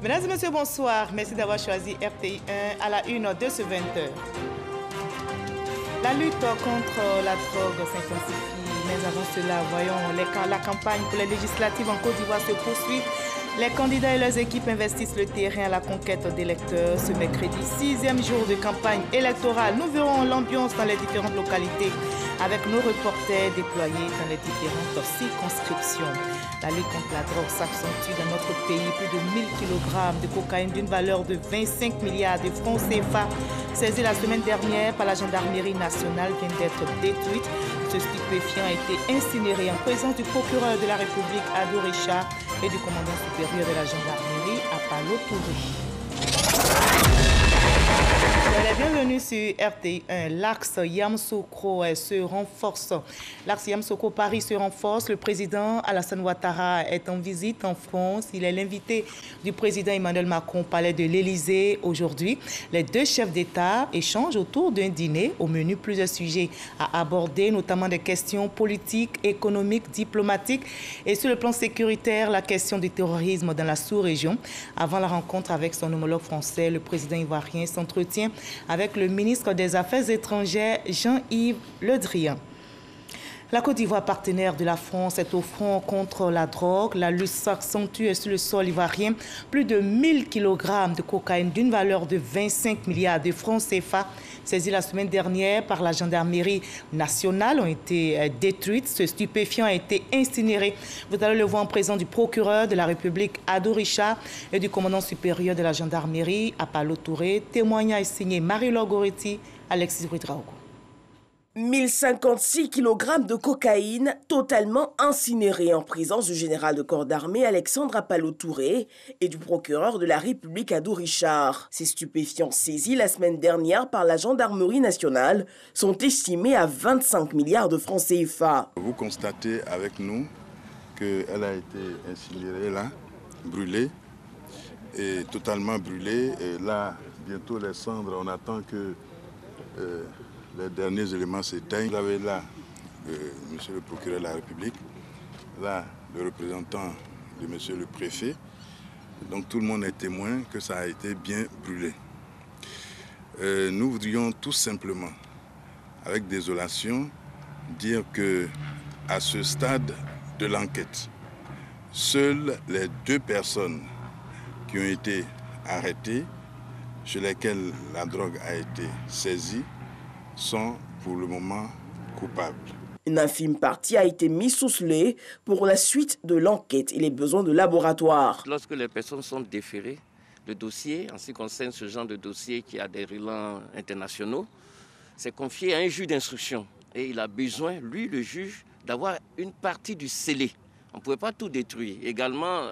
Mesdames et messieurs, bonsoir. Merci d'avoir choisi RTI 1 à la une de ce 20h. La lutte contre la drogue s'intensifie, mais avant cela, voyons la campagne pour les législatives en Côte d'Ivoire se poursuit. Les candidats et leurs équipes investissent le terrain à la conquête d'électeurs. Ce mercredi, 6e jour de campagne électorale, nous verrons l'ambiance dans les différentes localités avec nos reporters déployés dans les différentes circonscriptions. La lutte contre la drogue s'accentue dans notre pays. Plus de 1000 kg de cocaïne d'une valeur de 25 milliards de francs CFA saisie la semaine dernière par la gendarmerie nationale vient d'être détruite. Ce stupéfiant a été incinéré en présence du procureur de la République, Ado Richard, et du commandant supérieur de la gendarmerie, Apalo Touré. Bienvenue sur RTI 1. L'axe Yamoussoukro se renforce. L'axe Yamoussoukro-Paris se renforce. Le président Alassane Ouattara est en visite en France. Il est l'invité du président Emmanuel Macron au palais de l'Élysée aujourd'hui. Les deux chefs d'État échangent autour d'un dîner. Au menu, plusieurs sujets à aborder, notamment des questions politiques, économiques, diplomatiques et sur le plan sécuritaire, la question du terrorisme dans la sous-région. Avant la rencontre avec son homologue français, le président ivoirien s'entretient avec le ministre des Affaires étrangères, Jean-Yves Le Drian. La Côte d'Ivoire, partenaire de la France, est au front contre la drogue. La lutte s'accentue sur le sol ivoirien. Plus de 1000 kg de cocaïne d'une valeur de 25 milliards de francs CFA saisis la semaine dernière par la gendarmerie nationale ont été détruites. Ce stupéfiant a été incinéré. Vous allez le voir en présence du procureur de la République, Ado Richard, et du commandant supérieur de la gendarmerie, Apalo Touré. Témoignage signé Marie-Laure Goretti, Alexis Bridraogo. 1056 kg de cocaïne totalement incinérée en présence du général de corps d'armée Alexandre Apalo Touré et du procureur de la République Ado Richard. Ces stupéfiants saisis la semaine dernière par la gendarmerie nationale sont estimés à 25 milliards de francs CFA. Vous constatez avec nous qu'elle a été incinérée là, brûlée, et totalement brûlée. Et là, bientôt les cendres, on attend que les derniers éléments s'éteignent. Vous avez là monsieur le procureur de la République, là le représentant de monsieur le préfet. Donc tout le monde est témoin que ça a été bien brûlé. Nous voudrions tout simplement, avec désolation, dire que à ce stade de l'enquête, seules les deux personnes qui ont été arrêtées, chez lesquelles la drogue a été saisie, sont pour le moment coupables. Une infime partie a été mise sous scellé pour la suite de l'enquête et les besoins de laboratoire. Lorsque les personnes sont déférées, le dossier, en ce qui concerne ce genre de dossier qui a des relents internationaux, c'est confié à un juge d'instruction. Et il a besoin, lui, le juge, d'avoir une partie du scellé. On ne pouvait pas tout détruire. Également,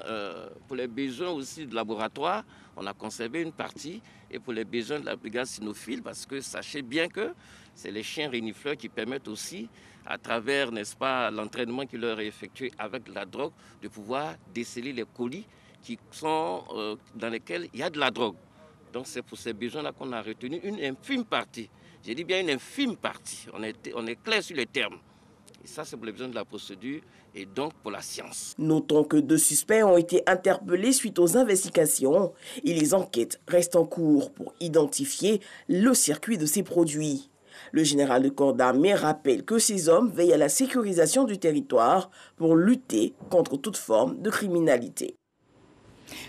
pour les besoins aussi de laboratoire, on a conservé une partie. Et pour les besoins de la brigade cynophile, parce que sachez bien que c'est les chiens renifleurs qui permettent aussi, à travers, n'est-ce pas, l'entraînement qui leur est effectué avec la drogue, de pouvoir déceler les colis qui sont, dans lesquels il y a de la drogue. Donc c'est pour ces besoins-là qu'on a retenu une infime partie. J'ai dit bien une infime partie. On est clair sur les termes. Et ça, c'est pour les besoins de la procédure et donc pour la science. Notons que 2 suspects ont été interpellés suite aux investigations et les enquêtes restent en cours pour identifier le circuit de ces produits. Le général de corps d'armée rappelle que ces hommes veillent à la sécurisation du territoire pour lutter contre toute forme de criminalité.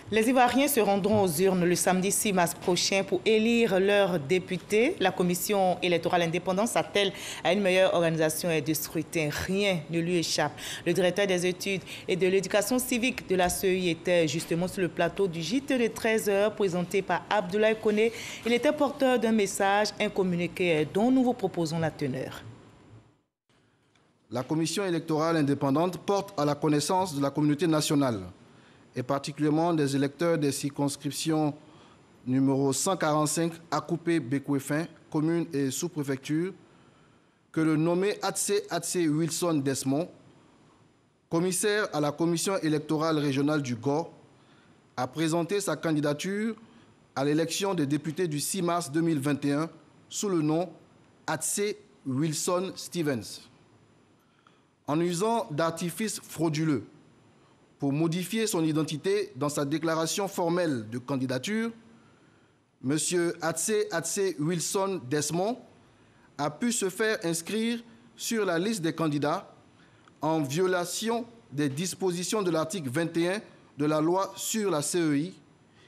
Les Ivoiriens se rendront aux urnes le samedi 6 mars prochain pour élire leurs députés. La commission électorale indépendante s'attelle à une meilleure organisation et de scrutin. Rien ne lui échappe. Le directeur des études et de l'éducation civique de la CEI était justement sur le plateau du JT de 13h présenté par Abdoulaye Koné. Il était porteur d'un message, un communiqué dont nous vous proposons la teneur. La commission électorale indépendante porte à la connaissance de la communauté nationale et particulièrement des électeurs des circonscriptions numéro 145 Akoupe-Bekwefin, commune et sous-préfecture, que le nommé Atse Wilson Desmond, commissaire à la commission électorale régionale du Gor, a présenté sa candidature à l'élection des députés du 6 mars 2021 sous le nom Atse Wilson Stevens. En usant d'artifices frauduleux, pour modifier son identité dans sa déclaration formelle de candidature, M. Atse Wilson Desmond a pu se faire inscrire sur la liste des candidats en violation des dispositions de l'article 21 de la loi sur la CEI,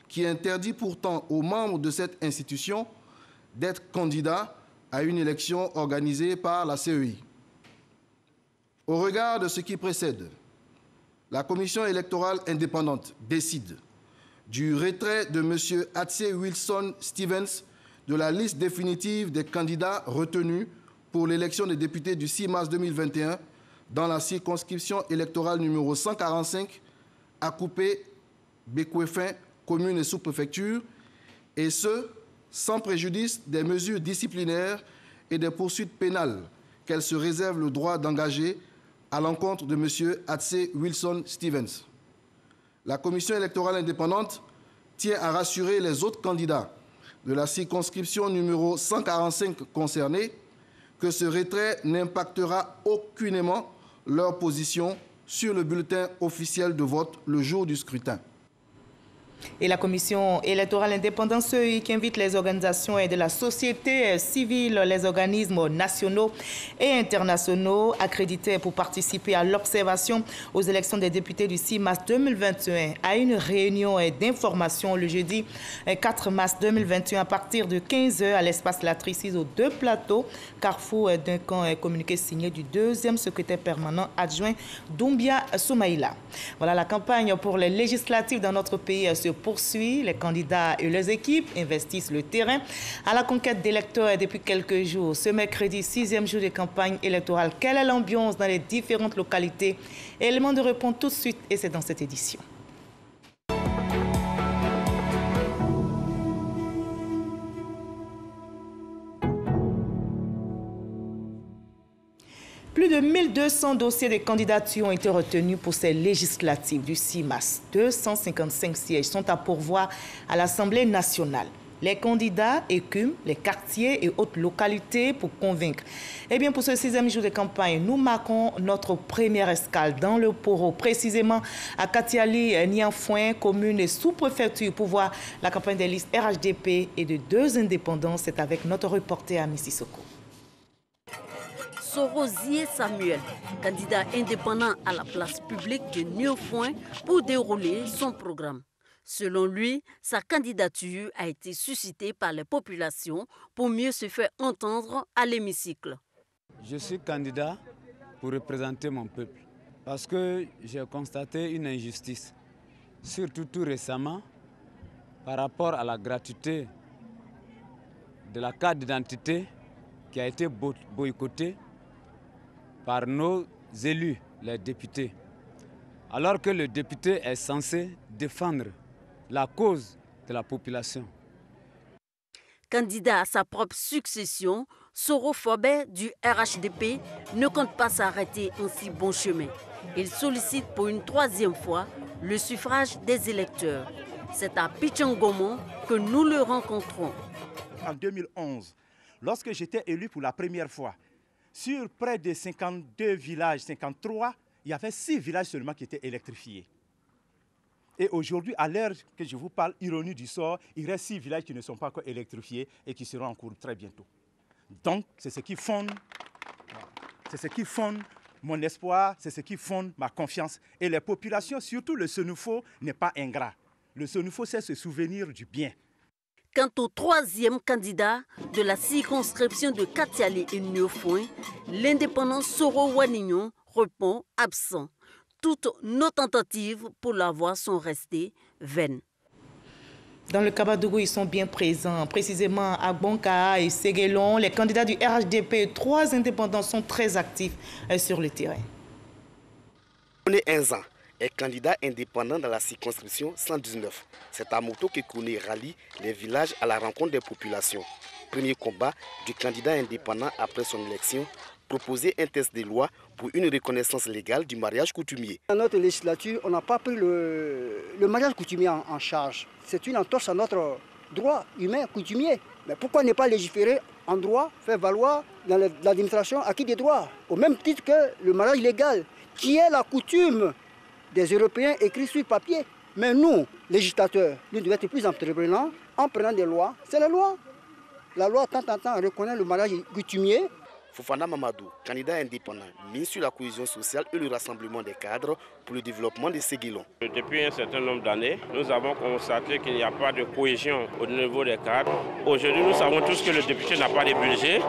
qui interdit pourtant aux membres de cette institution d'être candidats à une élection organisée par la CEI. Au regard de ce qui précède, la Commission électorale indépendante décide du retrait de M. Atse Wilson Stevens de la liste définitive des candidats retenus pour l'élection des députés du 6 mars 2021 dans la circonscription électorale numéro 145 à Coupé-Békouéfin, commune et sous-préfecture, et ce, sans préjudice des mesures disciplinaires et des poursuites pénales qu'elle se réserve le droit d'engager à l'encontre de M. Atse Wilson Stevens. La Commission électorale indépendante tient à rassurer les autres candidats de la circonscription numéro 145 concernée que ce retrait n'impactera aucunement leur position sur le bulletin officiel de vote le jour du scrutin. Et la Commission électorale indépendante qui invite les organisations de la société civile, les organismes nationaux et internationaux accrédités pour participer à l'observation aux élections des députés du 6 mars 2021 à une réunion d'information le jeudi 4 mars 2021 à partir de 15h à l'espace Latrice aux deux plateaux, carrefour d'un camp communiqué signé du deuxième secrétaire permanent adjoint Doumbia Soumaïla. Voilà, la campagne pour les législatives dans notre pays se poursuit. Les candidats et leurs équipes investissent le terrain à la conquête d'électeurs depuis quelques jours. Ce mercredi, 6e jour de campagne électorale, quelle est l'ambiance dans les différentes localités? Élément de réponse tout de suite et c'est dans cette édition. Plus de 1200 dossiers de candidature ont été retenus pour ces législatives du 6 mars. 255 sièges sont à pourvoir à l'Assemblée nationale. Les candidats écument les quartiers et autres localités pour convaincre. Eh bien, pour ce 6e jour de campagne, nous marquons notre première escale dans le Poro, précisément à Katiali, Nianfouin, commune et sous-préfecture, pour voir la campagne des listes RHDP et de deux indépendants. C'est avec notre reporter à Mississoko. Rosier Samuel, candidat indépendant à la place publique de Nianfouin pour dérouler son programme. Selon lui, sa candidature a été suscitée par les populations pour mieux se faire entendre à l'hémicycle. Je suis candidat pour représenter mon peuple parce que j'ai constaté une injustice, surtout tout récemment par rapport à la gratuité de la carte d'identité qui a été boycottée par nos élus, les députés, alors que le député est censé défendre la cause de la population. Candidat à sa propre succession, Soro Fobé du RHDP ne compte pas s'arrêter en si bon chemin. Il sollicite pour une troisième fois le suffrage des électeurs. C'est à Pichangomon que nous le rencontrons. En 2011, lorsque j'étais élu pour la première fois, sur près de 52 villages, 53, il y avait 6 villages seulement qui étaient électrifiés. Et aujourd'hui, à l'heure que je vous parle, ironie du sort, il reste 6 villages qui ne sont pas encore électrifiés et qui seront en cours très bientôt. Donc, c'est ce qui fonde mon espoir, c'est ce qui fonde ma confiance. Et les populations, surtout le Senufo, n'est pas ingrat. Le Senufo sait se souvenir du bien. Quant au troisième candidat de la circonscription de Katiali et Nianfouin, l'indépendant Soro Wanignon répond absent. Toutes nos tentatives pour l'avoir sont restées vaines. Dans le Kabadougou, ils sont bien présents. Précisément à Bonka et Séguélon, les candidats du RHDP et 3 indépendants sont très actifs sur le terrain. Kone Enza est candidat indépendant dans la circonscription 119. C'est à moto que Kone rallie les villages à la rencontre des populations. Premier combat du candidat indépendant après son élection, proposer un test de loi pour une reconnaissance légale du mariage coutumier. Dans notre législature, on n'a pas pris le mariage coutumier en charge. C'est une entorse à notre droit humain coutumier. Mais pourquoi ne pas légiférer en droit, faire valoir dans l'administration acquis des droits, au même titre que le mariage légal, qui est la coutume des Européens écrits sur papier. Mais nous, législateurs, nous devons être plus entreprenants en prenant des lois. C'est la loi. La loi, tant en temps, reconnaît le mariage coutumier. Fofana Mamadou, candidat indépendant, mise sur la cohésion sociale et le rassemblement des cadres pour le développement de Séguilon. Depuis un certain nombre d'années, nous avons constaté qu'il n'y a pas de cohésion au niveau des cadres. Aujourd'hui, nous savons tous que le député n'a pas de budget,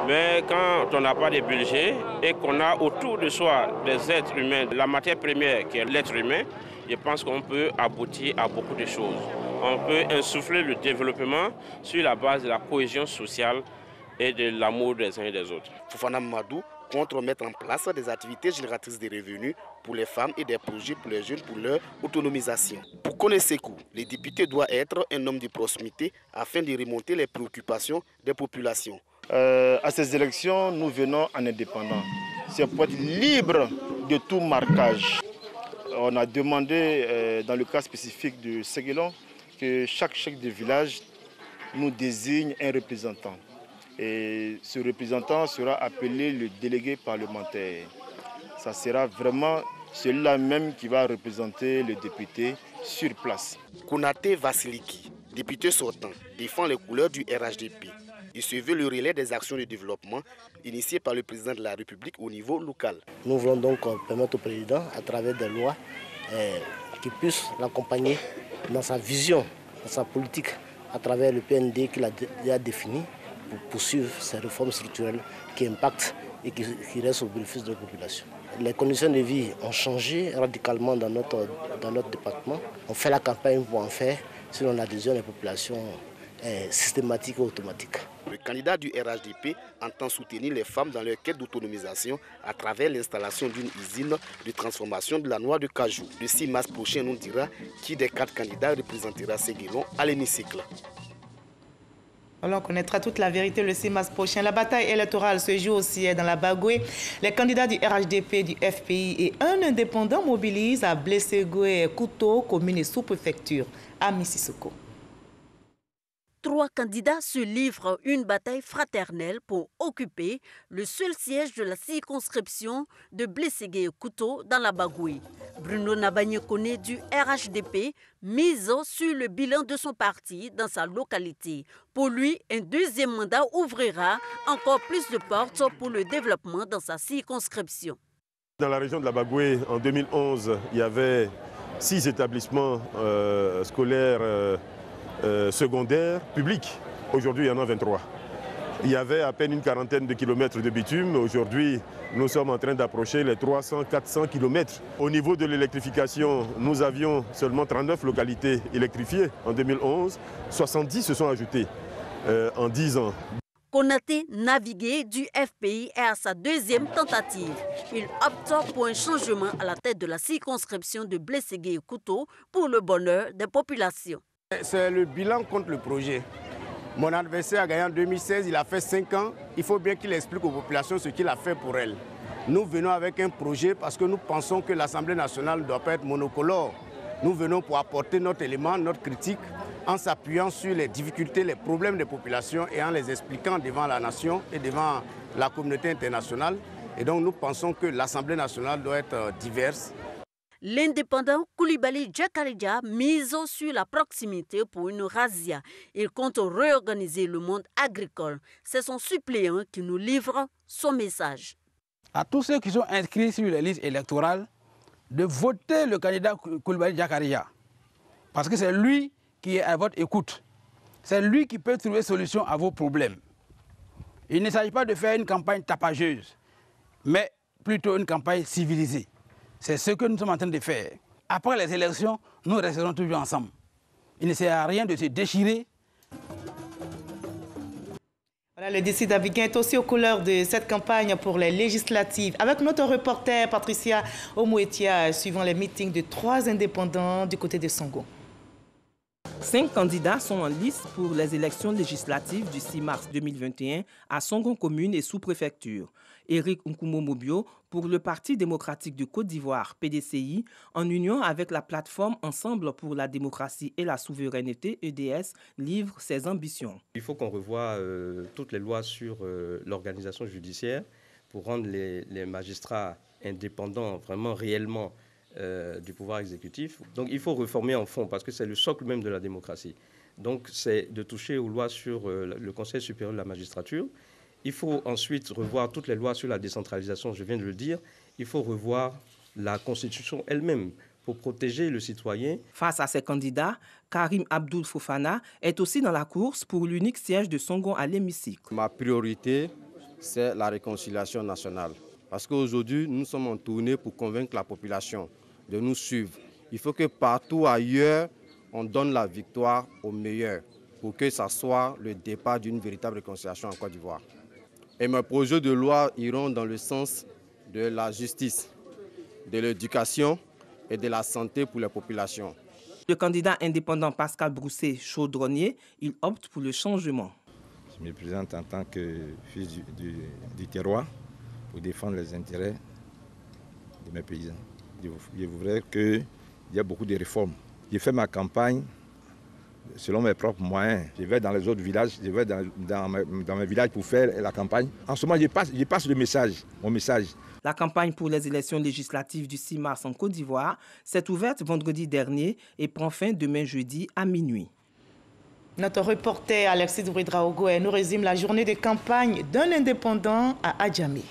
mais quand on n'a pas de budget et qu'on a autour de soi des êtres humains, la matière première qui est l'être humain, je pense qu'on peut aboutir à beaucoup de choses. On peut insuffler le développement sur la base de la cohésion sociale et de l'amour des uns et des autres. Fofana Mamadou compte mettre en place des activités génératrices de revenus pour les femmes et des projets pour les jeunes pour leur autonomisation. Pour connaître ces coûts, le député doit être un homme de proximité afin de remonter les préoccupations des populations. À ces élections, nous venons en indépendant. C'est pour être libre de tout marquage. On a demandé, dans le cas spécifique de Séguilon, que chaque chef de village nous désigne un représentant. Et ce représentant sera appelé le délégué parlementaire. Ça sera vraiment celui-là même qui va représenter le député sur place. Konaté Vasiliki, député sortant, défend les couleurs du RHDP. Il se veut le relais des actions de développement initiées par le président de la République au niveau local. Nous voulons donc permettre au président, à travers des lois, qu'il puisse l'accompagner dans sa vision, dans sa politique, à travers le PND qu'il a déjà défini, pour poursuivre ces réformes structurelles qui impactent et qui restent au bénéfice de la population. Les conditions de vie ont changé radicalement dans notre département. On fait la campagne pour en faire, selon l'adhésion des populations systématique et automatique. Le candidat du RHDP entend soutenir les femmes dans leur quête d'autonomisation à travers l'installation d'une usine de transformation de la noix de cajou. Le 6 mars prochain, nous dira qui des 4 candidats représentera Séguilon à l'hémicycle. On connaîtra toute la vérité le 6 mars prochain. La bataille électorale se joue aussi dans la Bagoué. Les candidats du RHDP, du FPI et un indépendant mobilisent à Blessegoué, Kouto, commune et sous-préfecture à Mississoko. 3 candidats se livrent une bataille fraternelle pour occuper le seul siège de la circonscription de Blessegoué-Kouto dans la Bagoué. Bruno Nabanyekone du RHDP mise sur le bilan de son parti dans sa localité. Pour lui, un deuxième mandat ouvrira encore plus de portes pour le développement dans sa circonscription. Dans la région de la Bagoué, en 2011, il y avait 6 établissements scolaires secondaires publics. Aujourd'hui, il y en a 23. Il y avait à peine une quarantaine de kilomètres de bitume. Aujourd'hui, nous sommes en train d'approcher les 300-400 kilomètres. Au niveau de l'électrification, nous avions seulement 39 localités électrifiées en 2011. 70 se sont ajoutées en 10 ans. Konaté Navigué du FPI est à sa deuxième tentative. Il opte pour un changement à la tête de la circonscription de Blessegoué-Kouto pour le bonheur des populations. C'est le bilan contre le projet. Mon adversaire a gagné en 2016, il a fait 5 ans. Il faut bien qu'il explique aux populations ce qu'il a fait pour elles. Nous venons avec un projet parce que nous pensons que l'Assemblée nationale ne doit pas être monocolore. Nous venons pour apporter notre élément, notre critique, en s'appuyant sur les difficultés, les problèmes des populations et en les expliquant devant la nation et devant la communauté internationale. Et donc nous pensons que l'Assemblée nationale doit être diverse. L'indépendant Koulibaly Djakarija mise sur la proximité pour une razzia. Il compte réorganiser le monde agricole. C'est son suppléant qui nous livre son message. À tous ceux qui sont inscrits sur les listes électorales, de voter le candidat Koulibaly Djakarija. Parce que c'est lui qui est à votre écoute. C'est lui qui peut trouver solution à vos problèmes. Il ne s'agit pas de faire une campagne tapageuse, mais plutôt une campagne civilisée. C'est ce que nous sommes en train de faire. Après les élections, nous resterons toujours ensemble. Il ne sert à rien de se déchirer. Voilà, le décide d'Abidjan est aussi aux couleurs de cette campagne pour les législatives. Avec notre reporter Patricia Omouetia, suivant les meetings de 3 indépendants du côté de Songo. 5 candidats sont en liste pour les élections législatives du 6 mars 2021 à Songo commune et sous-préfecture. Éric Nkumo-Mobio pour le Parti démocratique de Côte d'Ivoire, PDCI, en union avec la plateforme Ensemble pour la démocratie et la souveraineté, EDS, livre ses ambitions. Il faut qu'on revoie toutes les lois sur l'organisation judiciaire pour rendre les magistrats indépendants, vraiment réellement du pouvoir exécutif. Donc il faut réformer en fond parce que c'est le socle même de la démocratie. Donc c'est de toucher aux lois sur le Conseil supérieur de la magistrature. Il faut ensuite revoir toutes les lois sur la décentralisation, je viens de le dire. Il faut revoir la Constitution elle-même pour protéger le citoyen. Face à ces candidats, Karim Abdoul Fofana est aussi dans la course pour l'unique siège de Songon à l'hémicycle. Ma priorité, c'est la réconciliation nationale. Parce qu'aujourd'hui, nous sommes en tournée pour convaincre la population de nous suivre. Il faut que partout ailleurs, on donne la victoire aux meilleurs pour que ça soit le départ d'une véritable réconciliation en Côte d'Ivoire. Et mes projets de loi iront dans le sens de la justice, de l'éducation et de la santé pour les populations. Le candidat indépendant Pascal Brousset, chaudronnier, il opte pour le changement. Je me présente en tant que fils du terroir pour défendre les intérêts de mes paysans. Je voudrais qu'il y ait beaucoup de réformes. J'ai fait ma campagne selon mes propres moyens. Je vais dans les autres villages, je vais dans mes villages pour faire la campagne. En ce moment, je passe le message, mon message. La campagne pour les élections législatives du 6 mars en Côte d'Ivoire s'est ouverte vendredi dernier et prend fin demain jeudi à minuit. Notre reporter Alexis Ouedraogo nous résume la journée de campagne d'un indépendant à Adjamé.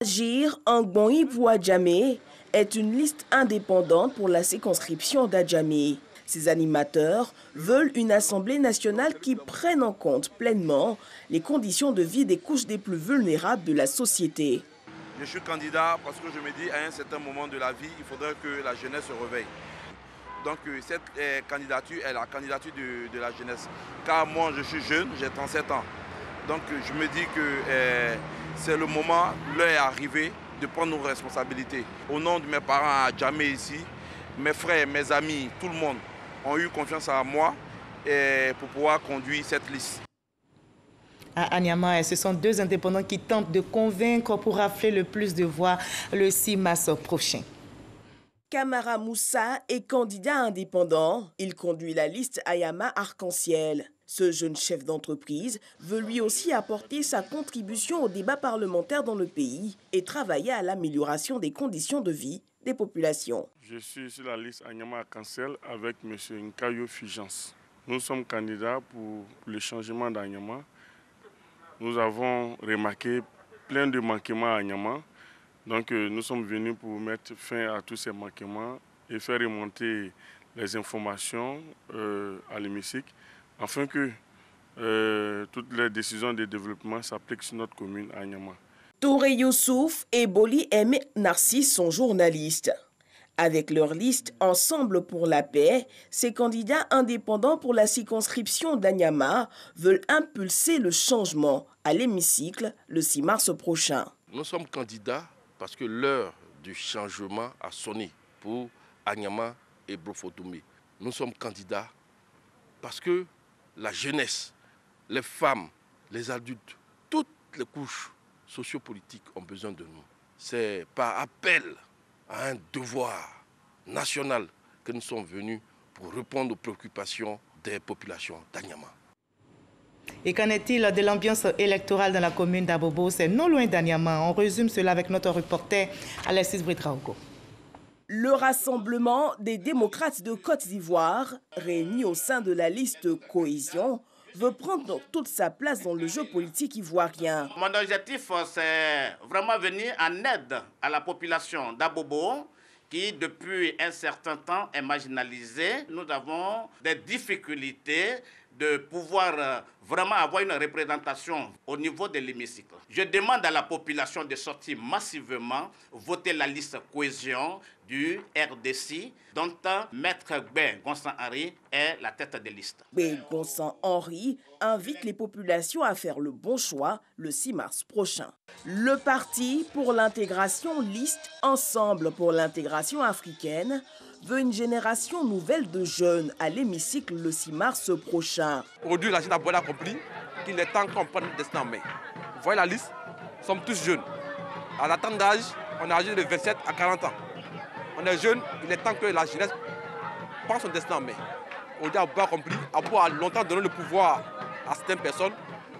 Agir en Gbon-Ibou Adjamé est une liste indépendante pour la circonscription d'Adjamé. Ces animateurs veulent une Assemblée nationale qui prenne en compte pleinement les conditions de vie des couches les plus vulnérables de la société. Je suis candidat parce que je me dis à un certain moment de la vie, il faudrait que la jeunesse se réveille. Donc cette candidature est la candidature de la jeunesse. Car moi je suis jeune, j'ai 37 ans. Donc je me dis que c'est le moment, l'heure est arrivée de prendre nos responsabilités. Au nom de mes parents à Adjamé ici, mes frères, mes amis, tout le monde ont eu confiance en moi pour pouvoir conduire cette liste. À Anyama, ce sont deux indépendants qui tentent de convaincre pour rafler le plus de voix le 6 mars prochain. Kamara Moussa est candidat indépendant. Il conduit la liste Ayama Arc-en-Ciel. Ce jeune chef d'entreprise veut lui aussi apporter sa contribution au débat parlementaire dans le pays et travailler à l'amélioration des conditions de vie des populations. Je suis sur la liste Anyama Arc-en-Ciel avec M. Nkayo Fijans. Nous sommes candidats pour le changement d'Anyama. Nous avons remarqué plein de manquements à Anyama. Donc nous sommes venus pour mettre fin à tous ces manquements et faire remonter les informations à l'hémicycle afin que toutes les décisions de développement s'appliquent sur notre commune à Anyama. Touré Youssouf et Boli M. Narcisse sont journalistes. Avec leur liste Ensemble pour la paix, ces candidats indépendants pour la circonscription d'Anyama veulent impulser le changement à l'hémicycle le 6 mars prochain. Nous sommes candidats parce que l'heure du changement a sonné pour Anyama et Brofotoumé. Nous sommes candidats parce que la jeunesse, les femmes, les adultes, toutes les couches sociopolitiques ont besoin de nous. C'est par appel à un devoir national que nous sommes venus pour répondre aux préoccupations des populations d'Anyama. Et qu'en est-il de l'ambiance électorale dans la commune d'Abobo? C'est non loin d'Anyama. On résume cela avec notre reporter Alexis Ouedraogo. Le rassemblement des démocrates de Côte d'Ivoire, réunis au sein de la liste Cohésion, veut prendre toute sa place dans le jeu politique ivoirien. Mon objectif, c'est vraiment venir en aide à la population d'Abobo, qui depuis un certain temps est marginalisée. Nous avons des difficultés de pouvoir vraiment avoir une représentation au niveau de l'hémicycle. Je demande à la population de sortir massivement, voter la liste Cohésion du RDC, dont Maître Gbé Gonsan-Henri est la tête de liste. Gbé Gonsan-Henri invite les populations à faire le bon choix le 6 mars prochain. Le parti pour l'intégration liste Ensemble pour l'intégration africaine veut une génération nouvelle de jeunes à l'hémicycle le 6 mars prochain. Aujourd'hui, la jeune a compris qu'il est temps qu'on prenne le destin en main. Vous voyez la liste, nous sommes tous jeunes. À l'attente d'âge, on est âgé de 27 à 40 ans. On est jeunes, il est temps que la jeunesse prenne son destin en main. Aujourd'hui, Abou a compris, Abou a longtemps donné le pouvoir à certaines personnes.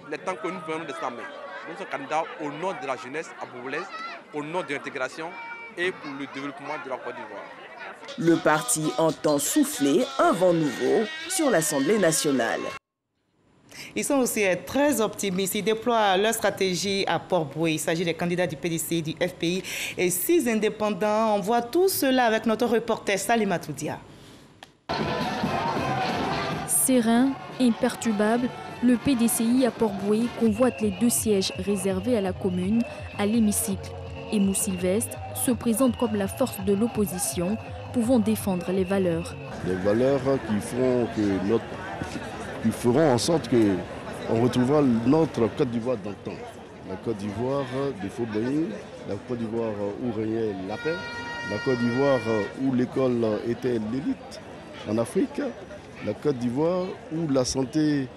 Il est temps que nous prenions le destin en main. Nous sommes candidats au nom de la jeunesse aboulaise, au nom de l'intégration et pour le développement de la Côte d'Ivoire. Le parti entend souffler un vent nouveau sur l'Assemblée nationale. Ils sont aussi très optimistes. Ils déploient leur stratégie à Port-Boué. Il s'agit des candidats du PDC, du FPI et 6 indépendants. On voit tout cela avec notre reporter Salima Toudia. Serein, imperturbable, le PDCI à Port-Boué convoite les 2 sièges réservés à la commune à l'hémicycle. Et Mou Sylvestre se présente comme la force de l'opposition, pouvant défendre les valeurs. Les valeurs qui feront en sorte qu'on retrouvera notre Côte d'Ivoire d'antan. La Côte d'Ivoire de Faubourg, la Côte d'Ivoire où régnait la paix, la Côte d'Ivoire où l'école était l'élite en Afrique, la Côte d'Ivoire où la santé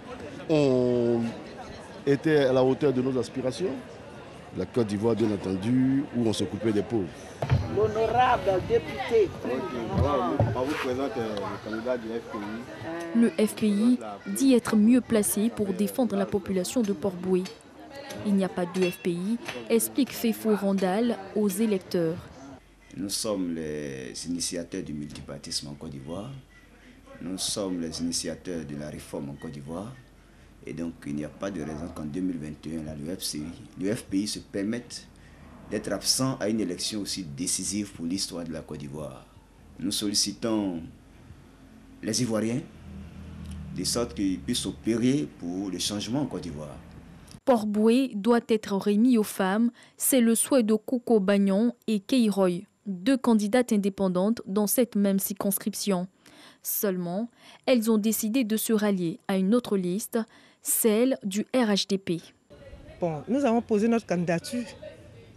était à la hauteur de nos aspirations, la Côte d'Ivoire bien entendu où on s'occupait des pauvres. L'honorable député. On vous présente le candidat du FPI. Le FPI dit être mieux placé pour défendre la population de Port-Boué. Il n'y a pas de FPI, explique Fefo Randal aux électeurs. Nous sommes les initiateurs du multipartisme en Côte d'Ivoire. Nous sommes les initiateurs de la réforme en Côte d'Ivoire. Et donc, il n'y a pas de raison qu'en 2021, le FPI se permette d'être absent à une élection aussi décisive pour l'histoire de la Côte d'Ivoire. Nous sollicitons les Ivoiriens de sorte qu'ils puissent opérer pour le changement en Côte d'Ivoire. Port-Boué doit être remis aux femmes. C'est le souhait de Coco Bagnon et Keiroy, 2 candidates indépendantes dans cette même circonscription. Seulement, elles ont décidé de se rallier à une autre liste, celle du RHDP. Bon, nous avons posé notre candidature,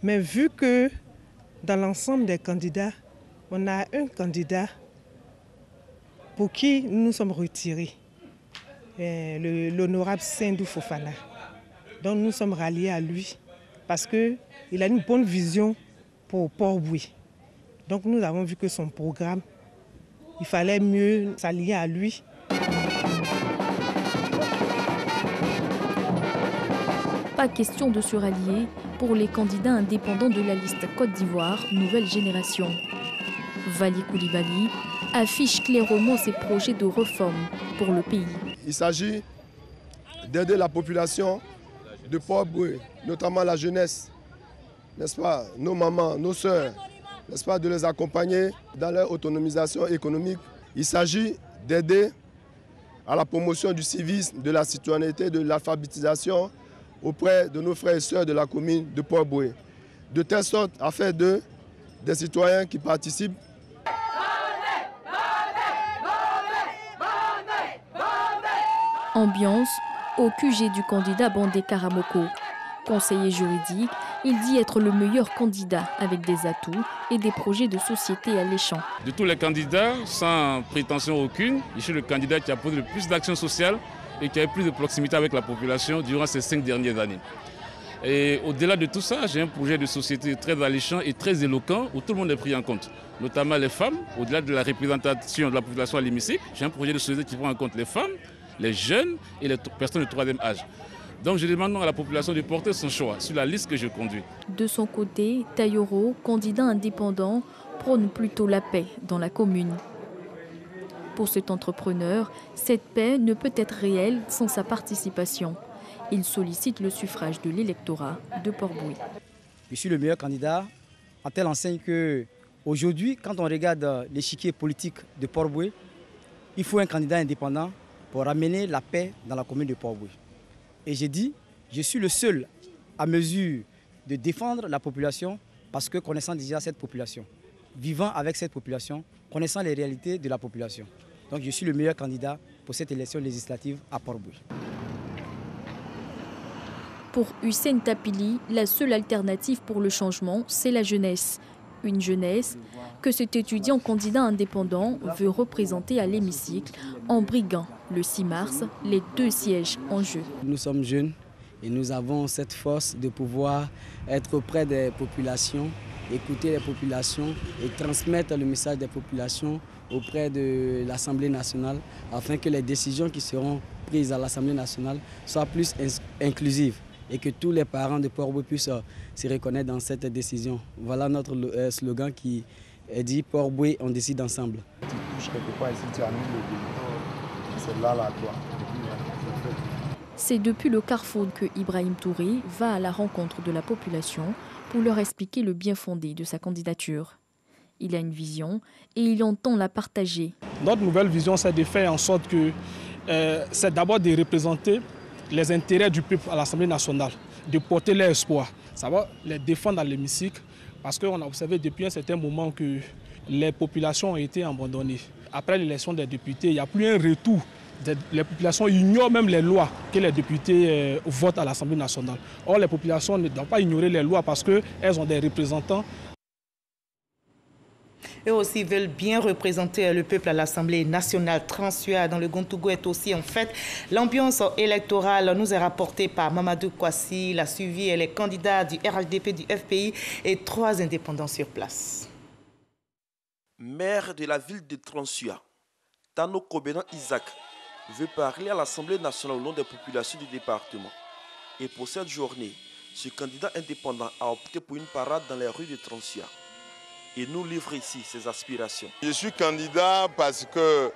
mais vu que dans l'ensemble des candidats, on a un candidat pour qui nous nous sommes retirés, l'honorable Sindou Fofana. Donc nous sommes ralliés à lui parce qu'il a une bonne vision pour Port-Boué. Donc nous avons vu que son programme, il fallait mieux s'allier à lui. Pas question de se rallier pour les candidats indépendants de la liste Côte d'Ivoire Nouvelle Génération. Vali Koulibaly affiche clairement ses projets de réforme pour le pays. Il s'agit d'aider la population de Port-Boué, notamment la jeunesse, n'est-ce pas, nos mamans, nos sœurs, n'est-ce pas, de les accompagner dans leur autonomisation économique. Il s'agit d'aider à la promotion du civisme, de la citoyenneté, de l'alphabétisation auprès de nos frères et sœurs de la commune de Port-Boué, de telle sorte à faire d'eux des citoyens qui participent. Ambiance au QG du candidat Bandé Karamoko. Conseiller juridique, il dit être le meilleur candidat avec des atouts et des projets de société alléchants. De tous les candidats, sans prétention aucune, je suis le candidat qui a posé le plus d'actions sociales et qui a eu plus de proximité avec la population durant ces 5 dernières années. Et au-delà de tout ça, j'ai un projet de société très alléchant et très éloquent où tout le monde est pris en compte, notamment les femmes. Au-delà de la représentation de la population à l'hémicycle, j'ai un projet de société qui prend en compte les femmes, les jeunes et les personnes de 3e âge. Donc je demande à la population de porter son choix sur la liste que je conduis. De son côté, Tayoro, candidat indépendant, prône plutôt la paix dans la commune. Pour cet entrepreneur, cette paix ne peut être réelle sans sa participation. Il sollicite le suffrage de l'électorat de Port-Boué. Je suis le meilleur candidat en telle enseigne qu'aujourd'hui, quand on regarde l'échiquier politique de Port-Boué, il faut un candidat indépendant pour ramener la paix dans la commune de Port-Boué. Et j'ai dit, je suis le seul à mesure de défendre la population parce que connaissant déjà cette population, vivant avec cette population, connaissant les réalités de la population. Donc je suis le meilleur candidat pour cette élection législative à Port-Boué. Pour Hussein Tapili, la seule alternative pour le changement, c'est la jeunesse. Une jeunesse que cet étudiant candidat indépendant veut représenter à l'hémicycle en briguant le 6 mars les 2 sièges en jeu. Nous sommes jeunes et nous avons cette force de pouvoir être auprès des populations, écouter les populations et transmettre le message des populations auprès de l'Assemblée nationale afin que les décisions qui seront prises à l'Assemblée nationale soient plus inclusives et que tous les parents de Port-Boué puissent se reconnaître dans cette décision. Voilà notre slogan qui dit Port-Boué, on décide ensemble. Tu touches quelque part ici, tu as mis le débutant, c'est là la toi. C'est depuis le carrefour que Ibrahim Touré va à la rencontre de la population pour leur expliquer le bien fondé de sa candidature. Il a une vision et il entend la partager. Notre nouvelle vision, c'est de faire en sorte que c'est d'abord de représenter les intérêts du peuple à l'Assemblée nationale, de porter leurs espoirs. Ça va les défendre dans l'hémicycle parce qu'on a observé depuis un certain moment que les populations ont été abandonnées. Après l'élection des députés, il n'y a plus un retour. Les populations ignorent même les lois que les députés votent à l'Assemblée nationale. Or, les populations ne doivent pas ignorer les lois parce qu'elles ont des représentants. Eux aussi veulent bien représenter le peuple à l'Assemblée nationale. Transua dans le Gontougou est aussi en fait. L'ambiance électorale nous est rapportée par Mamadou Kwasi. La suivi et les candidats du RHDP, du FPI et 3 indépendants sur place. Maire de la ville de Transua, Tano Kobenan Isaac, veut parler à l'Assemblée nationale au nom des populations du département. Et pour cette journée, ce candidat indépendant a opté pour une parade dans les rues de Transua. Et nous livre ici ses aspirations. Je suis candidat parce que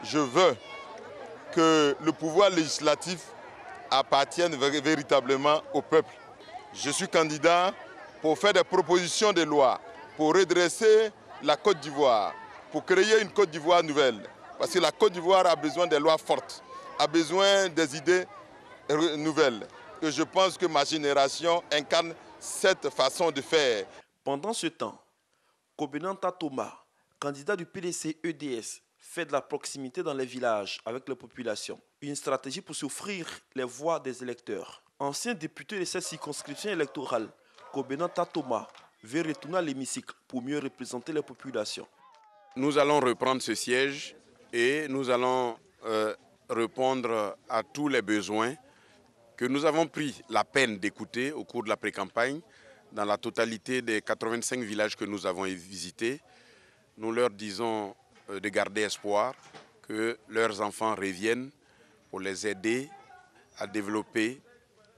je veux que le pouvoir législatif appartienne véritablement au peuple. Je suis candidat pour faire des propositions de loi, pour redresser la Côte d'Ivoire, pour créer une Côte d'Ivoire nouvelle. Parce que la Côte d'Ivoire a besoin des lois fortes, a besoin des idées nouvelles. Et je pense que ma génération incarne cette façon de faire. Pendant ce temps, Kobenanta Thomas, candidat du PDC-EDS, fait de la proximité dans les villages avec les populations. Une stratégie pour s'offrir les voix des électeurs. Ancien député de cette circonscription électorale, Kobenanta Thomas veut retourner à l'hémicycle pour mieux représenter les populations. Nous allons reprendre ce siège et nous allons répondre à tous les besoins que nous avons pris la peine d'écouter au cours de la pré-campagne. Dans la totalité des 85 villages que nous avons visités, nous leur disons de garder espoir, que leurs enfants reviennent pour les aider à développer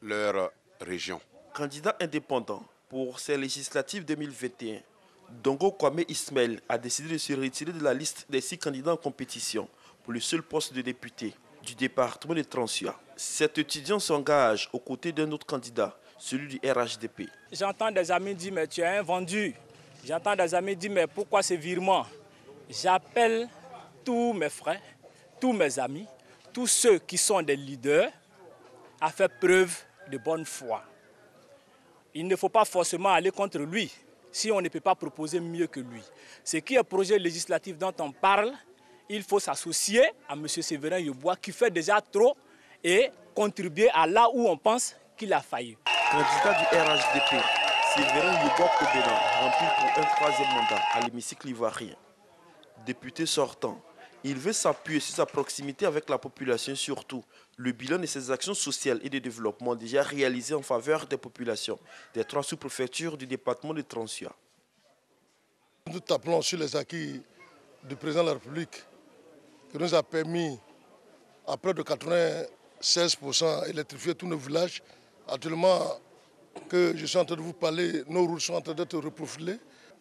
leur région. Candidat indépendant pour ces législatives 2021, Dongo Kwame Ismaël a décidé de se retirer de la liste des 6 candidats en compétition pour le seul poste de député du département de Transua. Cet étudiant s'engage aux côtés d'un autre candidat, celui du RHDP. J'entends des amis dire mais tu es un vendu. J'entends des amis dire mais pourquoi ce virement? J'appelle tous mes frères, tous mes amis, tous ceux qui sont des leaders à faire preuve de bonne foi. Il ne faut pas forcément aller contre lui si on ne peut pas proposer mieux que lui. Ce qui est projet législatif dont on parle, il faut s'associer à M. Séverin Yeboah qui fait déjà trop et contribuer à là où on pense qu'il a failli. Candidat du RHDP, Séverin Yeboah Kobenan remplit pour un 3e mandat à l'hémicycle ivoirien. Député sortant, il veut s'appuyer sur sa proximité avec la population, surtout le bilan de ses actions sociales et de développement déjà réalisées en faveur des populations des 3 sous-préfectures du département de Transua. Nous appelons sur les acquis du président de la République qui nous a permis à près de 96% électrifier tous nos villages. Actuellement que je suis en train de vous parler, nos routes sont en train d'être reprofilées.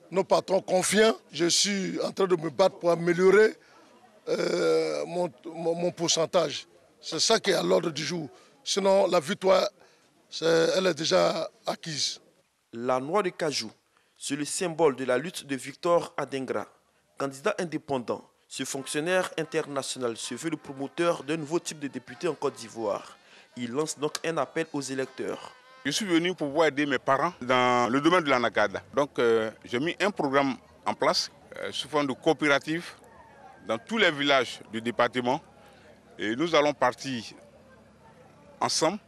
Nos patrons confiants, je suis en train de me battre pour améliorer mon pourcentage. C'est ça qui est à l'ordre du jour. Sinon, la victoire, elle est déjà acquise. La noix de cajou, c'est le symbole de la lutte de Victor Adengra. Candidat indépendant, ce fonctionnaire international se veut le promoteur d'un nouveau type de député en Côte d'Ivoire. Il lance donc un appel aux électeurs. Je suis venu pour pouvoir aider mes parents dans le domaine de l'anacada. Donc j'ai mis un programme en place sous forme de coopérative dans tous les villages du département. Et nous allons partir ensemble,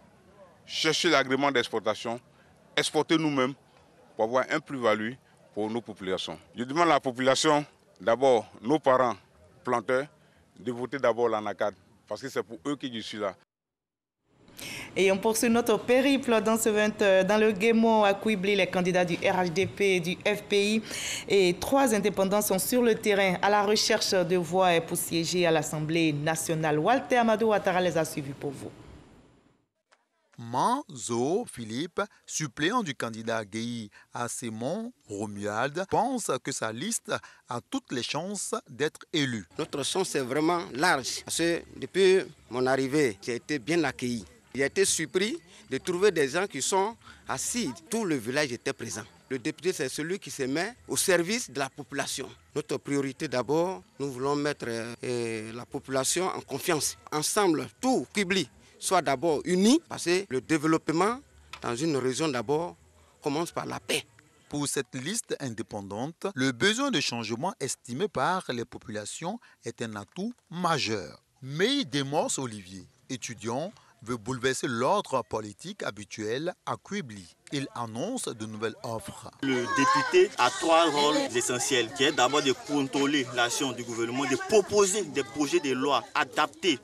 chercher l'agrément d'exportation, exporter nous-mêmes pour avoir un plus-value pour nos populations. Je demande à la population, d'abord nos parents planteurs, de voter d'abord l'anacade parce que c'est pour eux que je suis là. Et on poursuit notre périple dans le Guémo à Kouibli. Les candidats du RHDP et du FPI et 3 indépendants sont sur le terrain à la recherche de voix pour siéger à l'Assemblée nationale. Walter Amadou Ouattara les a suivis pour vous. Manzo Philippe, suppléant du candidat Guéhi à Simon Romuald, pense que sa liste a toutes les chances d'être élue. Notre chance est vraiment large parce que depuis mon arrivée, j'ai été bien accueilli. J'ai été surpris de trouver des gens qui sont assis. Tout le village était présent. Le député, c'est celui qui se met au service de la population. Notre priorité d'abord, nous voulons mettre la population en confiance. Ensemble, tout Kwibli soit d'abord unis, parce que le développement dans une région d'abord commence par la paix. Pour cette liste indépendante, le besoin de changement estimé par les populations est un atout majeur. Mais Demos Olivier, étudiant, veut bouleverser l'ordre politique habituel à Kwibli. Il annonce de nouvelles offres. Le député a 3 rôles essentiels, qui est d'abord de contrôler l'action du gouvernement, de proposer des projets de loi adaptés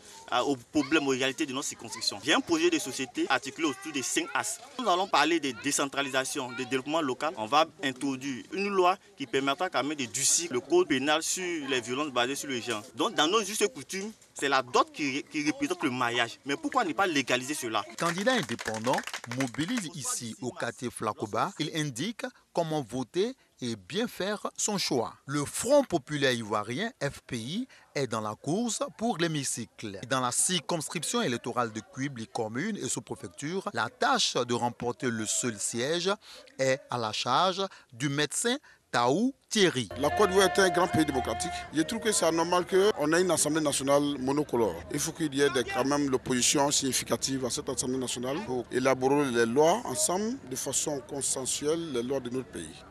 aux problèmes, aux réalités de notre circonscription. Il y a un projet de société articulé autour de 5 axes. Nous allons parler de décentralisation, de développement local. On va introduire une loi qui permettra quand même de durcir le code pénal sur les violences basées sur le genre. Donc dans nos justes coutumes, c'est la dot qui représente le mariage. Mais pourquoi ne pas légaliser cela? Candidat indépendant mobilise ici au quartier Flacoba. Il indique comment voter et bien faire son choix. Le Front populaire ivoirien, FPI, est dans la course pour l'hémicycle. Dans la circonscription électorale de Kwibli commune et sous-préfecture, la tâche de remporter le seul siège est à la charge du médecin Taou Thierry. La Côte d'Ivoire est un grand pays démocratique. Je trouve que c'est anormal qu'on ait une Assemblée nationale monocolore. Il faut qu'il y ait quand même l'opposition significative à cette Assemblée nationale pour élaborer les lois ensemble de façon consensuelle, les lois de notre pays.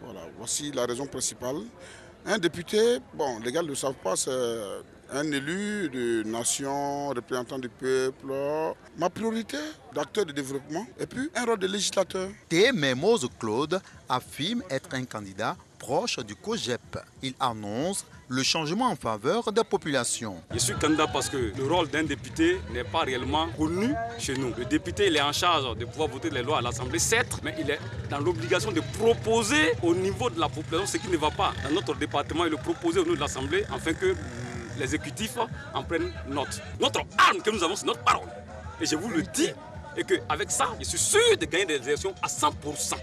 Voilà, voici la raison principale. Un député, bon, les gars ne le savent pas, c'est un élu de nation, représentant du peuple. Ma priorité d'acteur de développement et puis un rôle de législateur. Témémose Claude affirme être un candidat proche du COGEP. Il annonce le changement en faveur des populations. Je suis candidat parce que le rôle d'un député n'est pas réellement connu chez nous. Le député, il est en charge de pouvoir voter les lois à l'Assemblée, certes, mais il est dans l'obligation de proposer au niveau de la population ce qui ne va pas dans notre département et le proposer au niveau de l'Assemblée afin que l'exécutif en prenne note. Notre arme que nous avons, c'est notre parole. Et je vous le dis, et qu'avec ça, je suis sûr de gagner des élections à 100%.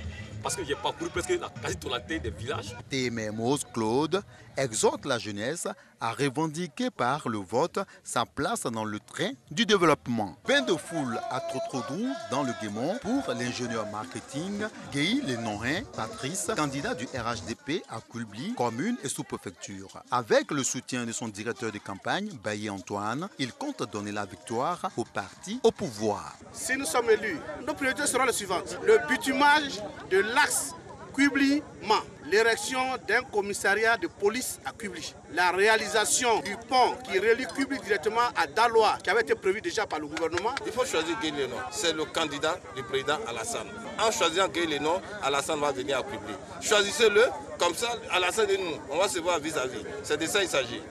Parce que j'ai parcouru presque la quasi-totalité des villages. Témémose Claude exhorte la jeunesse à revendiquer par le vote sa place dans le train du développement. Bain de foule à Trotrodou dans le Guémon pour l'ingénieur marketing Guéhi Lenorin Patrice, candidat du RHDP à Kwibli, commune et sous-préfecture. Avec le soutien de son directeur de campagne, Baye Antoine, il compte donner la victoire au parti au pouvoir. Si nous sommes élus, nos priorités seront les suivantes. Le bitumage de l'axe Kwibli-Man, l'érection d'un commissariat de police à Kwibli, la réalisation du pont qui relie Kwibli directement à Daloa, qui avait été prévu déjà par le gouvernement. Il faut choisir Guéhi Lénon, c'est le candidat du président Alassane. En choisissant Guéhi Lénon, Alassane va venir à Kwibli. Choisissez-le, comme ça Alassane et nous, on va se voir vis-à-vis. C'est de ça qu'il s'agit.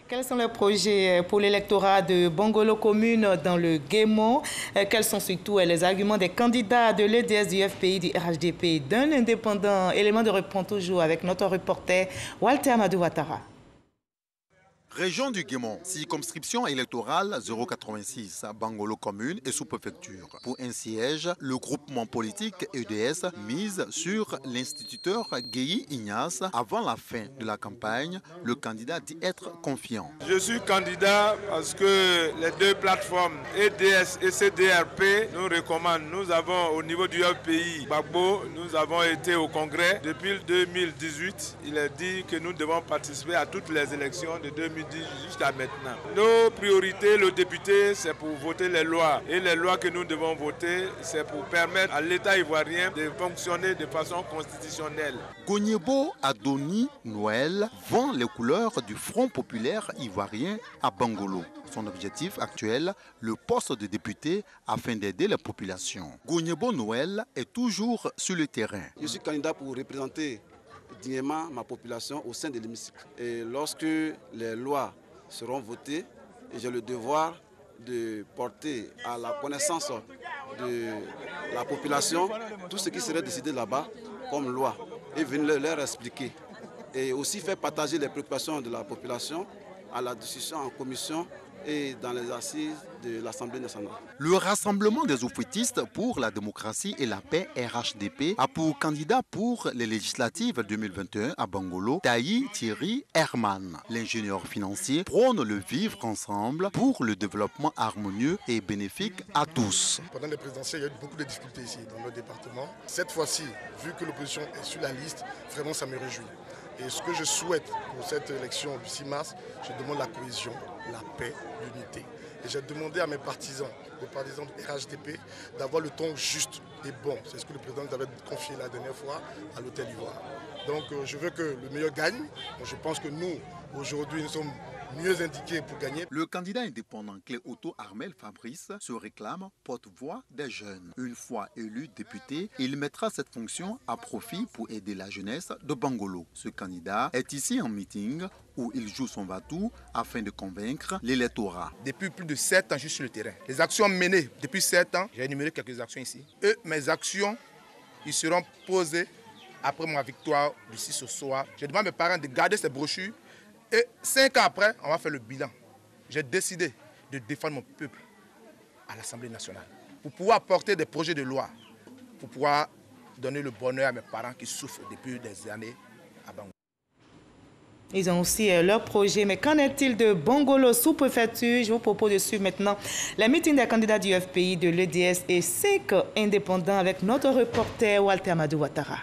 Quels sont les projets pour l'électorat de Bangolo commune dans le Guémon? Quels sont surtout les arguments des candidats de l'EDS, du FPI, du RHDP, d'un indépendant? Élément de réponse toujours avec notre reporter Walter Amadou Ouattara. Région du Guémon, circonscription électorale 086, Bangolo commune et sous-préfecture. Pour un siège, le groupement politique EDS mise sur l'instituteur Guéhi Ignace. Avant la fin de la campagne, le candidat dit être confiant. Je suis candidat parce que les deux plateformes EDS et CDRP nous recommandent. Nous avons au niveau du FPI Gbagbo, nous avons été au congrès depuis 2018. Il est dit que nous devons participer à toutes les élections de 2018. Jusqu'à maintenant. Nos priorités, le député, c'est pour voter les lois. Et les lois que nous devons voter, c'est pour permettre à l'État ivoirien de fonctionner de façon constitutionnelle. Gonyebo Adoni Noël vend les couleurs du Front populaire ivoirien à Bangolo. Son objectif actuel, le poste de député afin d'aider la population. Gonyebo Noël est toujours sur le terrain. Je suis candidat pour représenter dignement ma population au sein de l'hémicycle. Et lorsque les lois seront votées, j'ai le devoir de porter à la connaissance de la population tout ce qui serait décidé là-bas comme loi et venir leur expliquer. Et aussi faire partager les préoccupations de la population à la discussion en commission et dans les assises de l'Assemblée nationale. Le Rassemblement des oufouettistes pour la démocratie et la paix RHDP a pour candidat pour les législatives 2021 à Bangolo Taï Thierry Herman. L'ingénieur financier prône le vivre ensemble pour le développement harmonieux et bénéfique à tous. Pendant les présidentielles, il y a eu beaucoup de difficultés ici dans notre département. Cette fois-ci, vu que l'opposition est sur la liste, vraiment ça me réjouit. Et ce que je souhaite pour cette élection du 6 mars, je demande la cohésion, la paix, l'unité. Et j'ai demandé à mes partisans, aux partisans du RHDP, d'avoir le ton juste et bon. C'est ce que le président nous avait confié la dernière fois à l'Hôtel Ivoire. Donc je veux que le meilleur gagne. Donc, je pense que nous, aujourd'hui, nous sommes mieux indiqués pour gagner. Le candidat indépendant Clé Otto Armel Fabrice se réclame porte-voix des jeunes. Une fois élu député, il mettra cette fonction à profit pour aider la jeunesse de Bangolo. Ce candidat est ici en meeting où il joue son va-tout afin de convaincre l'électorat. Depuis plus de 7 ans, je suis sur le terrain. Les actions menées depuis 7 ans, j'ai énuméré quelques actions ici. Et mes actions, ils seront posées après ma victoire du 6 au soir. Je demande à mes parents de garder ces brochures. Et 5 ans après, on va faire le bilan. J'ai décidé de défendre mon peuple à l'Assemblée nationale pour pouvoir porter des projets de loi, pour pouvoir donner le bonheur à mes parents qui souffrent depuis des années à Bangolo. Ils ont aussi leur projet. Mais qu'en est-il de Bangolo sous-préfecture? Je vous propose de suivre maintenant les meetings des candidats du FPI, de l'EDS et 5 indépendants avec notre reporter Walter Amadou Ouattara.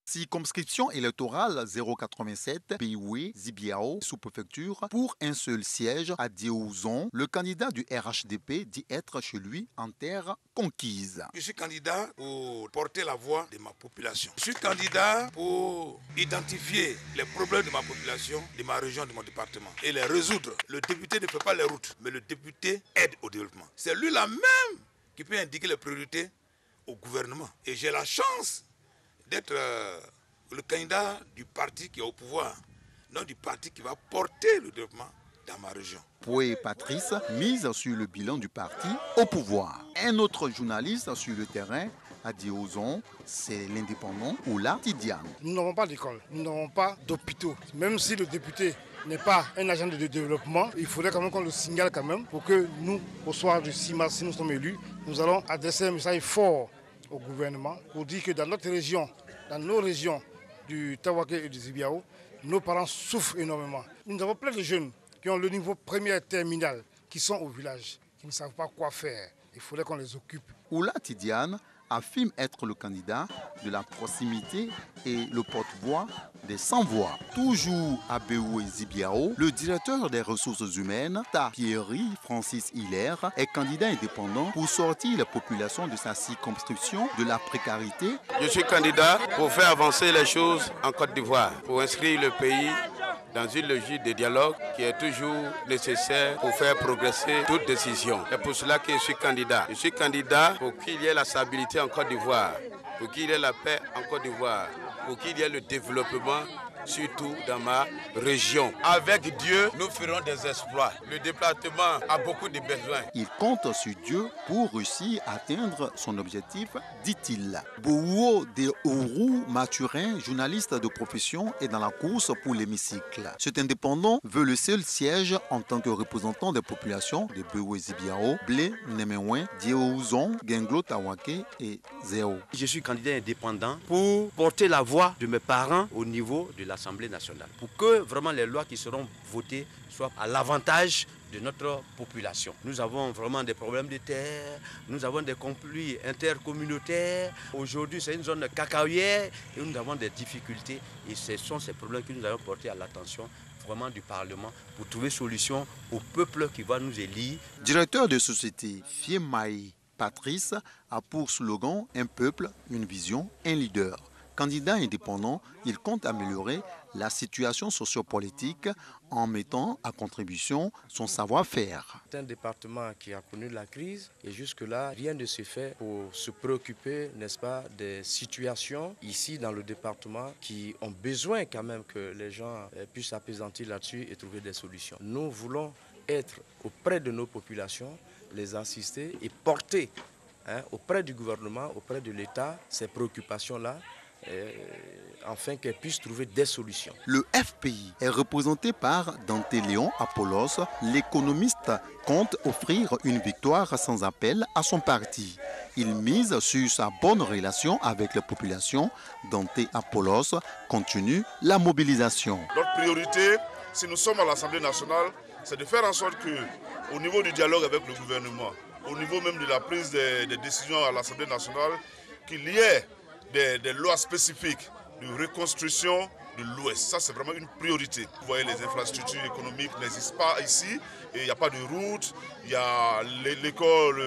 Circonscription électorale 087, Bioué, Zibiao, sous-préfecture, pour un seul siège à Diouzon, le candidat du RHDP dit être chez lui en terre conquise. Je suis candidat pour porter la voix de ma population. Je suis candidat pour identifier les problèmes de ma population, de ma région, de mon département et les résoudre. Le député ne fait pas les routes, mais le député aide au développement. C'est lui-là même qui peut indiquer les priorités au gouvernement. Et j'ai la chance d'être le candidat du parti qui est au pouvoir, non du parti qui va porter le développement dans ma région. Poué Patrice mise sur le bilan du parti au pouvoir. Un autre journaliste sur le terrain a dit aux ondes, c'est l'indépendant Oula Tidiane. Nous n'avons pas d'école, nous n'avons pas d'hôpitaux. Même si le député n'est pas un agent de développement, il faudrait quand même qu'on le signale quand même pour que nous, au soir du 6 mars, si nous sommes élus, nous allons adresser un message fort au gouvernement pour dire que dans notre région, dans nos régions du Tawaké et du Zibiao, nos parents souffrent énormément. Nous avons plein de jeunes qui ont le niveau première terminale, qui sont au village, qui ne savent pas quoi faire. Il faudrait qu'on les occupe. Oula Tidiane affirme être le candidat de la proximité et le porte-voix des sans-voix. Toujours à Béou et Zibiao, le directeur des ressources humaines, Pierry Francis Hilaire, est candidat indépendant pour sortir la population de sa circonscription de la précarité. Je suis candidat pour faire avancer les choses en Côte d'Ivoire, pour inscrire le pays dans une logique de dialogue qui est toujours nécessaire pour faire progresser toute décision. C'est pour cela que je suis candidat. Je suis candidat pour qu'il y ait la stabilité en Côte d'Ivoire, pour qu'il y ait la paix en Côte d'Ivoire, pour qu'il y ait le développement, surtout dans ma région. Avec Dieu, nous ferons des exploits. Le département a beaucoup de besoins. Il compte sur Dieu pour réussir à atteindre son objectif, dit-il. Bouo de Ourou Mathurin, journaliste de profession, est dans la course pour l'hémicycle. Cet indépendant veut le seul siège en tant que représentant des populations de Béoué Zibiao, Blé, Nemenwen, Diouzon, Genglo, Tawaké et Zéo. Je suis candidat indépendant pour porter la voix de mes parents au niveau de l'Assemblée nationale, pour que vraiment les lois qui seront votées soient à l'avantage de notre population. Nous avons vraiment des problèmes de terre, nous avons des conflits intercommunautaires. Aujourd'hui, c'est une zone cacaoyère et nous avons des difficultés. Et ce sont ces problèmes que nous allons porter à l'attention vraiment du Parlement pour trouver solution au peuple qui va nous élire. Directeur de société Fiemaï Patrice a pour slogan « Un peuple, une vision, un leader ». Candidat indépendant, il compte améliorer la situation sociopolitique en mettant à contribution son savoir-faire. C'est un département qui a connu la crise et jusque-là, rien ne se fait pour se préoccuper, n'est-ce pas, des situations ici dans le département qui ont besoin quand même que les gens puissent s'apaisantir là-dessus et trouver des solutions. Nous voulons être auprès de nos populations, les assister et porter auprès du gouvernement, auprès de l'État, ces préoccupations-là, afin qu'elles puissent trouver des solutions. Le FPI est représenté par Dante Léon Apollos. L'économiste compte offrir une victoire sans appel à son parti. Il mise sur sa bonne relation avec la population. Dante Apollos continue la mobilisation. Notre priorité, si nous sommes à l'Assemblée nationale, c'est de faire en sorte qu'au niveau du dialogue avec le gouvernement, au niveau même de la prise des décisions à l'Assemblée nationale, qu'il y ait des lois spécifiques de reconstruction de l'Ouest. Ça, c'est vraiment une priorité. Vous voyez, les infrastructures économiques n'existent pas ici. Il n'y a pas de route, l'école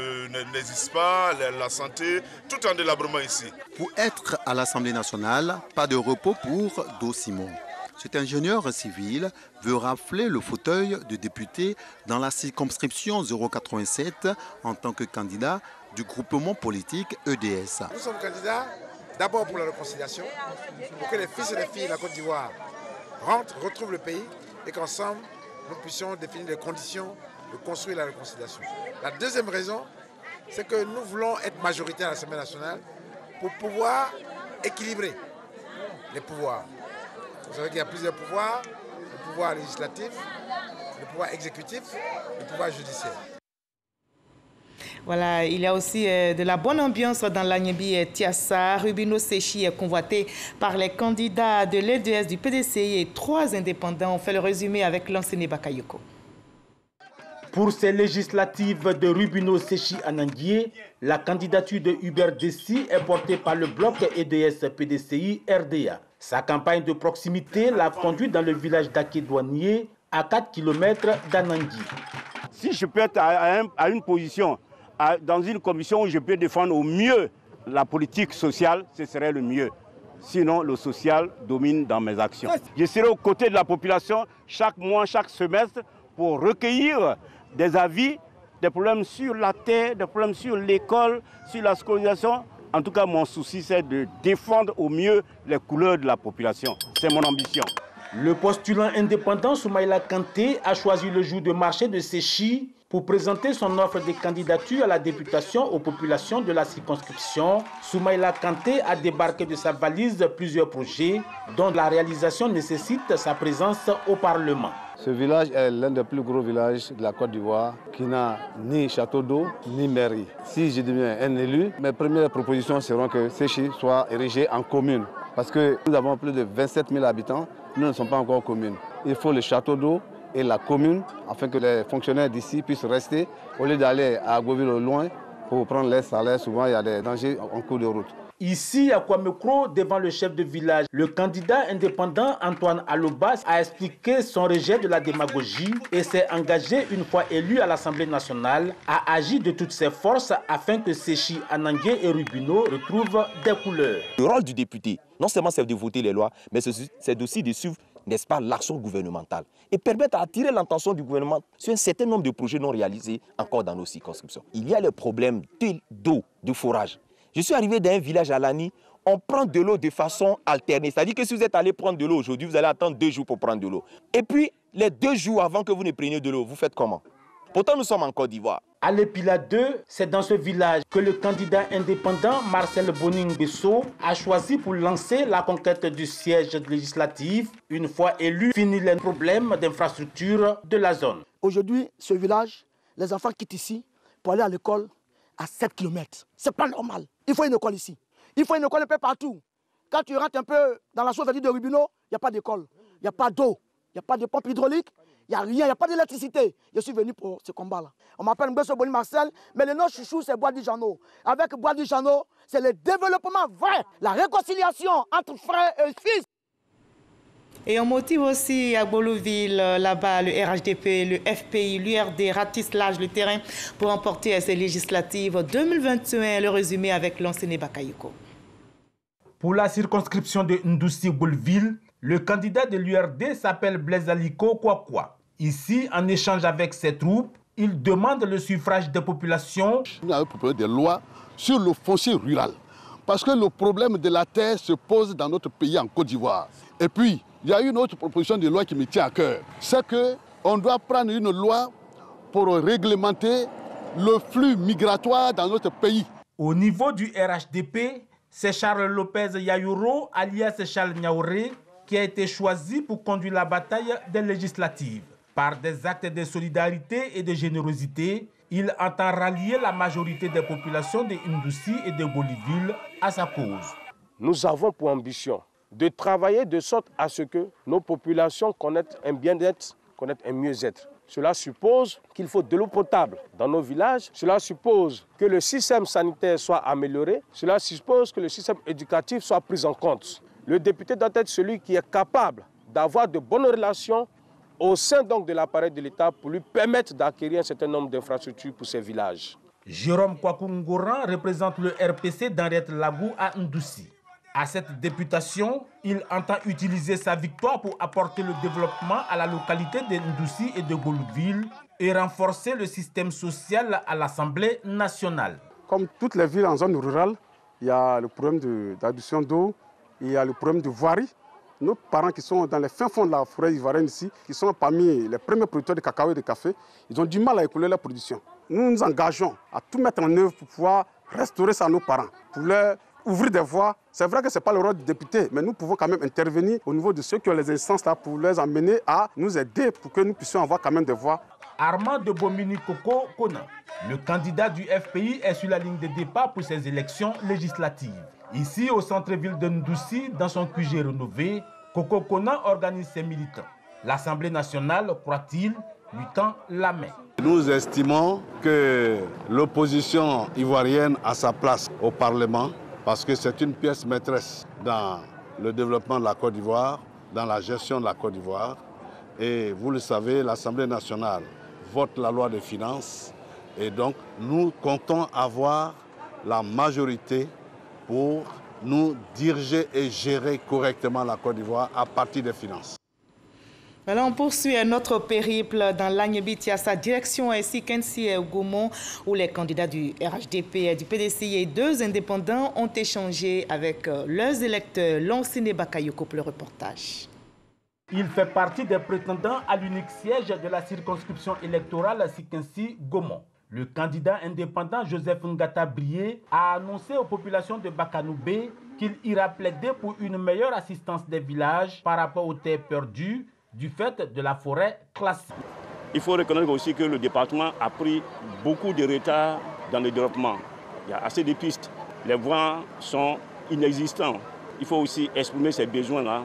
n'existe pas, la santé, tout en délabrement ici. Pour être à l'Assemblée nationale, pas de repos pour Do Simon. Cet ingénieur civil veut rafler le fauteuil de député dans la circonscription 087 en tant que candidat du groupement politique EDS. Nous sommes candidats d'abord pour la réconciliation, pour que les fils et les filles de la Côte d'Ivoire rentrent, retrouvent le pays et qu'ensemble, nous puissions définir les conditions de construire la réconciliation. La deuxième raison, c'est que nous voulons être majoritaires à l'Assemblée nationale pour pouvoir équilibrer les pouvoirs. Vous savez qu'il y a plusieurs pouvoirs, le pouvoir législatif, le pouvoir exécutif, le pouvoir judiciaire. Voilà, il y a aussi de la bonne ambiance dans l'Agnebi Tiassa. Rubino Sechi est convoité par les candidats de l'EDS, du PDCI et 3 indépendants. On fait le résumé avec l'enseignant Bakayoko. Pour ces législatives de Rubino Sechi Ananguié, la candidature de Hubert Dessy est portée par le bloc EDS PDCI RDA. Sa campagne de proximité l'a conduit dans le village d'Aké-Douanier, à 4 km d'Anangui. Si je peux être à une position, dans une commission où je peux défendre au mieux la politique sociale, ce serait le mieux. Sinon, le social domine dans mes actions. Je serai aux côtés de la population chaque mois, chaque semestre, pour recueillir des avis, des problèmes sur la terre, des problèmes sur l'école, sur la scolarisation. En tout cas, mon souci, c'est de défendre au mieux les couleurs de la population. C'est mon ambition. Le postulant indépendant Soumaïla Kanté a choisi le jour de marché de Séchi pour présenter son offre de candidature à la députation aux populations de la circonscription. Soumaïla Kanté a débarqué de sa valise plusieurs projets dont la réalisation nécessite sa présence au Parlement. Ce village est l'un des plus gros villages de la Côte d'Ivoire qui n'a ni château d'eau ni mairie. Si je deviens un élu, mes premières propositions seront que Séchi soit érigé en commune. Parce que nous avons plus de 27 000 habitants, nous ne sommes pas encore commune. Il faut le château d'eau et la commune afin que les fonctionnaires d'ici puissent rester au lieu d'aller à Agoville au loin pour prendre les salaires. Souvent, il y a des dangers en cours de route. Ici, à Kwamekro, devant le chef de village, le candidat indépendant Antoine Alobas a expliqué son rejet de la démagogie et s'est engagé, une fois élu à l'Assemblée nationale, à agir de toutes ses forces afin que Séchi, Anangué et Rubino retrouvent des couleurs. Le rôle du député, non seulement c'est de voter les lois, mais c'est aussi de suivre, n'est-ce pas, l'action gouvernementale et permettre d'attirer l'attention du gouvernement sur un certain nombre de projets non réalisés encore dans nos circonscriptions. Il y a le problème d'eau, de forage. Je suis arrivé dans un village à Lani, on prend de l'eau de façon alternée. C'est-à-dire que si vous êtes allé prendre de l'eau aujourd'hui, vous allez attendre 2 jours pour prendre de l'eau. Et puis, les 2 jours avant que vous ne preniez de l'eau, vous faites comment? Pourtant, nous sommes en Côte d'Ivoire. À l'Épila 2, c'est dans ce village que le candidat indépendant Marcel Boning-Besso a choisi pour lancer la conquête du siège législatif. Une fois élu, finit les problèmes d'infrastructure de la zone. Aujourd'hui, ce village, les enfants quittent ici pour aller à l'école à 7 km. C'est pas normal. Il faut une école ici. Il faut une école un peu partout. Quand tu rentres un peu dans la chaussée de Rubino, il n'y a pas d'école, il n'y a pas d'eau, il n'y a pas de pompe hydraulique, il n'y a rien, il n'y a pas d'électricité. Je suis venu pour ce combat-là. On m'appelle Mbesso Boni Marcel, mais le nom chouchou, c'est Bois du Jano. Avec Bois du Jano, c'est le développement vrai, la réconciliation entre frères et fils. Et on motive aussi à Boloville, là-bas, le RHDP, le FPI, l'URD ratissent large le terrain pour emporter ces législatives 2021. Le résumé avec l'enseignant Bakayoko. Pour la circonscription de Ndoussi-Bouleville, le candidat de l'URD s'appelle Blaise Aliko Kwakwa. Ici, en échange avec ses troupes, il demande le suffrage des populations. Nous avons proposé des lois sur le foncier rural. Parce que le problème de la terre se pose dans notre pays en Côte d'Ivoire. Et puis, il y a une autre proposition de loi qui me tient à cœur. C'est qu'on doit prendre une loi pour réglementer le flux migratoire dans notre pays. Au niveau du RHDP, C'est Charles Lopez Yayouro, alias Charles Niaouré, qui a été choisi pour conduire la bataille des législatives. Par des actes de solidarité et de générosité, il entend rallier la majorité des populations de Ndoussi et de Boliville à sa cause. Nous avons pour ambition de travailler de sorte à ce que nos populations connaissent un bien-être, connaissent un mieux-être. Cela suppose qu'il faut de l'eau potable dans nos villages. Cela suppose que le système sanitaire soit amélioré. Cela suppose que le système éducatif soit pris en compte. Le député doit être celui qui est capable d'avoir de bonnes relations au sein donc de l'appareil de l'État pour lui permettre d'acquérir un certain nombre d'infrastructures pour ces villages. Jérôme Kwakungoran représente le RPC d'Henriette Lagou à Ndoussi. À cette députation, il entend utiliser sa victoire pour apporter le développement à la localité de Ndoussi et de Boliville et renforcer le système social à l'Assemblée nationale. Comme toutes les villes en zone rurale, il y a le problème d'adduction d'eau, il y a le problème de voirie. Nos parents qui sont dans les fins fonds de la forêt ivoirienne ici, qui sont parmi les premiers producteurs de cacao et de café, ils ont du mal à écouler leur production. Nous nous engageons à tout mettre en œuvre pour pouvoir restaurer ça à nos parents, pour leur ouvrir des voies. C'est vrai que ce n'est pas le rôle du député, mais nous pouvons quand même intervenir au niveau de ceux qui ont les instances là pour les amener à nous aider pour que nous puissions avoir quand même des voies. Armand de Bomini Koko Kona, le candidat du FPI, est sur la ligne de départ pour ces élections législatives. Ici, au centre-ville de Ndoussi, dans son QG rénové, Koko Kona organise ses militants. L'Assemblée nationale, croit-il, lui tend la main. Nous estimons que l'opposition ivoirienne a sa place au Parlement parce que c'est une pièce maîtresse dans le développement de la Côte d'Ivoire, dans la gestion de la Côte d'Ivoire. Et vous le savez, l'Assemblée nationale vote la loi des finances et donc nous comptons avoir la majorité pour nous diriger et gérer correctement la Côte d'Ivoire à partir des finances. Alors on poursuit notre périple dans l'Agnebitiassa, direction Sikensi et Goumont, où les candidats du RHDP et du PDCI et deux indépendants ont échangé avec leurs électeurs. Lancine Bakayoko pour le reportage. Il fait partie des prétendants à l'unique siège de la circonscription électorale Sikensi-Gaumont. Le candidat indépendant Joseph Ngata Brié a annoncé aux populations de Bakanoubé qu'il ira plaider pour une meilleure assistance des villages par rapport aux terres perdues du fait de la forêt classée. Il faut reconnaître aussi que le département a pris beaucoup de retard dans le développement. Il y a assez de pistes. Les voies sont inexistantes. Il faut aussi exprimer ces besoins-là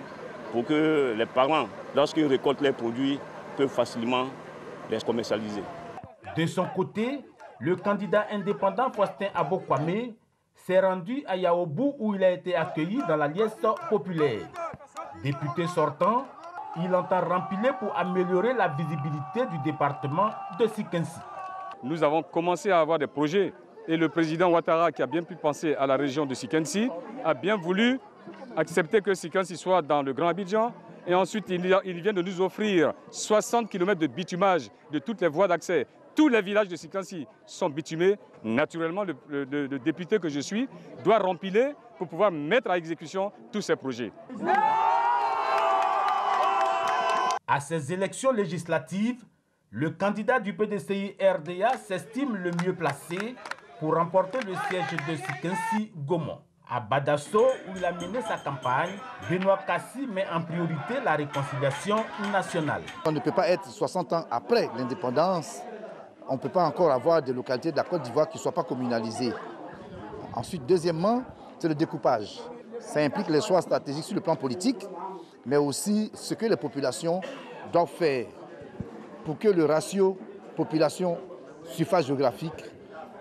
pour que les parents, lorsqu'ils récoltent les produits, peuvent facilement les commercialiser. De son côté, le candidat indépendant Faustin Abokwame s'est rendu à Yaoubou où il a été accueilli dans la liesse populaire. Député sortant, il entend remplir pour améliorer la visibilité du département de Sikensi. Nous avons commencé à avoir des projets et le président Ouattara, qui a bien pu penser à la région de Sikensi, a bien voulu accepter que Sikensi soit dans le Grand Abidjan. Et ensuite, il vient de nous offrir 60 km de bitumage de toutes les voies d'accès. Tous les villages de Sikensi sont bitumés. Naturellement, le député que je suis doit remplir pour pouvoir mettre à exécution tous ces projets. À ces élections législatives, le candidat du PDCI-RDA s'estime le mieux placé pour remporter le siège de Sikensi-Gaumont. À Badasso, où il a mené sa campagne, Benoît Kassi met en priorité la réconciliation nationale. On ne peut pas être 60 ans après l'indépendance, on ne peut pas encore avoir des localités de la Côte d'Ivoire qui ne soient pas communalisées. Ensuite, deuxièmement, c'est le découpage. Ça implique les choix stratégiques sur le plan politique, mais aussi ce que les populations doivent faire pour que le ratio population-suffrage géographique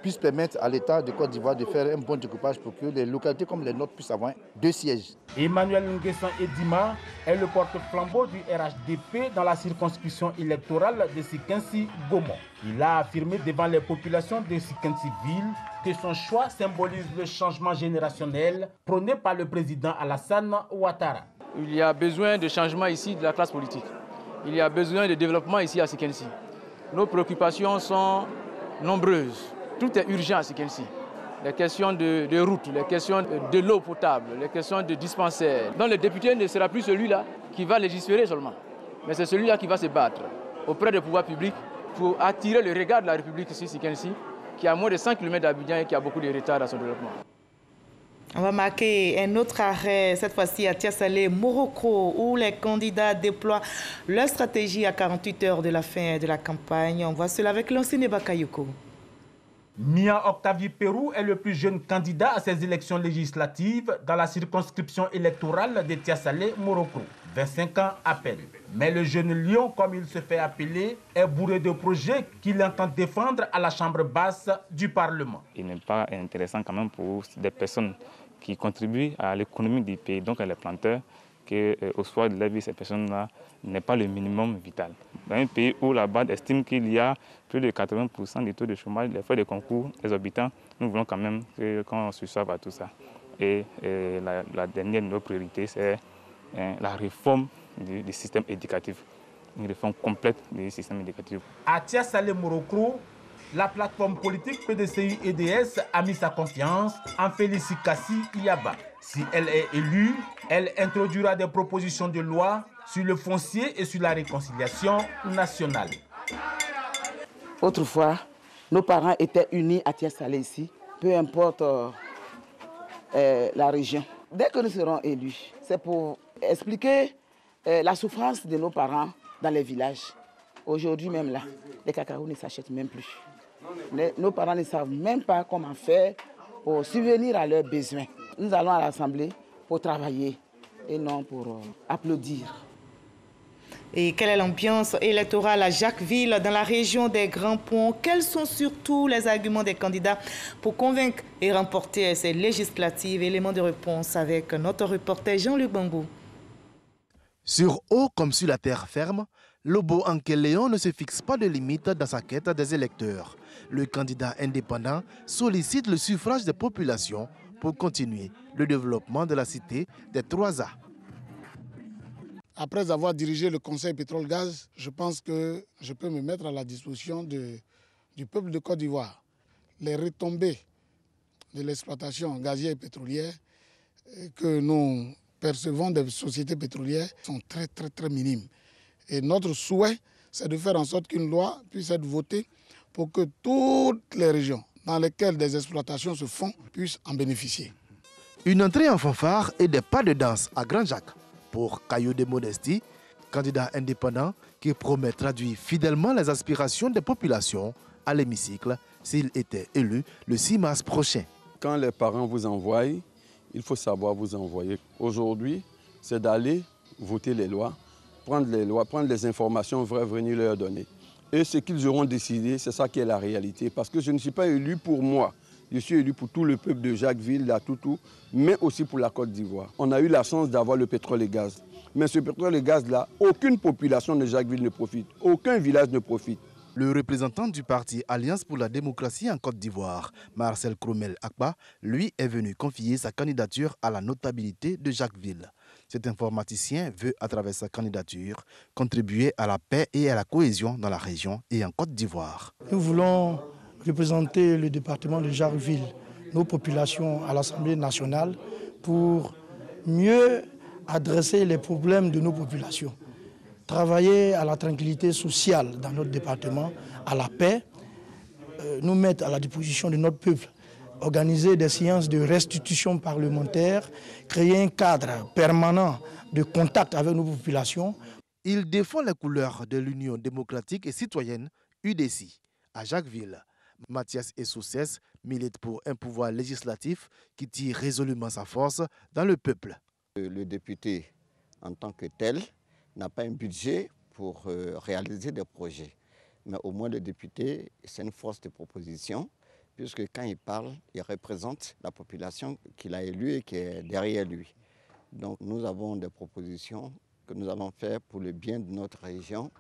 puisse permettre à l'État de Côte d'Ivoire de faire un bon découpage pour que les localités comme les nôtres puissent avoir 2 sièges. Emmanuel Nguessan Edima est le porte-flambeau du RHDP dans la circonscription électorale de Sikensi-Gaumont. Il a affirmé devant les populations de Sikensi-Ville que son choix symbolise le changement générationnel prôné par le président Alassane Ouattara. Il y a besoin de changement ici de la classe politique. Il y a besoin de développement ici à Sikensi. Nos préoccupations sont nombreuses. Tout est urgent à Sikensi. Les questions de routes, les questions de l'eau potable, les questions de dispensaires. Donc le député ne sera plus celui-là qui va légiférer seulement, mais c'est celui-là qui va se battre auprès des pouvoirs publics pour attirer le regard de la République ici, Sikensi, qui a moins de 100 km d'Abidjan et qui a beaucoup de retard dans son développement. On va marquer un autre arrêt, cette fois-ci à Tiasalé, Morocco, où les candidats déploient leur stratégie à 48 heures de la fin de la campagne. On voit cela avec l'ancien Bakayoko. Mia Octavie Pérou est le plus jeune candidat à ces élections législatives dans la circonscription électorale de Tiasalé, Morocco. 25 ans à peine. Mais le jeune lion, comme il se fait appeler, est bourré de projets qu'il entend défendre à la chambre basse du Parlement. Il n'est pas intéressant quand même pour des personnes qui contribuent à l'économie du pays, donc les planteurs, qu'au soir de la vie, ces personnes-là n'aient pas le minimum vital. Dans un pays où la BAD estime qu'il y a plus de 80% du taux de chômage, les frais de concours exorbitants, nous voulons quand même qu'on se sauve à tout ça. Et la dernière de nos priorités, c'est la réforme du système éducatif, une réforme complète du système éducatif. À Tiasalé Morocco, la plateforme politique PDCI-EDS a mis sa confiance en Félicie Kassi Iyaba. Si elle est élue, elle introduira des propositions de loi sur le foncier et sur la réconciliation nationale. Autrefois, nos parents étaient unis à Tiasalé ici, peu importe la région. Dès que nous serons élus, c'est pour expliquer la souffrance de nos parents dans les villages. Aujourd'hui même là, les cacao ne s'achètent même plus. Nos parents ne savent même pas comment faire pour subvenir à leurs besoins. Nous allons à l'Assemblée pour travailler et non pour applaudir. Et quelle est l'ambiance électorale à Jacquesville, dans la région des Grands Ponts? Quels sont surtout les arguments des candidats pour convaincre et remporter ces législatives? Éléments de réponse avec notre reporter Jean-Luc Bangou. Sur eau comme sur la terre ferme, Lobo Ankeléon ne se fixe pas de limite dans sa quête des électeurs. Le candidat indépendant sollicite le suffrage des populations pour continuer le développement de la cité des 3A. Après avoir dirigé le Conseil pétrole-gaz, je pense que je peux me mettre à la disposition du peuple de Côte d'Ivoire. Les retombées de l'exploitation gazière et pétrolière que nous percevons des sociétés pétrolières sont très minimes. Et notre souhait, c'est de faire en sorte qu'une loi puisse être votée pour que toutes les régions dans lesquelles des exploitations se font puissent en bénéficier. Une entrée en fanfare et des pas de danse à Grand-Jacques pour Kayode Modesti, candidat indépendant qui promet traduire fidèlement les aspirations des populations à l'hémicycle s'il était élu le 6 mars prochain. Quand les parents vous envoient, il faut savoir vous envoyer. Aujourd'hui, c'est d'aller voter les lois, prendre les informations vraies, venir leur donner. Et ce qu'ils auront décidé, c'est ça qui est la réalité. Parce que je ne suis pas élu pour moi. Je suis élu pour tout le peuple de Jacquesville, la Toutou, mais aussi pour la Côte d'Ivoire. On a eu la chance d'avoir le pétrole et gaz. Mais ce pétrole et gaz-là, aucune population de Jacquesville ne profite. Aucun village ne profite. Le représentant du parti Alliance pour la démocratie en Côte d'Ivoire, Marcel Kromel Akba, lui est venu confier sa candidature à la notabilité de Jacquesville. Cet informaticien veut, à travers sa candidature, contribuer à la paix et à la cohésion dans la région et en Côte d'Ivoire. Nous voulons représenter le département de Jacquesville, nos populations à l'Assemblée nationale pour mieux adresser les problèmes de nos populations. Travailler à la tranquillité sociale dans notre département, à la paix, nous mettre à la disposition de notre peuple, organiser des séances de restitution parlementaire, créer un cadre permanent de contact avec nos populations. Il défend les couleurs de l'Union démocratique et citoyenne, UDC, à Jacquesville. Mathias Essoussès milite pour un pouvoir législatif qui tire résolument sa force dans le peuple. Le député, en tant que tel, n'a pas un budget pour réaliser des projets. Mais au moins le député, c'est une force de proposition, puisque quand il parle, il représente la population qu'il a élue et qui est derrière lui. Donc nous avons des propositions que nous allons faire pour le bien de notre région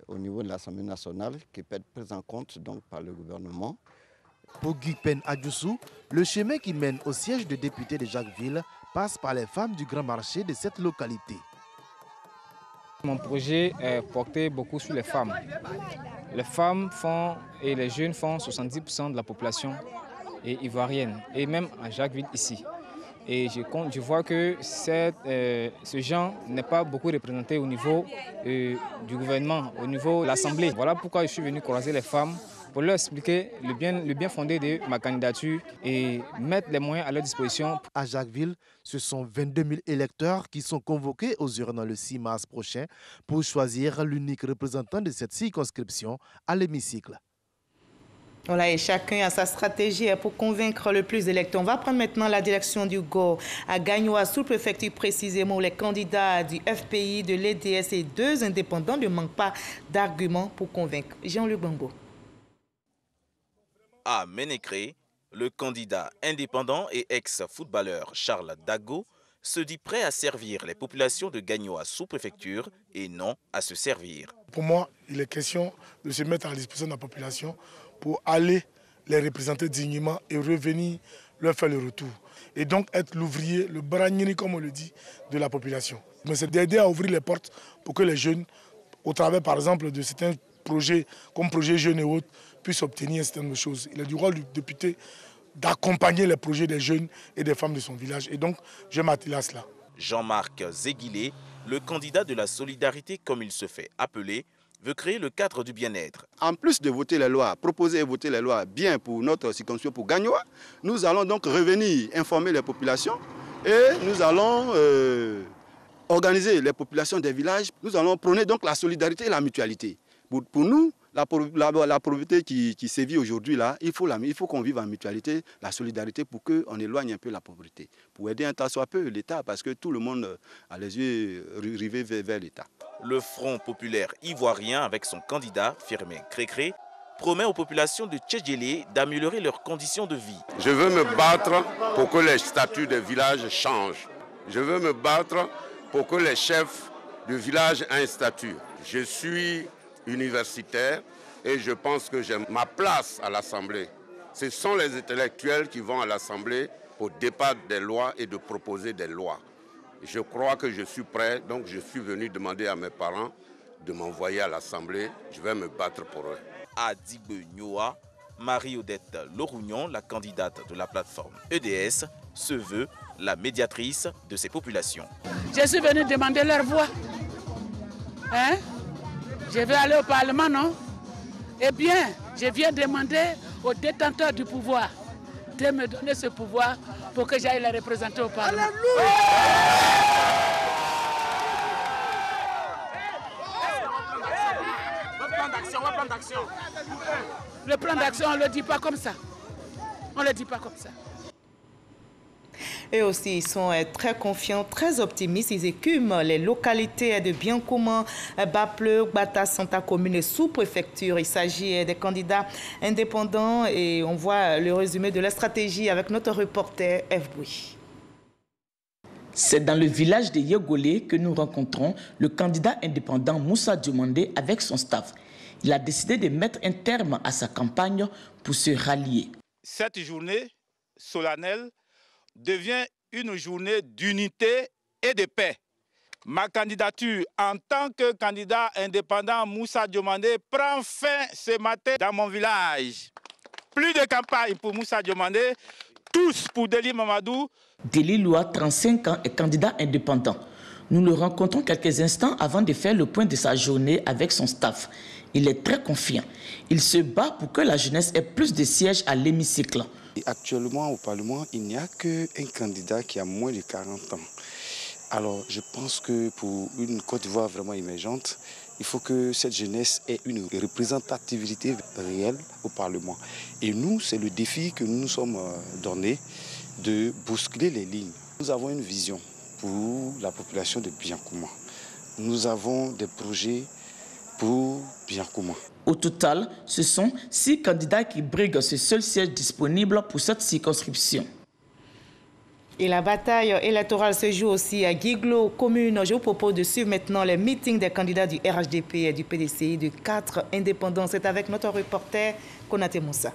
au niveau de l'Assemblée nationale, qui peut être prise en compte donc, par le gouvernement. Pour Guypen Adjoussou, le chemin qui mène au siège de député de Jacquesville passe par les femmes du grand marché de cette localité. Mon projet est porté beaucoup sur les femmes. Les femmes font et les jeunes font 70% de la population ivoirienne, et même à Jacquesville ici. Et je vois que ce genre n'est pas beaucoup représenté au niveau du gouvernement, au niveau de l'Assemblée. Voilà pourquoi je suis venu croiser les femmes pour leur expliquer le bien fondé de ma candidature et mettre les moyens à leur disposition. À Jacquesville, ce sont 22 000 électeurs qui sont convoqués aux urnes le 6 mars prochain pour choisir l'unique représentant de cette circonscription à l'hémicycle. Voilà, et chacun a sa stratégie pour convaincre le plus d'électeurs. On va prendre maintenant la direction du GO à Gagnoa, sous-préfecture précisément, où les candidats du FPI, de l'EDS et 2 indépendants ne manquent pas d'arguments pour convaincre. Jean-Luc Bango. À Ménékré, le candidat indépendant et ex-footballeur Charles Dago se dit prêt à servir les populations de Gagnoa sous-préfecture et non à se servir. Pour moi, il est question de se mettre à la disposition de la population pour aller les représenter dignement et revenir leur faire le retour. Et donc être l'ouvrier, le bragnini comme on le dit, de la population. Mais c'est d'aider à ouvrir les portes pour que les jeunes, au travers par exemple de certains projets, comme projet jeunes et autres, puissent obtenir certaines choses. Il est du rôle du député d'accompagner les projets des jeunes et des femmes de son village. Et donc, je m'attelle à cela. Jean-Marc Zéguilé, le candidat de la solidarité comme il se fait appeler, veut créer le cadre du bien-être. En plus de voter les lois, proposer et voter les lois bien pour notre circonscription, pour Gagnoa, nous allons donc revenir informer les populations et nous allons organiser les populations des villages. Nous allons prôner donc la solidarité et la mutualité. Pour nous, la pauvreté qui sévit aujourd'hui, là, il faut qu'on vive en mutualité, la solidarité pour qu'on éloigne un peu la pauvreté. Pour aider un tas soit peu l'État, parce que tout le monde a les yeux rivés vers l'État. Le Front populaire ivoirien, avec son candidat Firmin Crécré, promet aux populations de Tchédjélé d'améliorer leurs conditions de vie. Je veux me battre pour que les statuts des villages changent. Je veux me battre pour que les chefs de village aient un statut. Je suis universitaire et je pense que j'ai ma place à l'Assemblée. Ce sont les intellectuels qui vont à l'Assemblée pour débattre des lois et de proposer des lois. Je crois que je suis prêt, donc je suis venu demander à mes parents de m'envoyer à l'Assemblée. Je vais me battre pour eux. À Digbe Nyoa, Marie-Odette Lorougnon, la candidate de la plateforme EDS, se veut la médiatrice de ces populations. Je suis venu demander leur voix. Hein? Je vais aller au Parlement, non? Eh bien, je viens demander aux détenteurs du pouvoir de me donner ce pouvoir pour que j'aille les représenter au Parlement. Le plan d'action, on ne le dit pas comme ça. On ne le dit pas comme ça. Eux aussi, ils sont très confiants, très optimistes. Ils écument les localités de bien commun, Bapleu, Bata, Santa Commune et sous-préfecture. Il s'agit des candidats indépendants et on voit le résumé de la stratégie avec notre reporter F. Bouy. C'est dans le village de Yegolé que nous rencontrons le candidat indépendant Moussa Diomandé avec son staff. Il a décidé de mettre un terme à sa campagne pour se rallier. Cette journée solennelle devient une journée d'unité et de paix. Ma candidature en tant que candidat indépendant Moussa Diomandé prend fin ce matin dans mon village. Plus de campagne pour Moussa Diomandé, tous pour Deli Mamadou. Deli Loua, 35 ans, est candidat indépendant. Nous le rencontrons quelques instants avant de faire le point de sa journée avec son staff. Il est très confiant. Il se bat pour que la jeunesse ait plus de sièges à l'hémicycle. Actuellement, au Parlement, il n'y a qu'un candidat qui a moins de 40 ans. Alors, je pense que pour une Côte d'Ivoire vraiment émergente, il faut que cette jeunesse ait une représentativité réelle au Parlement. Et nous, c'est le défi que nous nous sommes donnés de bousculer les lignes. Nous avons une vision pour la population de Biancouma. Nous avons des projets pour Biancouma. Au total, ce sont 6 candidats qui briguent ce seul siège disponible pour cette circonscription. Et la bataille électorale se joue aussi à Guiglo, commune. Je vous propose de suivre maintenant les meetings des candidats du RHDP et du PDCI de 4 indépendants. C'est avec notre reporter Konaté Moussa.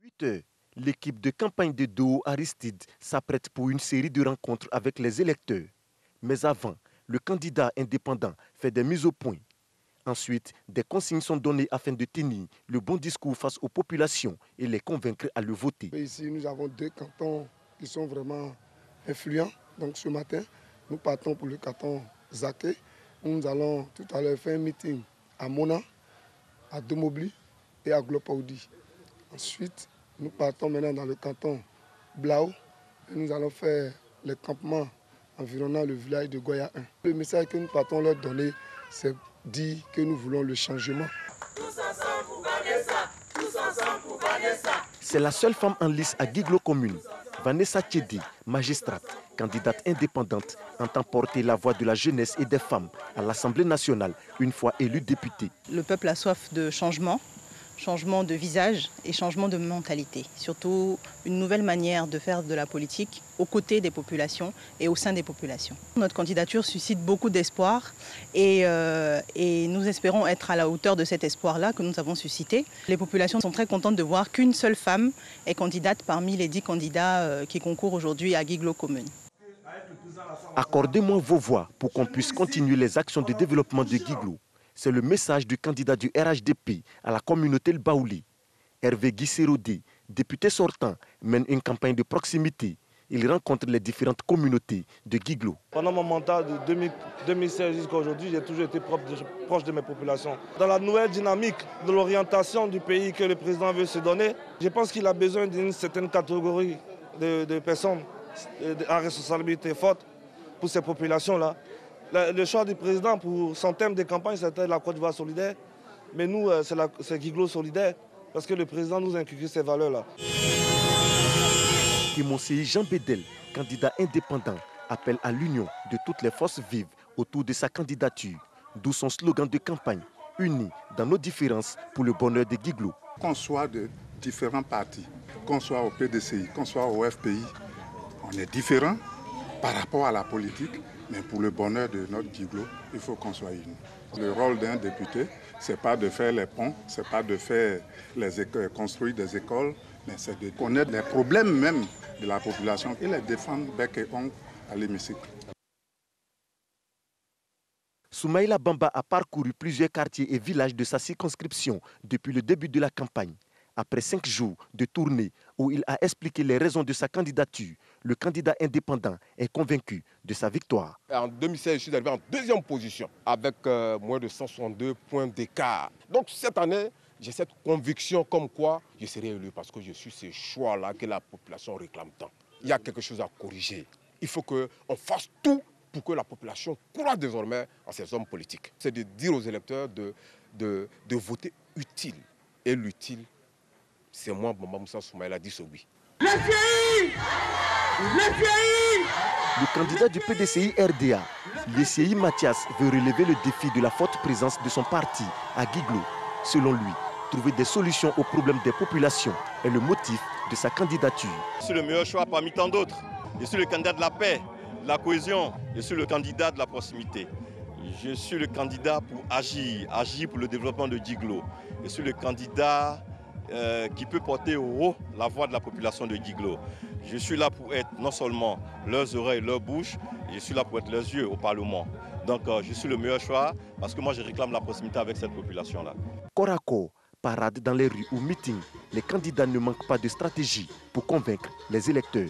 8 heures, l'équipe de campagne de Doo Aristide s'apprête pour une série de rencontres avec les électeurs. Mais avant, le candidat indépendant fait des mises au point. Ensuite, des consignes sont données afin de tenir le bon discours face aux populations et les convaincre à le voter. Ici, nous avons 2 cantons qui sont vraiment influents. Donc ce matin, nous partons pour le canton Zaké. Nous allons tout à l'heure faire un meeting à Mona, à Domobli et Aglo-Paoudi. Ensuite, nous partons maintenant dans le canton Blao et nous allons faire les campements environnant le village de Goya 1. Le message que nous partons leur donner, c'est dire que nous voulons le changement. C'est la seule femme en lice à Guiglo Commune. Vanessa Tchedi, magistrate, candidate indépendante, entend porter la voix de la jeunesse et des femmes à l'Assemblée nationale, une fois élue députée. Le peuple a soif de changement, changement de visage et changement de mentalité. Surtout une nouvelle manière de faire de la politique aux côtés des populations et au sein des populations. Notre candidature suscite beaucoup d'espoir et nous espérons être à la hauteur de cet espoir-là que nous avons suscité. Les populations sont très contentes de voir qu'une seule femme est candidate parmi les 10 candidats qui concourent aujourd'hui à Guiglo Commune. Accordez-moi vos voix pour qu'on puisse continuer les actions de développement de Guiglo. C'est le message du candidat du RHDP à la communauté Le Baouli. Hervé Guissérodé, député sortant, mène une campagne de proximité. Il rencontre les différentes communautés de Guiglo. Pendant mon mandat de 2016 jusqu'à aujourd'hui, j'ai toujours été proche de mes populations. Dans la nouvelle dynamique de l'orientation du pays que le président veut se donner, je pense qu'il a besoin d'une certaine catégorie de personnes à responsabilité forte pour ces populations-là. Le choix du président pour son thème de campagne, c'était la Côte d'Ivoire solidaire. Mais nous, c'est Guiglo solidaire, parce que le président nous a inculqué ces valeurs-là. Conseiller Jean Bédel, candidat indépendant, appelle à l'union de toutes les forces vives autour de sa candidature, d'où son slogan de campagne, unis dans nos différences pour le bonheur de Guiglo. Qu'on soit de différents partis, qu'on soit au PDCI, qu'on soit au FPI, on est différents par rapport à la politique. Mais pour le bonheur de notre Guiglo, il faut qu'on soit unis. Le rôle d'un député, ce n'est pas de faire les ponts, ce n'est pas de faire construire des écoles, mais c'est de connaître les problèmes même de la population et les défendre bec et ongle à l'hémicycle. Soumaïla Bamba a parcouru plusieurs quartiers et villages de sa circonscription depuis le début de la campagne. Après 5 jours de tournée où il a expliqué les raisons de sa candidature, le candidat indépendant est convaincu de sa victoire. En 2016, je suis arrivé en deuxième position avec moins de 162 points d'écart. Donc cette année, j'ai cette conviction comme quoi je serai élu parce que je suis ce choix-là que la population réclame tant. Il y a quelque chose à corriger. Il faut qu'on fasse tout pour que la population croie désormais en ces hommes politiques. C'est de dire aux électeurs de voter utile. Et l'utile, c'est moi, Bamba Moussa Soumaïla Dissobi. Le candidat du PDCI RDA, Yesséi Mathias, veut relever le défi de la forte présence de son parti à Guiglo. Selon lui, trouver des solutions aux problèmes des populations est le motif de sa candidature. Je suis le meilleur choix parmi tant d'autres. Je suis le candidat de la paix, de la cohésion. Je suis le candidat de la proximité. Je suis le candidat pour agir pour le développement de Guiglo. Je suis le candidat qui peut porter au haut la voix de la population de Guiglo. Je suis là pour être non seulement leurs oreilles, leurs bouches, je suis là pour être leurs yeux au Parlement. Donc je suis le meilleur choix parce que moi je réclame la proximité avec cette population-là. Corps à corps, parade dans les rues ou meetings, les candidats ne manquent pas de stratégie pour convaincre les électeurs.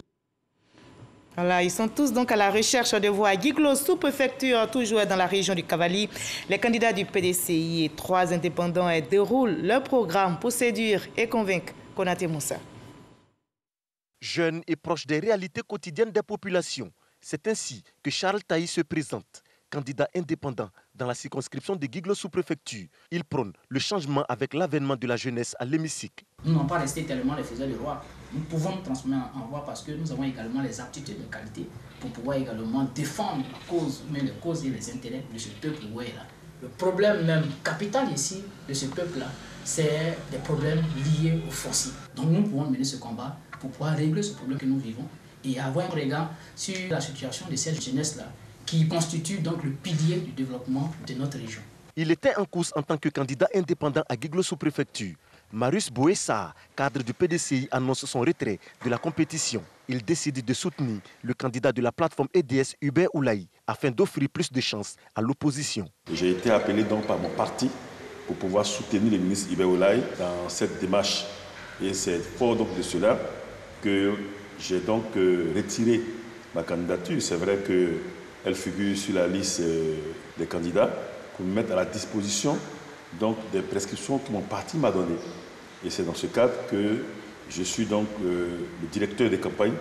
Voilà, ils sont tous donc à la recherche de voix. Guiglo, sous-préfecture, toujours dans la région du Cavali. Les candidats du PDCI et 3 indépendants déroulent leur programme pour séduire et convaincre Konaté Moussa. Jeune et proche des réalités quotidiennes des populations, c'est ainsi que Charles Taï se présente. Candidat indépendant dans la circonscription de Guiglo sous-préfecture, il prône le changement avec l'avènement de la jeunesse à l'hémicycle. Nous n'avons pas resté tellement les faiseurs de roi. Nous pouvons nous transformer en roi parce que nous avons également les aptitudes de qualité pour pouvoir également défendre la cause, mais les causes et les intérêts de ce peuple. Le problème même capital ici de ce peuple-là, c'est des problèmes liés aux fonciers. Donc nous pouvons mener ce combat pour pouvoir régler ce problème que nous vivons et avoir un regard sur la situation de cette jeunesse-là, qui constitue donc le pilier du développement de notre région. Il était en course en tant que candidat indépendant à Guiglo sous-préfecture. Marius Boessa, cadre du PDCI, annonce son retrait de la compétition. Il décide de soutenir le candidat de la plateforme EDS, Hubert Oulaï, afin d'offrir plus de chances à l'opposition. J'ai été appelé donc par mon parti pour pouvoir soutenir le ministre Hubert Oulaï dans cette démarche. Et c'est fort donc de cela que j'ai donc retiré ma candidature. C'est vrai que elle figure sur la liste des candidats pour me mettre à la disposition donc des prescriptions que mon parti m'a données. Et c'est dans ce cadre que je suis donc le directeur des campagnes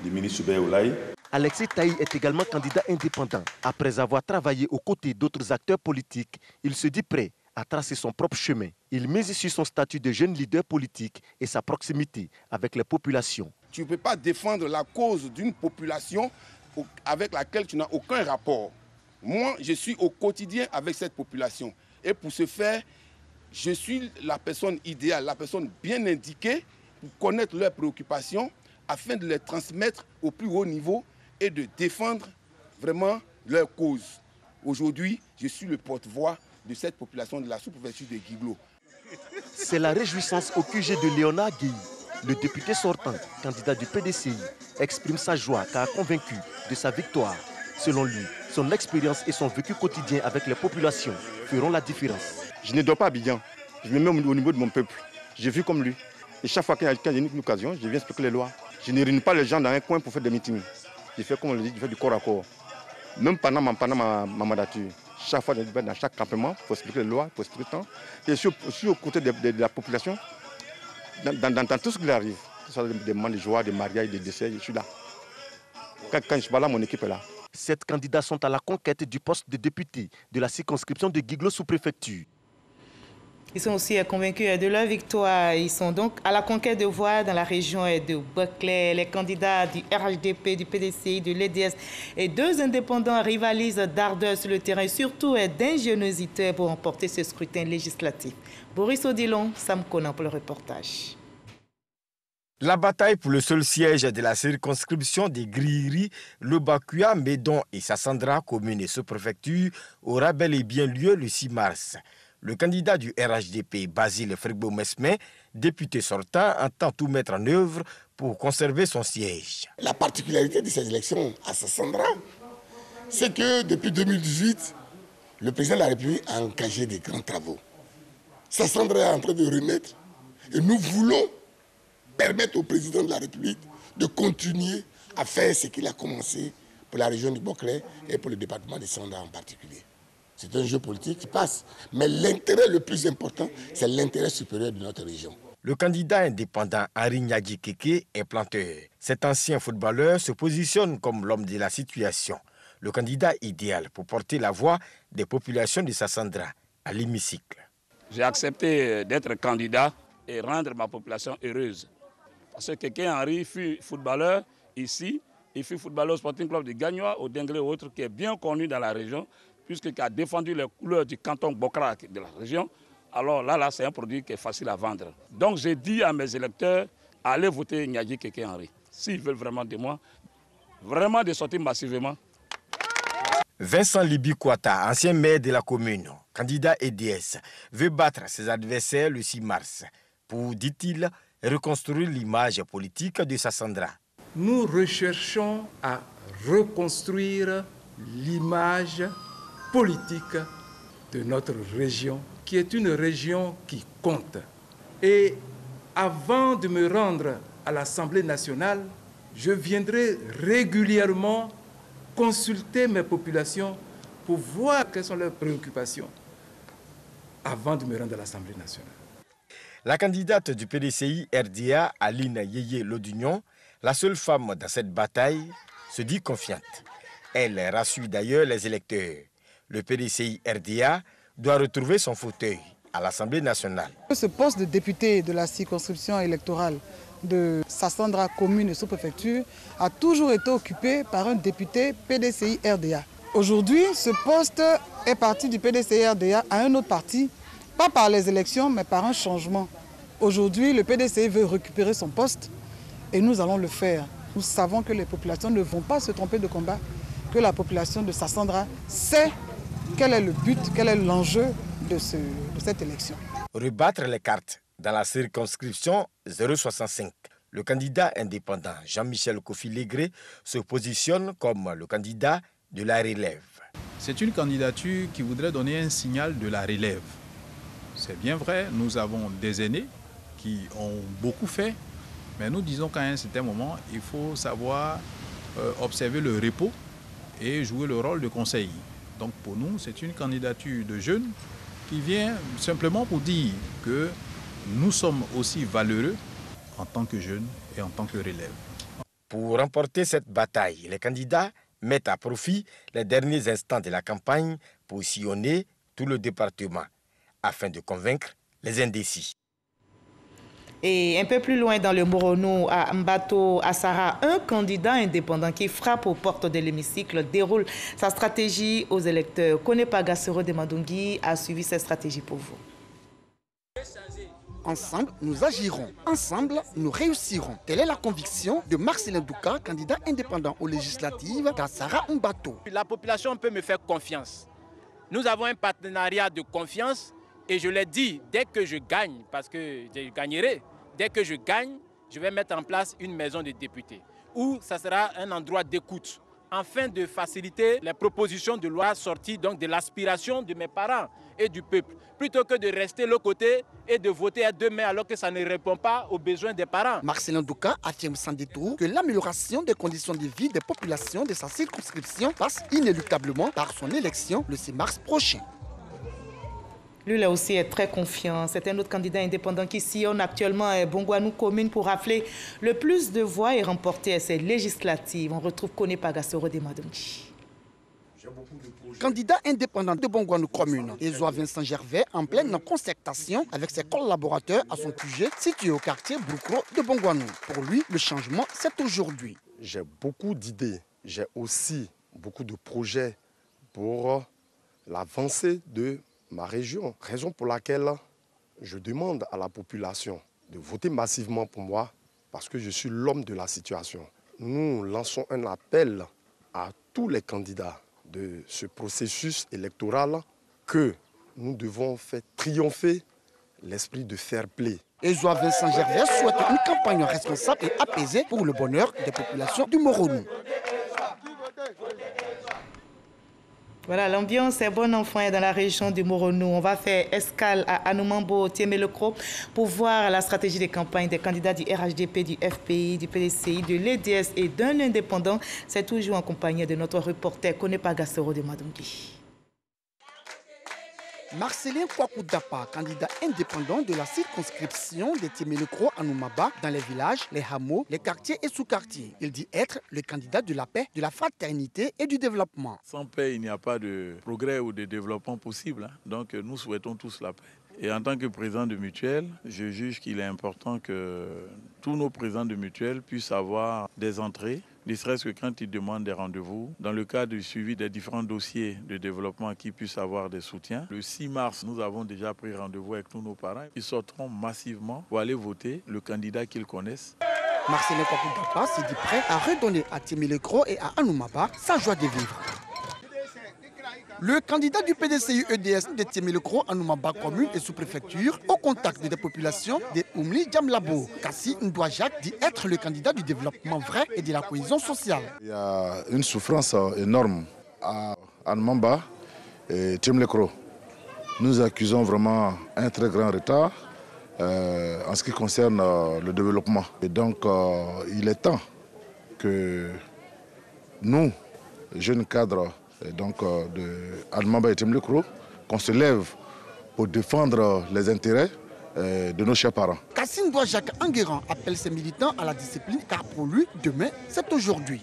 du ministre Hubert Olaï. Alexis Taï est également candidat indépendant. Après avoir travaillé aux côtés d'autres acteurs politiques, il se dit prêt à tracer son propre chemin. Il mise sur son statut de jeune leader politique et sa proximité avec les populations. Tu ne peux pas défendre la cause d'une population avec laquelle tu n'as aucun rapport. Moi, je suis au quotidien avec cette population. Et pour ce faire, je suis la personne idéale, la personne bien indiquée pour connaître leurs préoccupations afin de les transmettre au plus haut niveau et de défendre vraiment leur cause. Aujourd'hui, je suis le porte-voix de cette population de la sous-préfecture de Guiglo. C'est la réjouissance au QG de Léonard Guèye. Le député sortant, candidat du PDCI, exprime sa joie car convaincu de sa victoire. Selon lui, son expérience et son vécu quotidien avec les populations feront la différence. Je ne dors pas à Abidjan, je me mets au niveau de mon peuple. J'ai vu comme lui. Et chaque fois qu'il y a une occasion, je viens expliquer les lois. Je ne réunis pas les gens dans un coin pour faire des meetings. Je fais comme on le dit, je fais du corps à corps. Même pendant ma mandature. Chaque fois, je vais dans chaque campement pour expliquer les lois, pour expliquer le temps. Et je suis aux côtés de la population, dans tout ce qui arrive. Que ce soit des moments de joie, des mariages, des décès, je suis là. Quand je suis pas là, mon équipe est là. 7 candidats sont à la conquête du poste de député de la circonscription de Guiglo sous-préfecture. Ils sont aussi convaincus de leur victoire. Ils sont donc à la conquête de voix dans la région de Bouaklé. Les candidats du RHDP, du PDCI, de l'EDS et 2 indépendants rivalisent d'ardeur sur le terrain et surtout d'ingéniosité pour remporter ce scrutin législatif. Boris Odilon, Sam Conan pour le reportage. La bataille pour le seul siège de la circonscription des Griri, le Bakua, Médon et Sassandra, commune et sous-préfecture, aura bel et bien lieu le 6 mars. Le candidat du RHDP, Basile Frigbo-Mesme, député sortant, entend tout mettre en œuvre pour conserver son siège. La particularité de ces élections à Sassandra, c'est que depuis 2018, le président de la République a engagé des grands travaux. Sassandra est en train de remettre et nous voulons permettre au président de la République de continuer à faire ce qu'il a commencé pour la région du Bouaklé et pour le département de Sanda en particulier. C'est un jeu politique qui passe, mais l'intérêt le plus important, c'est l'intérêt supérieur de notre région. Le candidat indépendant Henri Nyadji Keke est planteur. Cet ancien footballeur se positionne comme l'homme de la situation, le candidat idéal pour porter la voix des populations de Sassandra à l'hémicycle. J'ai accepté d'être candidat et rendre ma population heureuse. Parce que Keke Henri fut footballeur ici, il fut footballeur au Sporting Club de Gagnoa, au Denglé ou autre, qui est bien connu dans la région, puisqu'il a défendu les couleurs du canton Bokra de la région. Alors là, c'est un produit qui est facile à vendre. Donc j'ai dit à mes électeurs, allez voter Nyadji Keke Henri. S'ils veulent vraiment de moi, vraiment de sortir massivement. Vincent Libi Kouata, ancien maire de la commune, candidat EDS, veut battre ses adversaires le 6 mars pour, dit-il, reconstruire l'image politique de Sassandra. Nous recherchons à reconstruire l'image politique de notre région, qui est une région qui compte. Et avant de me rendre à l'Assemblée nationale, je viendrai régulièrement consulter mes populations pour voir quelles sont leurs préoccupations avant de me rendre à l'Assemblée nationale. La candidate du PDCI RDA, Aline Yeye Lodunion, la seule femme dans cette bataille, se dit confiante. Elle rassure d'ailleurs les électeurs. Le PDCI RDA doit retrouver son fauteuil à l'Assemblée nationale. Ce poste de député de la circonscription électorale de Sassandra commune et sous-préfecture a toujours été occupé par un député PDCI RDA. Aujourd'hui, ce poste est parti du PDCI RDA à un autre parti, pas par les élections, mais par un changement. Aujourd'hui, le PDCI veut récupérer son poste et nous allons le faire. Nous savons que les populations ne vont pas se tromper de combat, que la population de Sassandra sait quel est le but, quel est l'enjeu de cette élection. Rebattre les cartes dans la circonscription 065. Le candidat indépendant Jean-Michel Kofi-Légré se positionne comme le candidat de la relève. C'est une candidature qui voudrait donner un signal de la relève. C'est bien vrai, nous avons des aînés qui ont beaucoup fait, mais nous disons qu'à un certain moment, il faut savoir observer le repos et jouer le rôle de conseiller. Donc pour nous, c'est une candidature de jeunes qui vient simplement pour dire que nous sommes aussi valeureux en tant que jeunes et en tant que relève. Pour remporter cette bataille, les candidats mettent à profit les derniers instants de la campagne pour sillonner tout le département afin de convaincre les indécis. Et un peu plus loin dans le Moronou, à Mbato, à Sara, un candidat indépendant qui frappe aux portes de l'hémicycle déroule sa stratégie aux électeurs. Konepa Gassero de Madungui a suivi cette stratégie pour vous. Ensemble, nous agirons. Ensemble, nous réussirons. Telle est la conviction de Marcelin Douka, candidat indépendant aux législatives d'Assara Mbato. La population peut me faire confiance. Nous avons un partenariat de confiance et je l'ai dit, dès que je gagne, parce que je gagnerai, dès que je gagne, je vais mettre en place une maison de députés où ça sera un endroit d'écoute afin de faciliter les propositions de loi sorties donc de l'aspiration de mes parents et du peuple, plutôt que de rester de l'autre côté et de voter à deux mains alors que ça ne répond pas aux besoins des parents. Marcelin Douka affirme sans détour que l'amélioration des conditions de vie des populations de sa circonscription passe inéluctablement par son élection le 6 mars prochain. Lui, là aussi, est très confiant. C'est un autre candidat indépendant qui sillonne actuellement à Bongouanou commune pour rafler le plus de voix et remporter ces législatives. On retrouve Konepa Gassero de Madungui. Candidat indépendant de Bongouanou commune, Ezoa Vincent Gervais en pleine concertation avec ses collaborateurs à son QG situé au quartier Broukro de Bongouanou. Pour lui, le changement, c'est aujourd'hui. J'ai beaucoup d'idées. J'ai aussi beaucoup de projets pour l'avancée de ma région. Raison pour laquelle je demande à la population de voter massivement pour moi parce que je suis l'homme de la situation. Nous lançons un appel à tous les candidats de ce processus électoral que nous devons faire triompher l'esprit de fair play. Ezoa Vincent Gervais souhaite une campagne responsable et apaisée pour le bonheur des populations du Moronou. Voilà, l'ambiance est bonne enfin dans la région du Moronou. On va faire escale à Anoumambo, Tiémé-le-Cro pour voir la stratégie des campagnes des candidats du RHDP, du FPI, du PDCI, de l'EDS et d'un indépendant. C'est toujours en compagnie de notre reporter Konepa Gassero de Madungui. Marcelin Kwakoudapa, candidat indépendant de la circonscription de Tiémé-le-Cro à Noumaba, dans les villages, les hameaux, les quartiers et sous-quartiers. Il dit être le candidat de la paix, de la fraternité et du développement. Sans paix, il n'y a pas de progrès ou de développement possible. Donc nous souhaitons tous la paix. Et en tant que président de mutuelle, je juge qu'il est important que tous nos présidents de mutuelle puissent avoir des entrées, ne serait-ce que quand ils demandent des rendez-vous, dans le cadre du suivi des différents dossiers de développement qui puissent avoir des soutiens. Le 6 mars, nous avons déjà pris rendez-vous avec tous nos parents. Ils sortiront massivement pour aller voter le candidat qu'ils connaissent. Marcelin Kwakoudapa s'est dit prêt à redonner à Tiémé-le-Cro et à Anoumaba sa joie de vivre. Le candidat du PDCI EDS de Tiémé-le-Cro à Noumaba commune et sous-préfecture au contact des populations de Oumli Djamlabo. Kassi Ndouajak dit être le candidat du développement vrai et de la cohésion sociale. Il y a une souffrance énorme à Anoumaba et Tiémé-le-Cro. Nous accusons vraiment un très grand retard en ce qui concerne le développement. Et donc il est temps que nous, jeunes cadres, donc de Anoumaba et Tiémé-le-Cro, qu'on se lève pour défendre les intérêts de nos chers parents. Kassim Douajak Enguerrand appelle ses militants à la discipline car pour lui, demain, c'est aujourd'hui.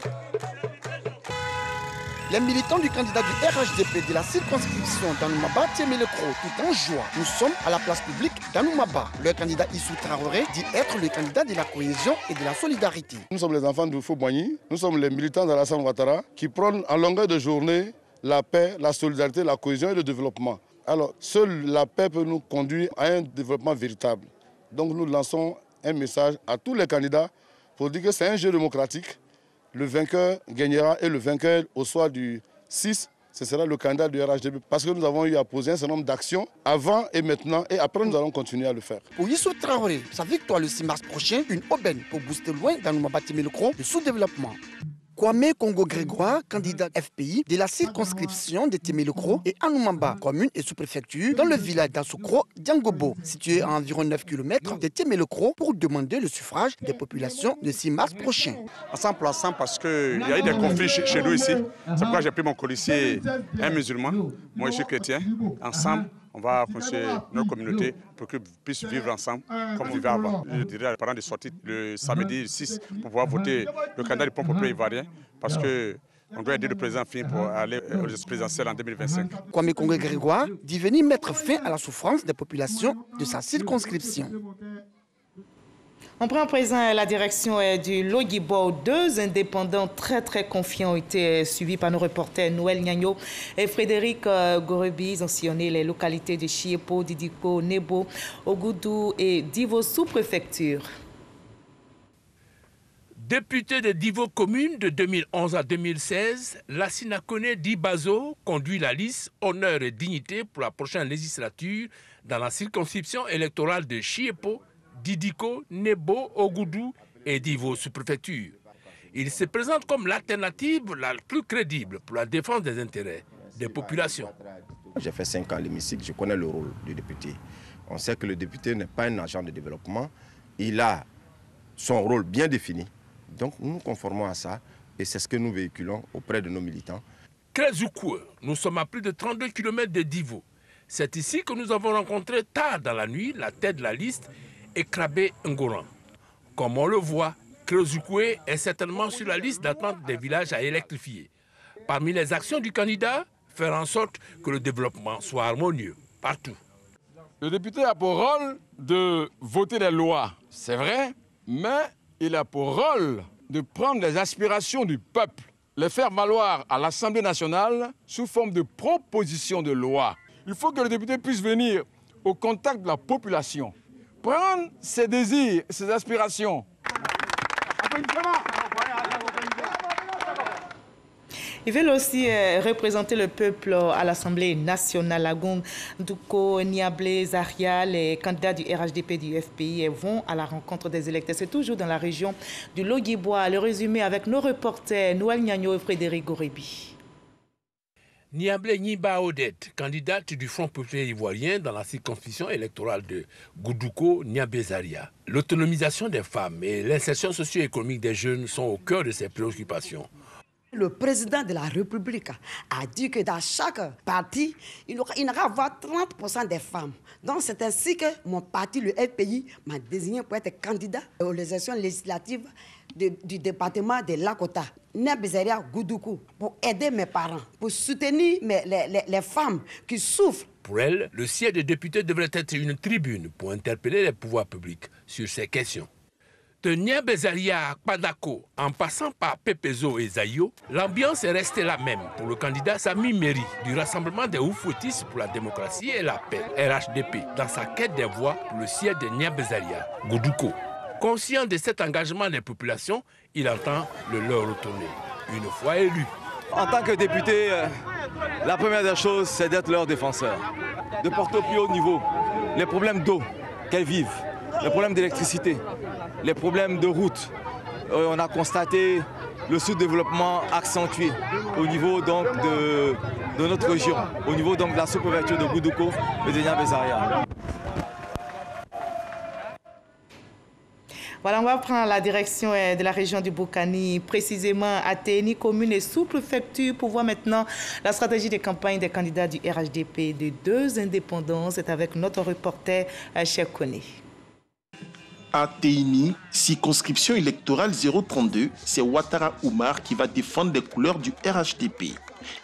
Les militants du candidat du RHDP de la circonscription d'Anoumaba Tiémé-le-Cro, tout en joie. Nous sommes à la place publique d'Anoumaba. Le candidat Issou Traoré dit être le candidat de la cohésion et de la solidarité. Nous sommes les enfants de Fouboigny, nous sommes les militants d'Alassane Ouattara qui prônent en longueur de journée la paix, la solidarité, la cohésion et le développement. Alors, seule la paix peut nous conduire à un développement véritable. Donc nous lançons un message à tous les candidats pour dire que c'est un jeu démocratique. Le vainqueur gagnera et le vainqueur au soir du 6, ce sera le candidat du RHDP. Parce que nous avons eu à poser un certain nombre d'actions avant et maintenant et après nous allons continuer à le faire. Pour Issou Traoré, sa victoire le 6 mars prochain, une aubaine pour booster loin d'Anoumaba Tiémé-le-Cro le sous-développement. Kwame Congo Grégoire, candidat FPI de la circonscription de Tiémé-le-Cro et Anoumaba, commune et sous-préfecture, dans le village d'Assoukro, Diangobo, situé à environ 9 km de Tiémé-le-Cro, pour demander le suffrage des populations le 6 mars prochain. Ensemble, parce qu'il y a eu des conflits chez nous ici. C'est pourquoi j'ai pris mon colissier, un musulman, moi je suis chrétien. Ensemble, on va construire notre communauté pour qu'ils puissent vivre ensemble comme on vivait avant. Je dirais aux parents de sortir le samedi 6 pour pouvoir voter le candidat du Front populaire ivoirien parce que on doit aider le président Fini pour aller aux présidentielles en 2025. Kwame Kongé Grégoire dit venir mettre fin à la souffrance des populations de sa circonscription. On prend à présent la direction du Logibo. 2 indépendants très confiants ont été suivis par nos reporters Noël Nyagno et Frédéric Gorebi. Ils ont sillonné les localités de Chiepo, Didiko, Nebo, Ogoudou et Divo sous-préfecture. Député de Divo commune de 2011 à 2016, Lassina Koné Dibazo conduit la liste Honneur et Dignité pour la prochaine législature dans la circonscription électorale de Chiepo, Didiko, Nebo, Ogoudou et Divo sous-préfecture. Il se présente comme l'alternative la plus crédible pour la défense des intérêts des populations. J'ai fait 5 ans à l'hémicycle, je connais le rôle du député. On sait que le député n'est pas un agent de développement, il a son rôle bien défini. Donc nous nous conformons à ça et c'est ce que nous véhiculons auprès de nos militants. Krezoukou, nous sommes à plus de 32 km de Divo. C'est ici que nous avons rencontré tard dans la nuit la tête de la liste et Krabé Ngoran. Comme on le voit, Krezoukou est certainement sur la liste d'attente des villages à électrifier. Parmi les actions du candidat, faire en sorte que le développement soit harmonieux partout. Le député a pour rôle de voter des lois, c'est vrai, mais il a pour rôle de prendre les aspirations du peuple, les faire valoir à l'Assemblée nationale sous forme de propositions de loi. Il faut que le député puisse venir au contact de la population, prendre ses désirs, ses aspirations. Ils veulent aussi représenter le peuple à l'Assemblée nationale. Lagoum Douko, Niablé, Zaria, les candidats du RHDP du FPI vont à la rencontre des électeurs. C'est toujours dans la région du Logibois. Le résumé avec nos reporters Noël Nyagno et Frédéric Gorebi. Niablé Niba Odette, candidate du Front populaire ivoirien dans la circonscription électorale de Goudouko, Niabé-Zaria. L'autonomisation des femmes et l'insertion socio-économique des jeunes sont au cœur de ses préoccupations. Le président de la République a dit que dans chaque parti, il n'aura avoir 30% des femmes. Donc c'est ainsi que mon parti, le FPI, m'a désigné pour être candidat aux élections législatives du département de Lakota, Niabé-Zaria, Goudoukou, pour aider mes parents, pour soutenir les femmes qui souffrent. Pour elle, le siège de député devrait être une tribune pour interpeller les pouvoirs publics sur ces questions. De Niabé-Zaria à Padako, en passant par Pepezo et Zayo, l'ambiance est restée la même pour le candidat Sami Méry du Rassemblement des Oufoutistes pour la démocratie et la paix, RHDP, dans sa quête des voix pour le siège de Niabé-Zaria, Goudouko. Conscient de cet engagement des populations, il entend le leur retourner, une fois élu. En tant que député, la première des choses, c'est d'être leur défenseur, de porter au plus haut niveau les problèmes d'eau qu'elles vivent, les problèmes d'électricité, les problèmes de route. On a constaté le sous-développement accentué au niveau donc, de notre région, au niveau donc, de la sous-préfecture de Goudouko et de Niabé-Zaria. Voilà, on va prendre la direction de la région du Boukani, précisément à Téni, commune et sous-préfecture, pour voir maintenant la stratégie de campagne des candidats du RHDP de 2 indépendants. C'est avec notre reporter Cheikh Koné. À Téni, circonscription électorale 032, c'est Ouattara Oumar qui va défendre les couleurs du RHDP.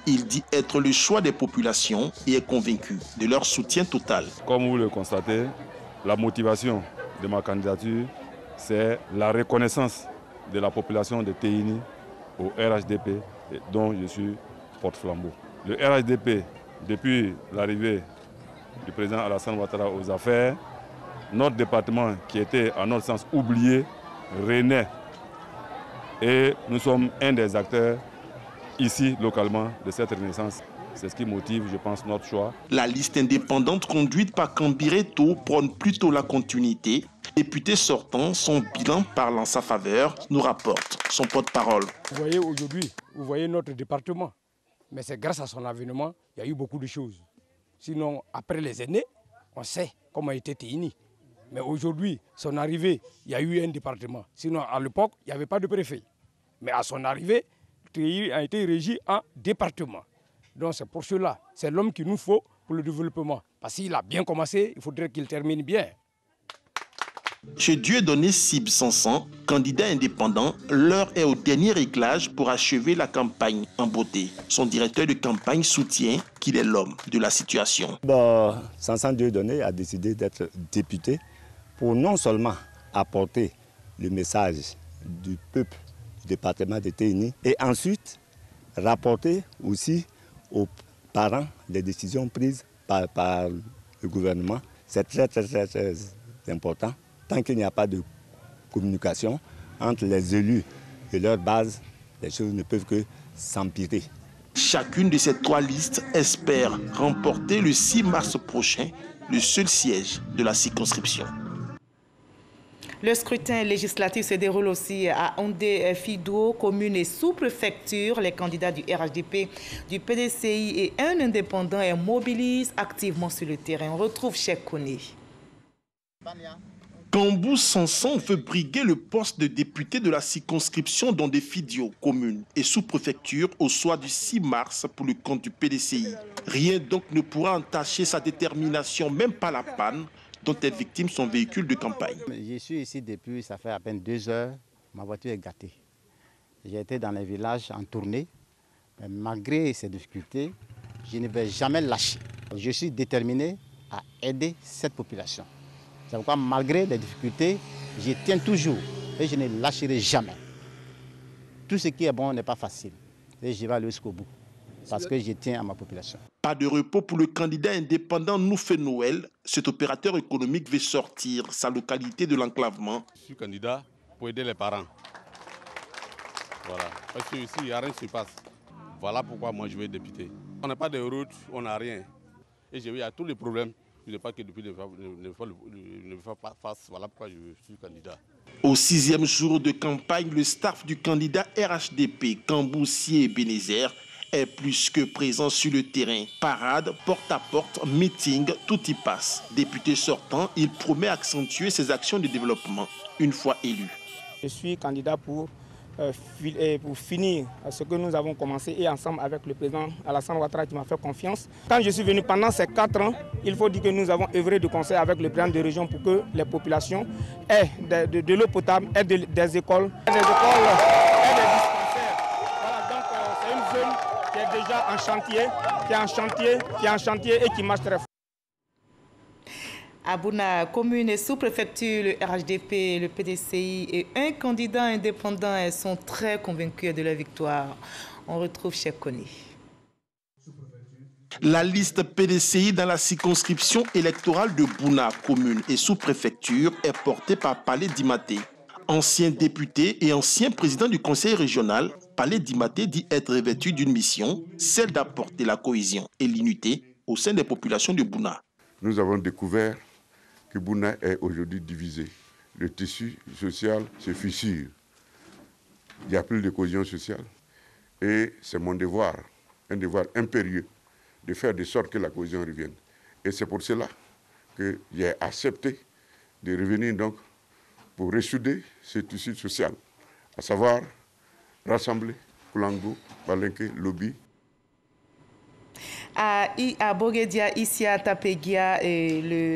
Il dit être le choix des populations et est convaincu de leur soutien total. Comme vous le constatez, la motivation de ma candidature, c'est la reconnaissance de la population de Téni au RHDP, dont je suis porte-flambeau. Le RHDP, depuis l'arrivée du président Alassane Ouattara aux affaires, notre département qui était à notre sens oublié, renaît. Et nous sommes un des acteurs ici, localement, de cette renaissance. C'est ce qui motive, je pense, notre choix. La liste indépendante conduite par Cambireto prône plutôt la continuité. Député sortant, son bilan parle en sa faveur, nous rapporte son porte-parole. Vous voyez aujourd'hui, vous voyez notre département. Mais c'est grâce à son avènement, il y a eu beaucoup de choses. Sinon, après les aînés, on sait comment était Téni. Mais aujourd'hui, son arrivée, il y a eu un département. Sinon, à l'époque, il n'y avait pas de préfet. Mais à son arrivée, Téni a été régi en département. Donc c'est pour cela, c'est l'homme qu'il nous faut pour le développement. Parce qu'il a bien commencé, il faudrait qu'il termine bien. Chez Dieudonné Sib Sansan, candidat indépendant, l'heure est au dernier réglage pour achever la campagne en beauté. Son directeur de campagne soutient qu'il est l'homme de la situation. Sansan Dieudonné a décidé d'être député pour non seulement apporter le message du peuple du département de Téhéni et ensuite rapporter aussi aux parents les décisions prises par le gouvernement. C'est très important. Tant qu'il n'y a pas de communication entre les élus et leur base, les choses ne peuvent que s'empirer. Chacune de ces 3 listes espère remporter le 6 mars prochain le seul siège de la circonscription. Le scrutin législatif se déroule aussi à Ondé Fido, commune et sous-préfecture. Les candidats du RHDP, du PDCI et un indépendant mobilisent activement sur le terrain. On retrouve Cheikh Koné. Kambou Sanson veut briguer le poste de député de la circonscription d'Ondé Fidio, commune et sous-préfecture au soir du 6 mars pour le compte du PDCI. Rien donc ne pourra entacher sa détermination, même pas la panne dont est victime son véhicule de campagne. Je suis ici depuis, ça fait à peine 2 heures, ma voiture est gâtée. J'ai été dans les villages en tournée, mais malgré ces difficultés, je ne vais jamais lâcher. Je suis déterminé à aider cette population. C'est pourquoi malgré les difficultés, je tiens toujours et je ne lâcherai jamais. Tout ce qui est bon n'est pas facile et je vais aller jusqu'au bout parce que je tiens à ma population. Pas de repos pour le candidat indépendant Noufé Noël. Cet opérateur économique veut sortir sa localité de l'enclavement. Je suis candidat pour aider les parents. Voilà. Parce que ici, il n'y a rien qui se passe. Voilà pourquoi moi je vais être député. On n'a pas de route, on n'a rien. Et j'ai vu à tous les problèmes. Je ne sais pas que depuis ne fait pas face. Voilà pourquoi je suis candidat. Au 6e jour de campagne, le staff du candidat RHDP, Kamboussier et Bénézer, est plus que présent sur le terrain. Parade, porte-à-porte, meeting, tout y passe. Député sortant, il promet accentuer ses actions de développement une fois élu. Je suis candidat pour finir ce que nous avons commencé et ensemble avec le président Alassane Ouattara qui m'a fait confiance. Quand je suis venu pendant ces 4 ans, il faut dire que nous avons œuvré de concert avec le président de région pour que les populations aient de l'eau potable, aient des écoles, aient des dispensaires. Voilà, donc c'est une zone qui est déjà en chantier, et qui marche très fort. À Bouna, commune et sous-préfecture, le RHDP, le PDCI et un candidat indépendant sont très convaincus de la victoire. On retrouve Cheikh Koné. La liste PDCI dans la circonscription électorale de Bouna, commune et sous-préfecture, est portée par Palais Dimaté. Ancien député et ancien président du conseil régional, Palais Dimaté dit être revêtu d'une mission, celle d'apporter la cohésion et l'unité au sein des populations de Bouna. Nous avons découvert que Bouna est aujourd'hui divisé. Le tissu social se fissure. Il n'y a plus de cohésion sociale. Et c'est mon devoir, un devoir impérieux, de faire de sorte que la cohésion revienne. Et c'est pour cela que j'ai accepté de revenir donc pour ressouder ce tissu social, à savoir rassembler Koulango, Balenke, Lobi. À Boguedia, ici à Tapegia,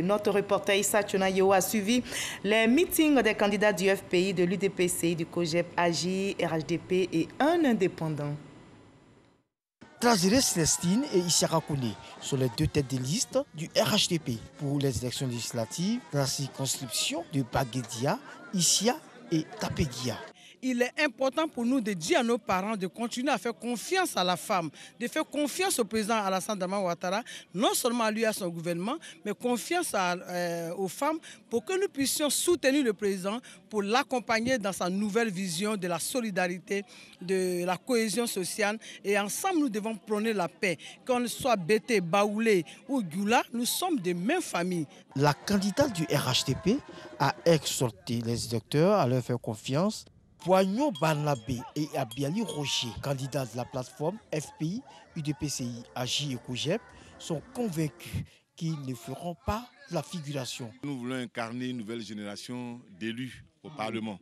notre reporter Issa Tchonayo a suivi les meetings des candidats du FPI, de l'UDPCI, du COGEP, AGI, RHDP et un indépendant. Trazire Célestine et Issaka Koné sont les 2 têtes de liste du RHDP pour les élections législatives dans la circonscription de Baguedia, Issia et Tapegia. Il est important pour nous de dire à nos parents de continuer à faire confiance à la femme, de faire confiance au président Alassane Ouattara, non seulement à lui et à son gouvernement, mais confiance aux femmes pour que nous puissions soutenir le président, pour l'accompagner dans sa nouvelle vision de la solidarité, de la cohésion sociale. Et ensemble, nous devons prôner la paix. Qu'on soit Bété, Baoulé ou Gula, nous sommes de même famille. La candidate du RHDP a exhorté les électeurs à leur faire confiance. Poignon Barnabé et Abiali Rocher, candidats de la plateforme FPI, UDPCI, AGI et COGEP, sont convaincus qu'ils ne feront pas la figuration. Nous voulons incarner une nouvelle génération d'élus au Parlement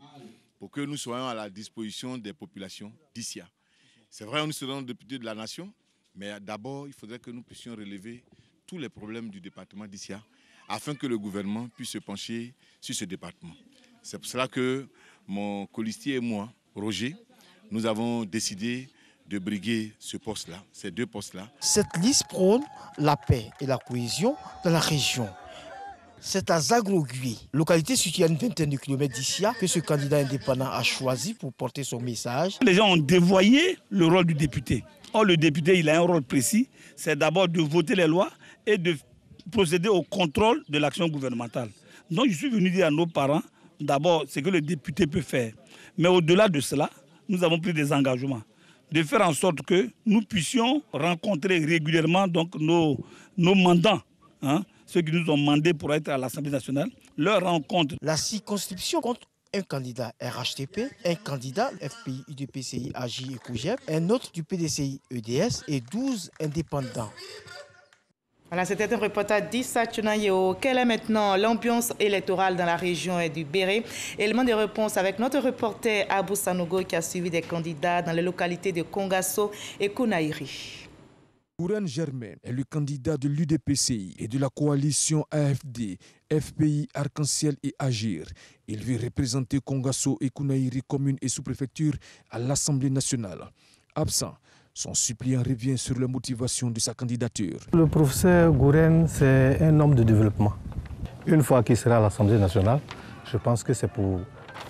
pour que nous soyons à la disposition des populations d'Issia. C'est vrai, nous serons députés de la nation, mais d'abord, il faudrait que nous puissions relever tous les problèmes du département d'Issia afin que le gouvernement puisse se pencher sur ce département. C'est pour cela que mon colistier et moi, Roger, nous avons décidé de briguer ce poste-là, ces deux postes-là. Cette liste prône la paix et la cohésion dans la région. C'est à Zagrogué, localité située à une vingtaine de kilomètres d'ici, que ce candidat indépendant a choisi pour porter son message. Les gens ont dévoyé le rôle du député. Or, le député, il a un rôle précis, c'est d'abord de voter les lois et de procéder au contrôle de l'action gouvernementale. Donc, je suis venu dire à nos parents, d'abord, ce que le député peut faire. Mais au-delà de cela, nous avons pris des engagements de faire en sorte que nous puissions rencontrer régulièrement donc, nos mandants, ceux qui nous ont mandés pour être à l'Assemblée nationale, leur rencontre. La circonscription compte un candidat RHTP, un candidat FPI, UDPCI, AJ et COGEP, un autre du PDCI, EDS et 12 indépendants. Voilà, c'était un reportage d'Issa Tchounayo. Quelle est maintenant l'ambiance électorale dans la région du Béré? Élément de réponse avec notre reporter Abou Sanogo qui a suivi des candidats dans les localités de Kongasso et Kounaïri. Gouren Germain est le candidat de l'UDPCI et de la coalition AFD, FPI, Arc-en-Ciel et Agir. Il veut représenter Kongasso et Kounaïri, communes et sous-préfectures, à l'Assemblée nationale. Absent, son suppléant revient sur la motivation de sa candidature. Le professeur Gouren, c'est un homme de développement. Une fois qu'il sera à l'Assemblée nationale, je pense que c'est pour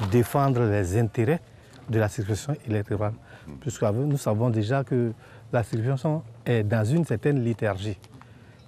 défendre les intérêts de la circonscription électorale. Puisque nous savons déjà que la circonscription est dans une certaine léthargie.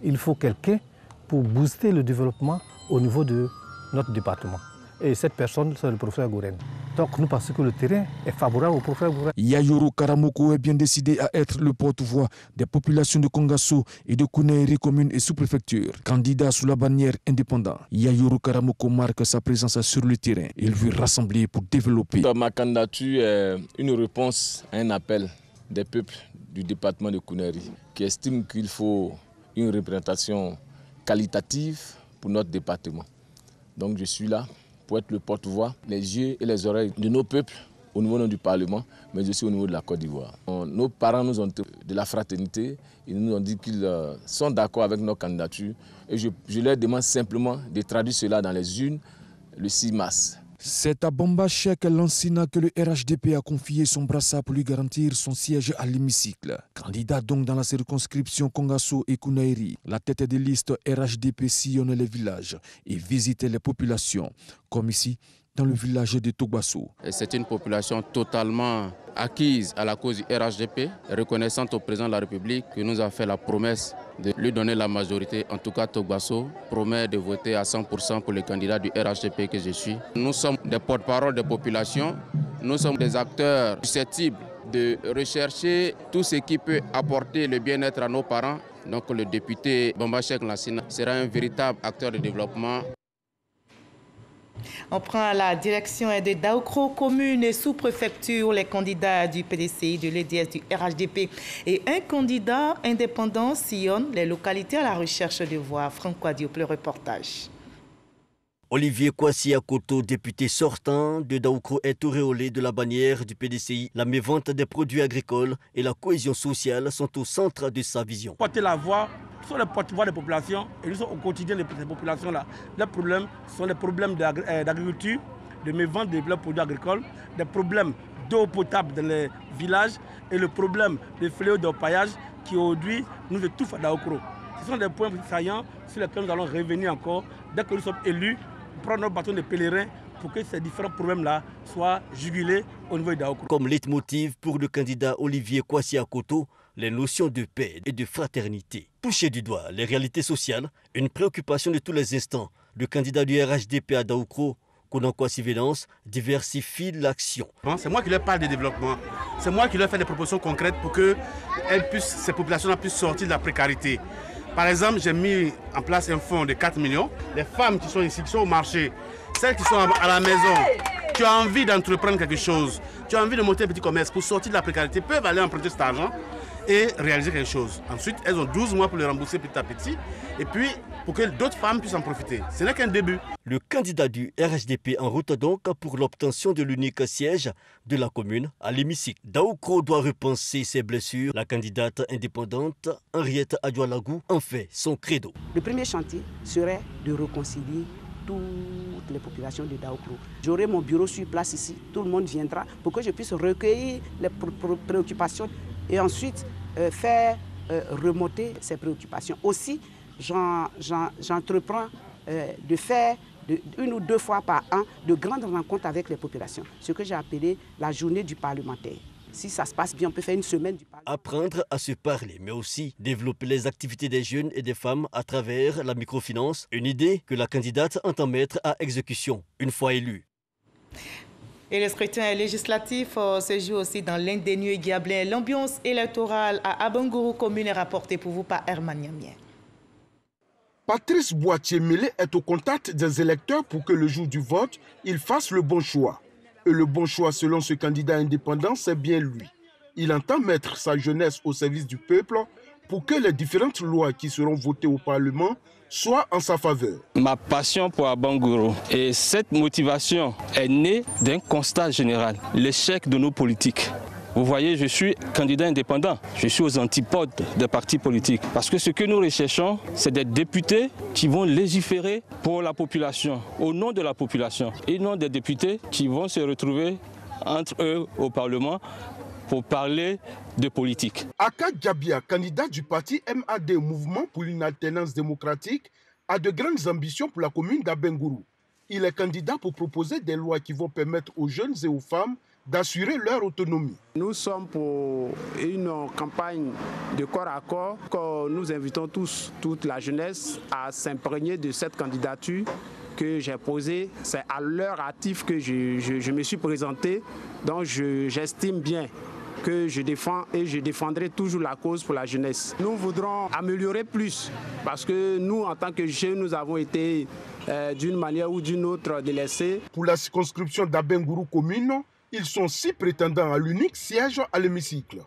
Il faut quelqu'un pour booster le développement au niveau de notre département. Et cette personne, c'est le professeur Gouren. Donc nous pensons que le terrain est favorable au professeur Gouren. Yayoro Karamoko est bien décidé à être le porte-voix des populations de Kongasso et de Kounaïri, communes et sous-préfectures. Candidat sous la bannière indépendant, Yayoro Karamoko marque sa présence sur le terrain. Il veut rassembler pour développer. Ma candidature est une réponse à un appel des peuples du département de Kounaïri qui estiment qu'il faut une représentation qualitative pour notre département. Donc je suis là pour être le porte-voix, les yeux et les oreilles de nos peuples au niveau du Parlement, mais aussi au niveau de la Côte d'Ivoire. Nos parents nous ont dit de la fraternité, ils nous ont dit qu'ils sont d'accord avec nos candidatures et je leur demande simplement de traduire cela dans les urnes le 6 mars. C'est à Bambachek, Lansina, que le RHDP a confié son brassard pour lui garantir son siège à l'hémicycle. Candidat donc dans la circonscription Kongasso et Kounaïri, la tête de liste RHDP sillonne les villages et visite les populations, comme ici dans le village de Togbasso. C'est une population totalement acquise à la cause du RHDP, reconnaissante au président de la République qui nous a fait la promesse de lui donner la majorité. En tout cas, Togbasso promet de voter à 100% pour le candidat du RHDP que je suis. Nous sommes des porte-parole des populations, nous sommes des acteurs susceptibles de rechercher tout ce qui peut apporter le bien-être à nos parents. Donc le député Bambachek Lansina sera un véritable acteur de développement. On prend la direction de Daoukro, commune et sous-préfecture, les candidats du PDCI, de l'EDS, du RHDP et un candidat indépendant sillonne les localités à la recherche de voix. Franck Diop, le reportage. Olivier Kwasi Akoto, député sortant de Daoukro, est auréolé de la bannière du PDCI. La mévente des produits agricoles et la cohésion sociale sont au centre de sa vision. Porter la voix sont les porte-voix des populations et nous sommes au quotidien de ces populations-là. Les problèmes sont les problèmes d'agriculture, de mévente des produits agricoles, des problèmes d'eau potable dans les villages et le problème des fléaux d'orpaillage qui aujourd'hui nous étouffent à Daoukro. Ce sont des points saillants sur lesquels nous allons revenir encore dès que nous sommes élus, prendre notre bâton de pèlerin pour que ces différents problèmes-là soient jugulés au niveau de Daoukro. Comme leitmotiv pour le candidat Olivier Kwasi Akoto, les notions de paix et de fraternité. Toucher du doigt les réalités sociales, une préoccupation de tous les instants. Le candidat du RHDP à Daoukro, Konan Kwasi Védance, diversifie l'action. C'est moi qui leur parle de développement. C'est moi qui leur fais des propositions concrètes pour que ces populations puissent sortir de la précarité. Par exemple, j'ai mis en place un fonds de 4 millions. Les femmes qui sont ici, qui sont au marché, celles qui sont à la maison, qui ont envie d'entreprendre quelque chose, qui ont envie de monter un petit commerce pour sortir de la précarité, peuvent aller emprunter cet argent et réaliser quelque chose. Ensuite, elles ont 12 mois pour le rembourser petit à petit. Et puis, pour que d'autres femmes puissent en profiter. Ce n'est qu'un début. Le candidat du RHDP en route donc pour l'obtention de l'unique siège de la commune à l'hémicycle. Daoukro doit repenser ses blessures. La candidate indépendante Henriette Adjoualagou en fait son credo. Le premier chantier serait de réconcilier toutes les populations de Daoukro. J'aurai mon bureau sur place ici, tout le monde viendra pour que je puisse recueillir les préoccupations et ensuite faire remonter ces préoccupations. Aussi, j'entreprends de faire une ou deux fois par an de grandes rencontres avec les populations, ce que j'ai appelé la journée du parlementaire. Si ça se passe bien, on peut faire une semaine du parlement. Apprendre à se parler, mais aussi développer les activités des jeunes et des femmes à travers la microfinance, une idée que la candidate entend mettre à exécution une fois élue. Et le scrutin législatif se joue aussi dans l'Indénieux Diablin. L'ambiance électorale à Abangourou commune est rapportée pour vous par Herman Niamien. Patrice Boitier-Mélé est au contact des électeurs pour que le jour du vote, il fasse le bon choix. Et le bon choix, selon ce candidat indépendant, c'est bien lui. Il entend mettre sa jeunesse au service du peuple pour que les différentes lois qui seront votées au Parlement soient en sa faveur. Ma passion pour Abangourou et cette motivation est née d'un constat général, l'échec de nos politiques. Vous voyez, je suis candidat indépendant. Je suis aux antipodes des partis politiques. Parce que ce que nous recherchons, c'est des députés qui vont légiférer pour la population, au nom de la population. Et non des députés qui vont se retrouver entre eux au Parlement pour parler de politique. Aka Diabia, candidat du parti MAD, Mouvement pour une alternance démocratique, a de grandes ambitions pour la commune d'Abengourou. Il est candidat pour proposer des lois qui vont permettre aux jeunes et aux femmes d'assurer leur autonomie. Nous sommes pour une campagne de corps à corps que nous invitons toute la jeunesse à s'imprégner de cette candidature que j'ai posée. C'est à l'heure active que je me suis présenté, donc j'estime bien que je défends et je défendrai toujours la cause pour la jeunesse. Nous voudrons améliorer plus parce que nous, en tant que jeunes, nous avons été d'une manière ou d'une autre délaissés. Pour la circonscription d'Abengourou commune, ils sont 6 prétendants à l'unique siège à l'hémicycle.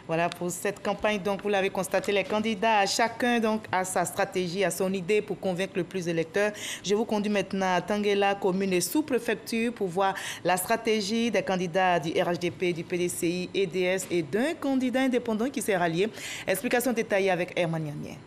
Voilà pour cette campagne, donc vous l'avez constaté, les candidats, chacun donc a sa stratégie, a son idée pour convaincre le plus d'électeurs. Je vous conduis maintenant à Tanguela, commune et sous-préfecture, pour voir la stratégie des candidats du RHDP, du PDCI, EDS et d'un candidat indépendant qui s'est rallié. Explication détaillée avec Herman Niamien.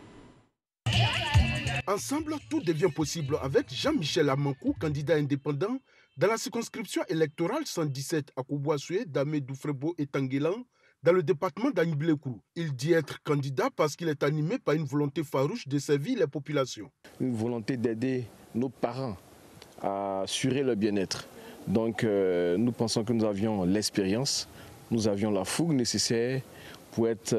Ensemble, tout devient possible avec Jean-Michel Amankou, candidat indépendant dans la circonscription électorale 117 à Koubouassoué, Damé Doufrebo et Tanguelan, dans le département d'Aniblekru. Il dit être candidat parce qu'il est animé par une volonté farouche de servir les populations. Une volonté d'aider nos parents à assurer leur bien-être. Donc nous pensons que nous avions l'expérience, nous avions la fougue nécessaire pour être,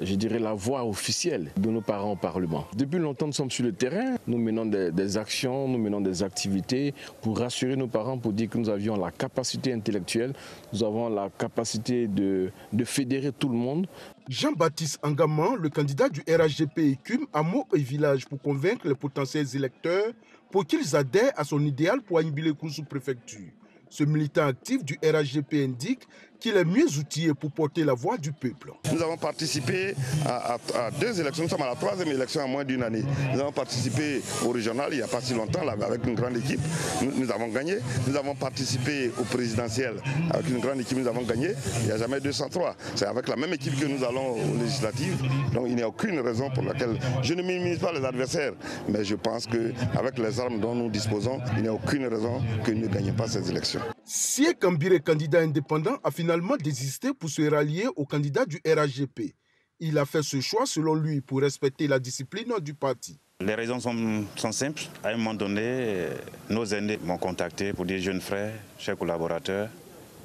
je dirais, la voix officielle de nos parents au Parlement. Depuis longtemps, nous sommes sur le terrain, nous menons des actions, nous menons des activités pour rassurer nos parents, pour dire que nous avions la capacité intellectuelle, nous avons la capacité de fédérer tout le monde. Jean-Baptiste Angaman, le candidat du RHDP écume à Mo et Village pour convaincre les potentiels électeurs pour qu'ils adhèrent à son idéal pour Anibilekru sous-préfecture. Ce militant actif du RHDP indique qu'il est mieux outillé pour porter la voix du peuple. Nous avons participé à 2 élections, nous sommes à la 3e élection en moins d'une année. Nous avons participé au régional il n'y a pas si longtemps, là, avec une grande équipe, nous avons gagné. Nous avons participé au présidentiel avec une grande équipe, nous avons gagné. Il n'y a jamais 203. C'est avec la même équipe que nous allons aux législatives. Donc il n'y a aucune raison pour laquelle je ne minimise pas les adversaires. Mais je pense qu'avec les armes dont nous disposons, il n'y a aucune raison que nous ne gagnions pas ces élections. Sie Kambire, candidat indépendant, a finalement désisté pour se rallier au candidat du RHDP. Il a fait ce choix, selon lui, pour respecter la discipline du parti. Les raisons sont simples. À un moment donné, nos aînés m'ont contacté pour dire « Jeunes frères, chers collaborateurs,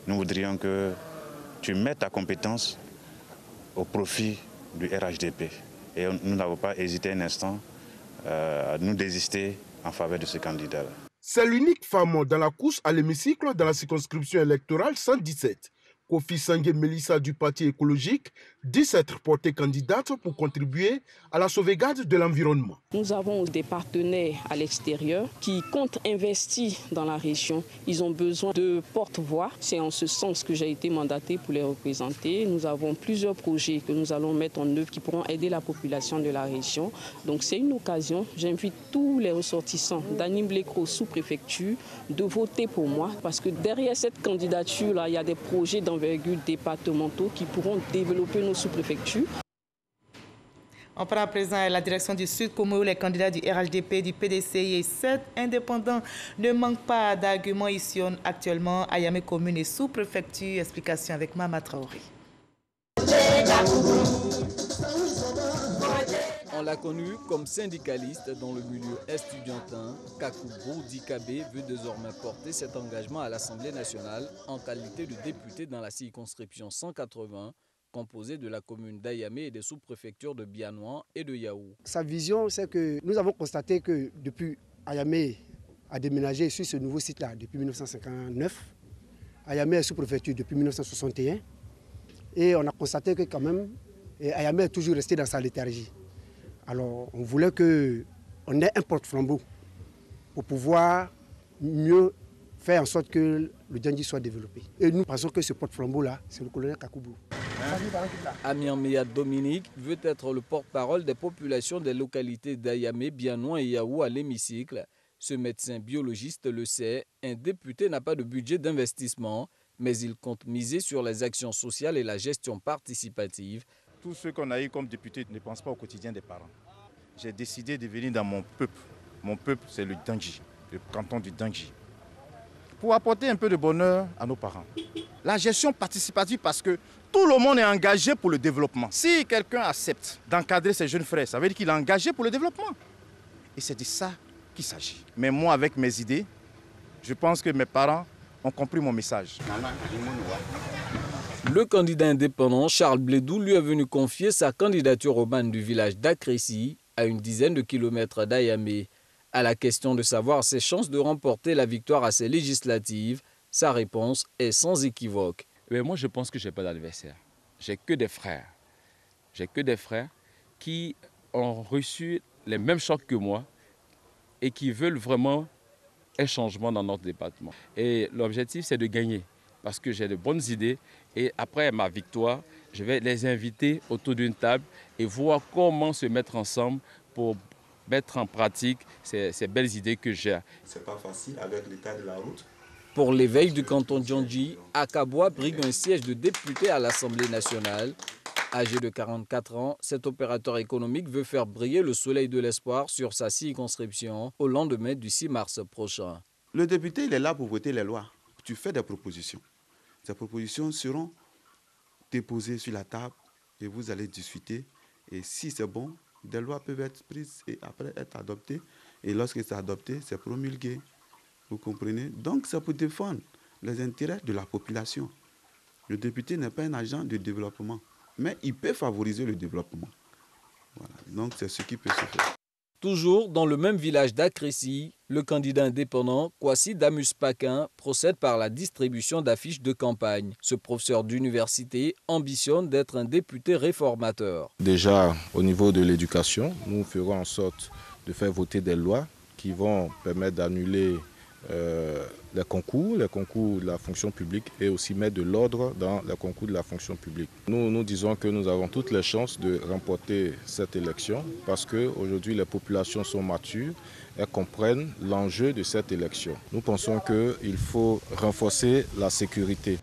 nous voudrions que tu mettes ta compétence au profit du RHDP. » Et nous n'avons pas hésité un instant à nous désister en faveur de ce candidat-là. C'est l'unique femme dans la course à l'hémicycle dans la circonscription électorale 117. Kofi Sangue Melissa du Parti écologique dit s'être portée candidate pour contribuer à la sauvegarde de l'environnement. Nous avons des partenaires à l'extérieur qui comptent investir dans la région. Ils ont besoin de porte-voix. C'est en ce sens que j'ai été mandatée pour les représenter. Nous avons plusieurs projets que nous allons mettre en œuvre qui pourront aider la population de la région. Donc c'est une occasion. J'invite tous les ressortissants d'Anim-Lécro sous-préfecture de voter pour moi parce que derrière cette candidature-là, il y a des projets d'envergure départementaux qui pourront développer nos sous-préfectures. On prend à présent la direction du Sud Comoé où les candidats du RHDP, du PDCI et 7 indépendants ne manquent pas d'arguments. Ici actuellement à Yamé commune et sous-préfecture. Explication avec Mama Traoré. On l'a connu comme syndicaliste dans le milieu estudiantin. Kakoubou Dikabé veut désormais porter cet engagement à l'Assemblée nationale en qualité de député dans la circonscription 180, composée de la commune d'Ayamé et des sous-préfectures de Bianouan et de Yaou. Sa vision, c'est que nous avons constaté que depuis Ayamé a déménagé sur ce nouveau site-là depuis 1959, Ayamé est sous-préfecture depuis 1961, et on a constaté que quand même, Ayamé est toujours resté dans sa léthargie. Alors, on voulait qu'on ait un porte-flambeau pour pouvoir mieux faire en sorte que le Djandji soit développé. Et nous pensons que ce porte-flambeau-là, c'est le colonel Kakoubou. Amian Meyad Dominique veut être le porte-parole des populations des localités d'Ayamé, Bianouan et Yaou à l'hémicycle. Ce médecin biologiste le sait, un député n'a pas de budget d'investissement, mais il compte miser sur les actions sociales et la gestion participative. Tout ce qu'on a eu comme député ne pense pas au quotidien des parents. J'ai décidé de venir dans mon peuple. Mon peuple, c'est le Djandji, le canton du Djandji, pour apporter un peu de bonheur à nos parents. La gestion participative, parce que tout le monde est engagé pour le développement. Si quelqu'un accepte d'encadrer ses jeunes frères, ça veut dire qu'il est engagé pour le développement. Et c'est de ça qu'il s'agit. Mais moi, avec mes idées, je pense que mes parents ont compris mon message. Le candidat indépendant Charles Blédou lui est venu confier sa candidature au ban du village d'Akressi, à une dizaine de kilomètres d'Ayamé. À la question de savoir ses chances de remporter la victoire à ces législatives, sa réponse est sans équivoque. Mais moi, je pense que je n'ai pas d'adversaire. J'ai que des frères. J'ai que des frères qui ont reçu les mêmes chocs que moi et qui veulent vraiment un changement dans notre département. Et l'objectif, c'est de gagner parce que j'ai de bonnes idées. Et après ma victoire, je vais les inviter autour d'une table et voir comment se mettre ensemble pour mettre en pratique ces belles idées que j'ai. C'est pas facile avec l'état de la route. Pour l'éveil du canton Djandji, Akaboua brigue un siège de député à l'Assemblée nationale. Âgé de 44 ans, cet opérateur économique veut faire briller le soleil de l'espoir sur sa circonscription au lendemain du 6 mars prochain. Le député, il est là pour voter les lois. Tu fais des propositions. Ces propositions seront déposées sur la table et vous allez discuter. Et si c'est bon, des lois peuvent être prises et après être adoptées. Et lorsque c'est adopté, c'est promulgué. Vous comprenez? Donc c'est pour défendre les intérêts de la population. Le député n'est pas un agent de développement, mais il peut favoriser le développement. Voilà. Donc c'est ce qui peut se faire. Toujours dans le même village d'Akressi, le candidat indépendant Kwasi Damus Paquin procède par la distribution d'affiches de campagne. Ce professeur d'université ambitionne d'être un député réformateur. Déjà, au niveau de l'éducation, nous ferons en sorte de faire voter des lois qui vont permettre d'annuler les concours de la fonction publique et aussi mettre de l'ordre dans les concours de la fonction publique. Nous disons que nous avons toutes les chances de remporter cette élection parce qu'aujourd'hui les populations sont matures et comprennent l'enjeu de cette élection. Nous pensons qu'il faut renforcer la sécurité.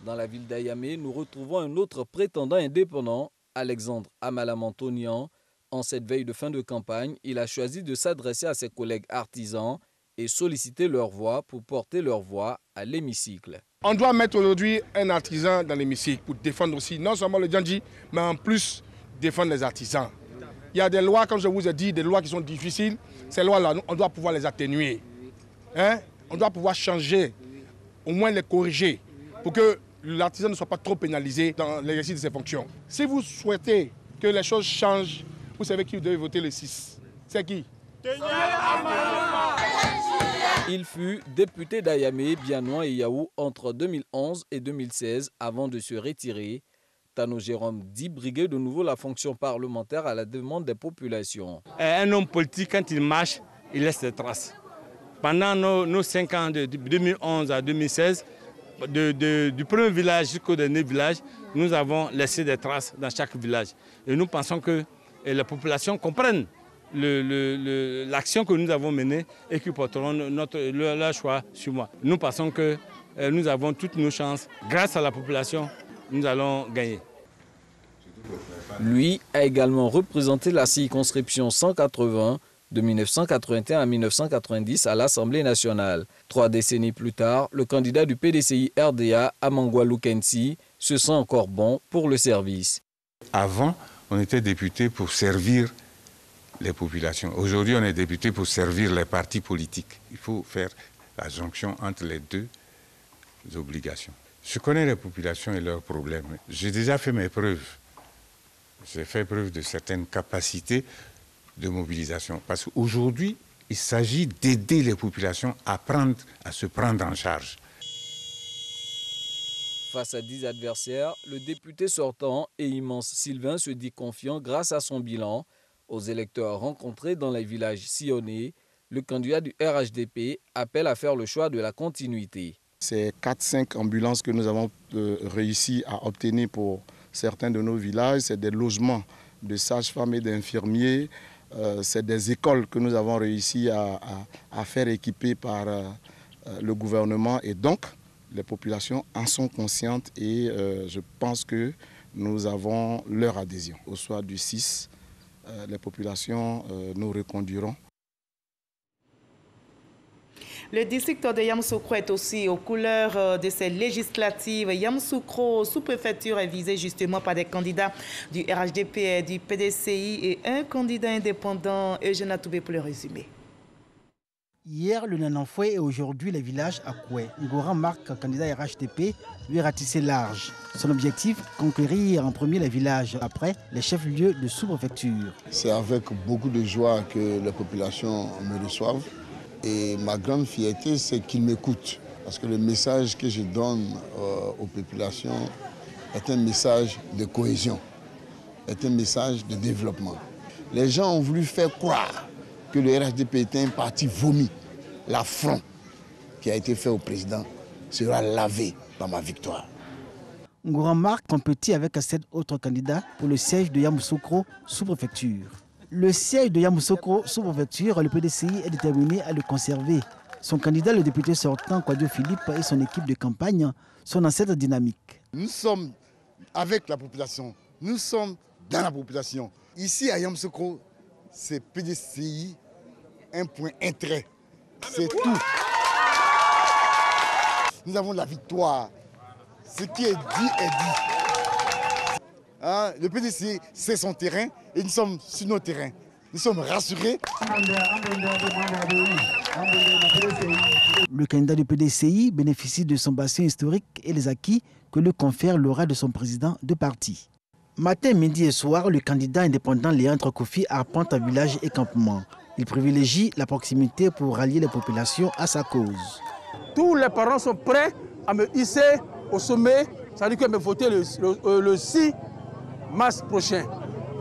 Dans la ville d'Ayamé, nous retrouvons un autre prétendant indépendant, Alexandre Amalamantonian. En cette veille de fin de campagne, il a choisi de s'adresser à ses collègues artisans et solliciter leur voix pour porter leur voix à l'hémicycle. On doit mettre aujourd'hui un artisan dans l'hémicycle pour défendre aussi non seulement le Djandji, mais en plus défendre les artisans. Il y a des lois, comme je vous ai dit, des lois qui sont difficiles. Ces lois-là, on doit pouvoir les atténuer. On doit pouvoir changer, au moins les corriger, pour que l'artisan ne soit pas trop pénalisé dans l'exercice de ses fonctions. Si vous souhaitez que les choses changent, vous savez qui vous devez voter le 6. C'est qui? Il fut député d'Ayamé, Bianoua et Yaou entre 2011 et 2016 avant de se retirer. Tano Jérôme dit briguer de nouveau la fonction parlementaire à la demande des populations. Un homme politique, quand il marche, il laisse des traces. Pendant nos 5 ans de 2011 à 2016, du premier village jusqu'au dernier village, nous avons laissé des traces dans chaque village. Et nous pensons que les populations comprennent l'action que nous avons menée et qui porteront leur choix sur moi. Nous pensons que nous avons toutes nos chances. Grâce à la population, nous allons gagner. Lui a également représenté la circonscription 180 de 1981 à 1990 à l'Assemblée nationale. 3 décennies plus tard, le candidat du PDCI RDA, Amangwa Lukensi, se sent encore bon pour le service. Avant, on était député pour servir les populations. Aujourd'hui, on est député pour servir les partis politiques. Il faut faire la jonction entre les deux obligations. Je connais les populations et leurs problèmes. J'ai déjà fait mes preuves. J'ai fait preuve de certaines capacités de mobilisation. Parce qu'aujourd'hui, il s'agit d'aider les populations à se prendre en charge. Face à 10 adversaires, le député sortant et immense Sylvain se dit confiant grâce à son bilan. Aux électeurs rencontrés dans les villages sillonnés, le candidat du RHDP appelle à faire le choix de la continuité. C'est 4-5 ambulances que nous avons réussi à obtenir pour certains de nos villages. C'est des logements de sages-femmes et d'infirmiers. C'est des écoles que nous avons réussi à faire équiper par le gouvernement. Et donc, les populations en sont conscientes et je pense que nous avons leur adhésion. Au soir du 6, les populations nous reconduiront. Le district de Yamoussoukro est aussi aux couleurs de ces législatives. Yamoussoukro, sous-préfecture, est visée justement par des candidats du RHDP et du PDCI et un candidat indépendant, Eugène Atoubé, pour le résumer. Hier, le Nananfoué et aujourd'hui, les villages à Koué. Ngora Marc, candidat RHDP, lui ratissé large. Son objectif, conquérir en premier les villages, après les chefs-lieux de sous-préfecture. C'est avec beaucoup de joie que les populations me reçoivent. Et ma grande fierté, c'est qu'ils m'écoutent. Parce que le message que je donne aux populations est un message de cohésion, est un message de développement. Les gens ont voulu faire croire que le RHDP était un parti vomi. L'affront qui a été fait au président sera lavé dans ma victoire. Ngora Marc compétit avec 7 autres candidats pour le siège de Yamoussoukro sous-préfecture. Le siège de Yamoussoukro sous-préfecture, le PDCI est déterminé à le conserver. Son candidat, le député sortant, Kouadio Philippe, et son équipe de campagne sont dans cette dynamique. Nous sommes avec la population, nous sommes dans la population. Ici à Yamoussoukro, c'est PDCI, un point, un trait. C'est tout. Nous avons la victoire. Ce qui est dit est dit. Hein, le PDCI, c'est son terrain et nous sommes sur nos terrains. Nous sommes rassurés. Le candidat du PDCI bénéficie de son bassin historique et les acquis que lui confère l'aura de son président de parti. Matin, midi et soir, le candidat indépendant Léandre Kofi arpente un village et campement. Il privilégie la proximité pour rallier les populations à sa cause. Tous les parents sont prêts à me hisser au sommet, c'est-à-dire que me voter le 6 mars prochain.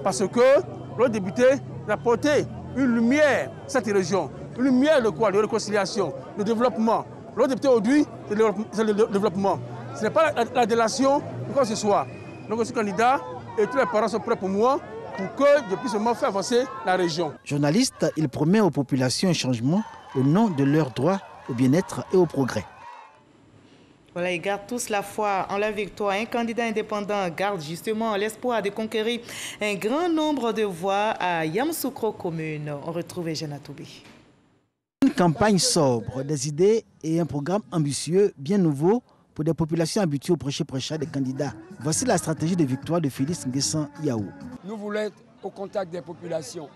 Parce que le député a apporté une lumière à cette région. Une lumière de quoi? De réconciliation, de développement. Le député aujourd'hui, c'est le développement. Ce n'est pas la délation de quoi que ce soit. Donc je suis candidat et tous les parents sont prêts pour moi pour que je puisse vraiment faire avancer la région. Journaliste, il promet aux populations un changement au nom de leurs droits au bien-être et au progrès. Voilà, ils gardent tous la foi en la victoire. Un candidat indépendant garde justement l'espoir de conquérir un grand nombre de voix à Yamoussoukro commune. On retrouve Eugène Atoubé. Une campagne sobre, des idées et un programme ambitieux, bien nouveau, pour des populations habituées au prêcher-prêcha des candidats. Voici la stratégie de victoire de Félix Nguessan Yaou. Nous voulons être au contact des populations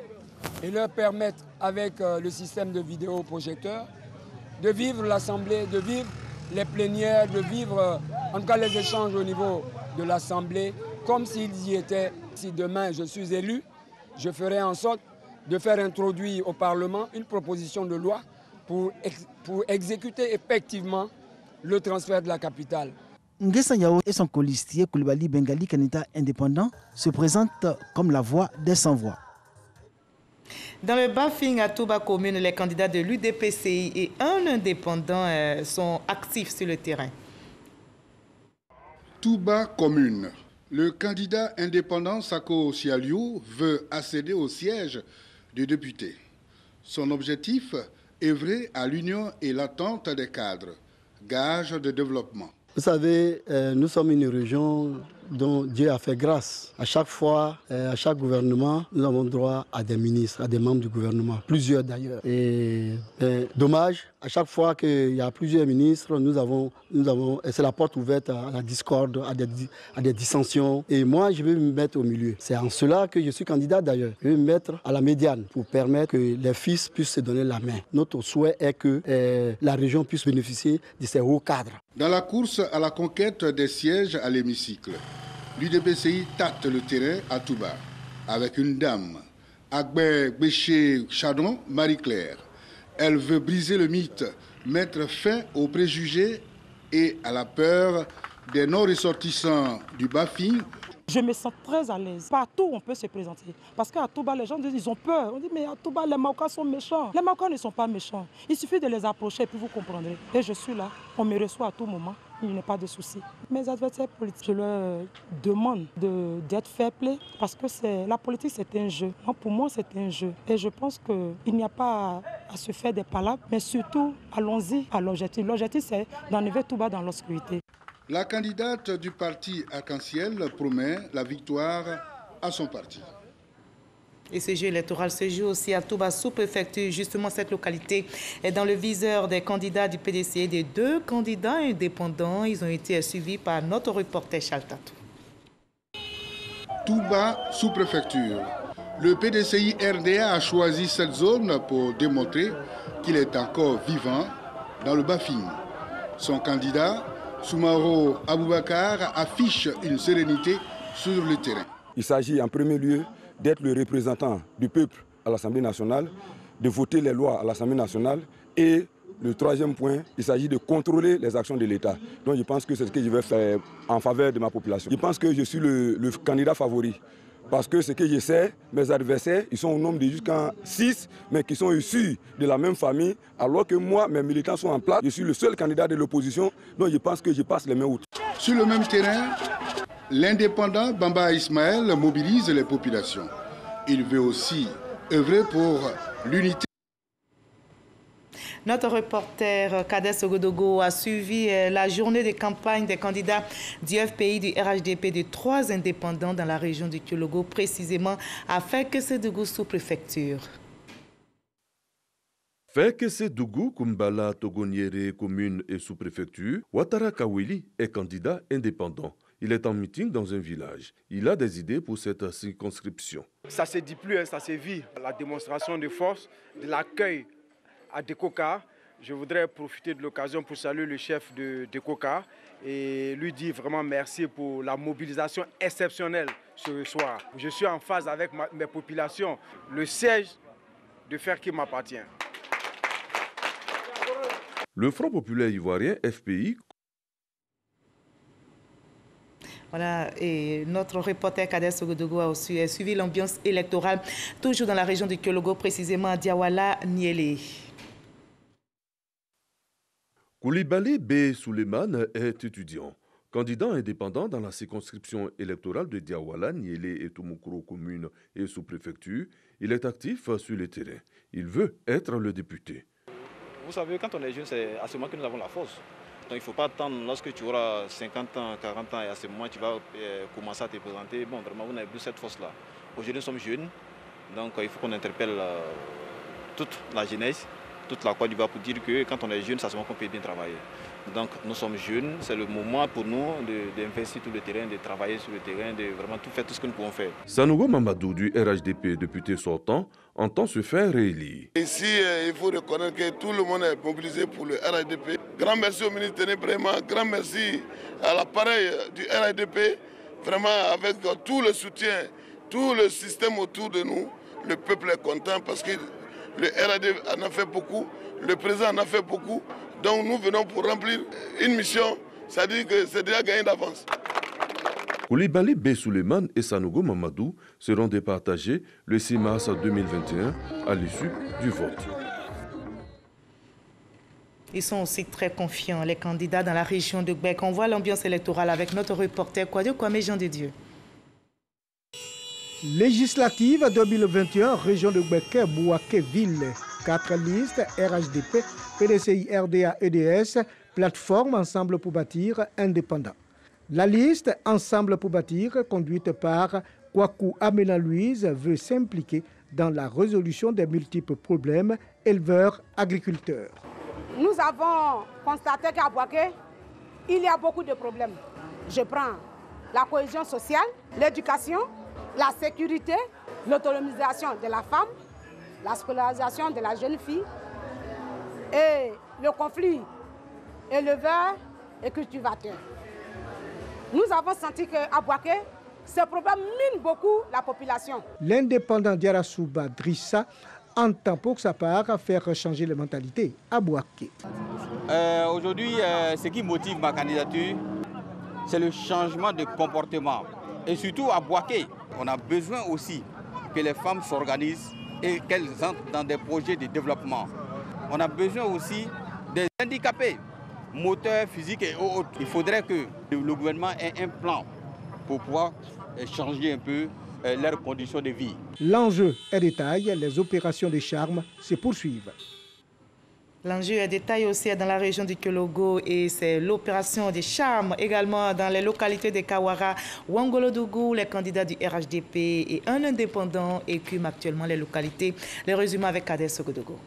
et leur permettre, avec le système de vidéoprojecteurs, de vivre l'Assemblée, de vivre les plénières, de vivre en tout cas les échanges au niveau de l'Assemblée, comme s'ils y étaient. Si demain je suis élu, je ferai en sorte de faire introduire au Parlement une proposition de loi pour exécuter effectivement le transfert de la capitale. Nguessa Yao et son colistier Coulibaly Bengali, candidat indépendant, se présentent comme la voix des sans-voix. Dans le Bafing à Touba commune, les candidats de l'UDPCI et un indépendant sont actifs sur le terrain. Touba commune. Le candidat indépendant Sako Sialiou veut accéder au siège de député. Son objectif, œuvrer à l'union et l'attente des cadres, gage de développement. Vous savez, nous sommes une région dont Dieu a fait grâce. À chaque fois, à chaque gouvernement, nous avons droit à des ministres, à des membres du gouvernement, plusieurs d'ailleurs. Et dommage, à chaque fois qu'il y a plusieurs ministres, c'est la porte ouverte à la discorde, à des dissensions. Et moi, je vais me mettre au milieu. C'est en cela que je suis candidat d'ailleurs. Je vais me mettre à la médiane pour permettre que les fils puissent se donner la main. Notre souhait est que la région puisse bénéficier de ces hauts cadres. Dans la course à la conquête des sièges à l'hémicycle, l'UDPCI tâte le terrain à Touba avec une dame, Agbe Béché Chadon, Marie-Claire. Elle veut briser le mythe, mettre fin aux préjugés et à la peur des non-ressortissants du Bafing. Je me sens très à l'aise. Partout, on peut se présenter. Parce qu'à Touba, les gens disent ils ont peur. On dit, mais à Touba, les Maokas sont méchants. Les Maokas ne sont pas méchants. Il suffit de les approcher et puis vous comprendrez. Et je suis là. On me reçoit à tout moment. Il n'y a pas de souci. Mes adversaires politiques, je leur demande d'être fair-play parce que la politique, c'est un jeu. Non, pour moi, c'est un jeu. Et je pense qu'il n'y a pas à se faire des palabres, mais surtout, allons-y à l'objectif. L'objectif, c'est d'enlever Touba dans l'obscurité. La candidate du parti Arc-en-Ciel promet la victoire à son parti. Et ce jeu électoral se joue aussi à Touba sous-préfecture. Justement, cette localité est dans le viseur des candidats du PDC et des deux candidats indépendants. Ils ont été suivis par notre reporter Chaltatou. Touba sous-préfecture. Le PDCI RDA a choisi cette zone pour démontrer qu'il est encore vivant dans le Bafing. Son candidat, Soumaro Aboubakar, affiche une sérénité sur le terrain. Il s'agit en premier lieu d'être le représentant du peuple à l'Assemblée nationale, de voter les lois à l'Assemblée nationale et le troisième point, il s'agit de contrôler les actions de l'État. Donc je pense que c'est ce que je vais faire en faveur de ma population. Je pense que je suis le candidat favori. Parce que ce que je sais, mes adversaires, ils sont au nombre de jusqu'à 6, mais qui sont issus de la même famille, alors que moi, mes militants sont en place. Je suis le seul candidat de l'opposition, donc je pense que je passe les mains hautes. Sur le même terrain, l'indépendant Bamba Ismaël mobilise les populations. Il veut aussi œuvrer pour l'unité. Notre reporter Kades Ogodogo a suivi la journée de campagne des candidats du FPI, du RHDP, de 3 indépendants dans la région du Kyologo, précisément à Fekese-Dougou sous-préfecture. Fekese-Dougou, Kumbala, Togoniere, commune et sous-préfecture, Ouattara Kawili est candidat indépendant. Il est en meeting dans un village. Il a des idées pour cette circonscription. Ça ne se dit plus, ça se vit. La démonstration de force, de l'accueil à Dekoka. Je voudrais profiter de l'occasion pour saluer le chef de Dekoka et lui dire vraiment merci pour la mobilisation exceptionnelle ce soir. Je suis en phase avec mes populations. Le siège de fer qui m'appartient. Le Front populaire ivoirien, FPI. Voilà, et notre reporter Kades Ogodogo a aussi suivi l'ambiance électorale, toujours dans la région de Kyologo, précisément à Diawala, Niélé. Coulibaly B. Souleymane est étudiant. Candidat indépendant dans la circonscription électorale de Diawala, Niélé et Toumoukro commune et sous-préfecture, il est actif sur le terrain. Il veut être le député. Vous savez, quand on est jeune, c'est à ce moment que nous avons la force. Donc il ne faut pas attendre lorsque tu auras 50 ans, 40 ans et à ce moment tu vas commencer à te présenter. Bon, vraiment, vous n'avez plus cette force-là. Aujourd'hui, nous sommes jeunes, donc il faut qu'on interpelle toute la jeunesse, toute la Côte d'Ivoire pour dire que quand on est jeune, c'est à ce moment qu'on peut bien travailler. Donc nous sommes jeunes, c'est le moment pour nous d'investir tout le terrain, de travailler sur le terrain, de vraiment tout faire tout ce que nous pouvons faire. Sanogo Mamadou du RHDP, député sortant, entend se faire réélire. Ici, il faut reconnaître que tout le monde est mobilisé pour le RHDP. Grand merci au ministre Téné Bréma, grand merci à l'appareil du RHDP, vraiment avec tout le soutien, tout le système autour de nous. Le peuple est content parce que le RHDP en a fait beaucoup. Le président en a fait beaucoup. Donc nous venons pour remplir une mission. C'est-à-dire que c'est déjà gagné d'avance. Coulibaly B. Souleymane et Sanogo Mamadou seront départagés le 6 mars 2021 à l'issue du vote. Ils sont aussi très confiants, les candidats dans la région de Gbek. On voit l'ambiance électorale avec notre reporter Kouadio Kwame Jean de Dieu. Législative 2021, région de Gbek, Bouaké-Ville. 4 listes, RHDP, PDCI, RDA, EDS, plateforme Ensemble pour bâtir, indépendant. La liste Ensemble pour bâtir, conduite par Kwaku Amena Louise, veut s'impliquer dans la résolution des multiples problèmes éleveurs-agriculteurs. Nous avons constaté qu'à Bouaké, il y a beaucoup de problèmes. Je prends la cohésion sociale, l'éducation, la sécurité, l'autonomisation de la femme, la scolarisation de la jeune fille et le conflit éleveur et cultivateur. Nous avons senti qu'à Bouaké, ce problème mine beaucoup la population. L'indépendant Diarasouba Drissa entend pour sa part faire changer les mentalités à Bouaké. Aujourd'hui, ce qui motive ma candidature, c'est le changement de comportement. Et surtout à Bouaké, on a besoin aussi que les femmes s'organisent et qu'elles entrent dans des projets de développement. On a besoin aussi des handicapés, moteurs, physiques et autres. Il faudrait que le gouvernement ait un plan pour pouvoir changer un peu leurs conditions de vie. L'enjeu est détail, les opérations de charme se poursuivent. L'enjeu est détaillé aussi dans la région du Kologo et c'est l'opération des charmes également dans les localités de Kawara, Wangolodougou. Les candidats du RHDP et un indépendant écument actuellement les localités. Les résumés avec Kader Sogodogo.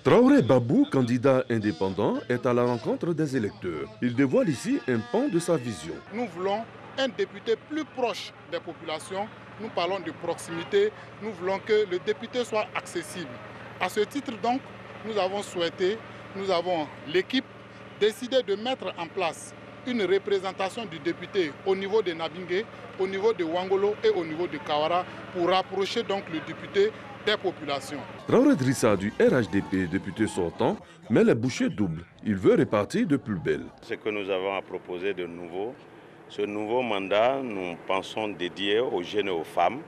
Traoré Babou, candidat indépendant, est à la rencontre des électeurs. Il dévoile ici un pan de sa vision. Nous voulons un député plus proche des populations. Nous parlons de proximité. Nous voulons que le député soit accessible. À ce titre donc, nous avons souhaité, nous avons l'équipe décidé de mettre en place une représentation du député au niveau de Nabingé, au niveau de Wangolo et au niveau de Kawara pour rapprocher donc le député des populations. Traoré Drissa du RHDP, député sortant, met les bouchées doubles. Il veut repartir de plus belle. Ce que nous avons à proposer de nouveau, ce nouveau mandat, nous pensons dédié aux jeunes et aux femmes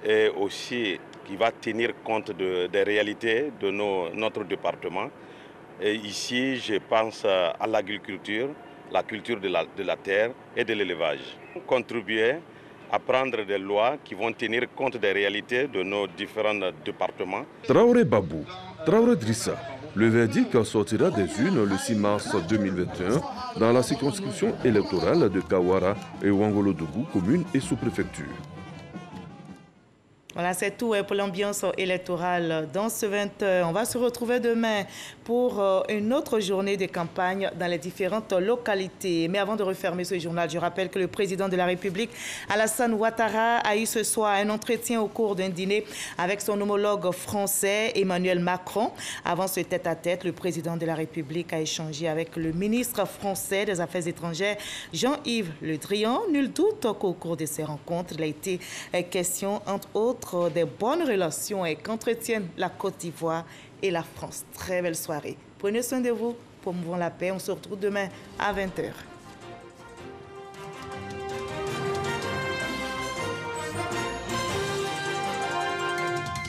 et aussi qui va tenir compte des réalités de notre département. Et ici, je pense à l'agriculture, la culture de la terre et de l'élevage. Contribuer à prendre des lois qui vont tenir compte des réalités de nos différents départements. Traoré Babou, Traoré Drissa, le verdict sortira des urnes le 6 mars 2021 dans la circonscription électorale de Kawara et Wangolodougou, commune et sous-préfecture. Voilà, c'est tout pour l'ambiance électorale dans ce 20h. On va se retrouver demain pour une autre journée de campagne dans les différentes localités. Mais avant de refermer ce journal, je rappelle que le président de la République, Alassane Ouattara, a eu ce soir un entretien au cours d'un dîner avec son homologue français, Emmanuel Macron. Avant ce tête-à-tête, le président de la République a échangé avec le ministre français des Affaires étrangères, Jean-Yves Le Drian. Nul doute qu'au cours de ces rencontres, il a été question, entre autres, des bonnes relations qu'entretiennent la Côte d'Ivoire et la France. Très belle soirée. Prenez soin de vous, promouvons la paix. On se retrouve demain à 20h.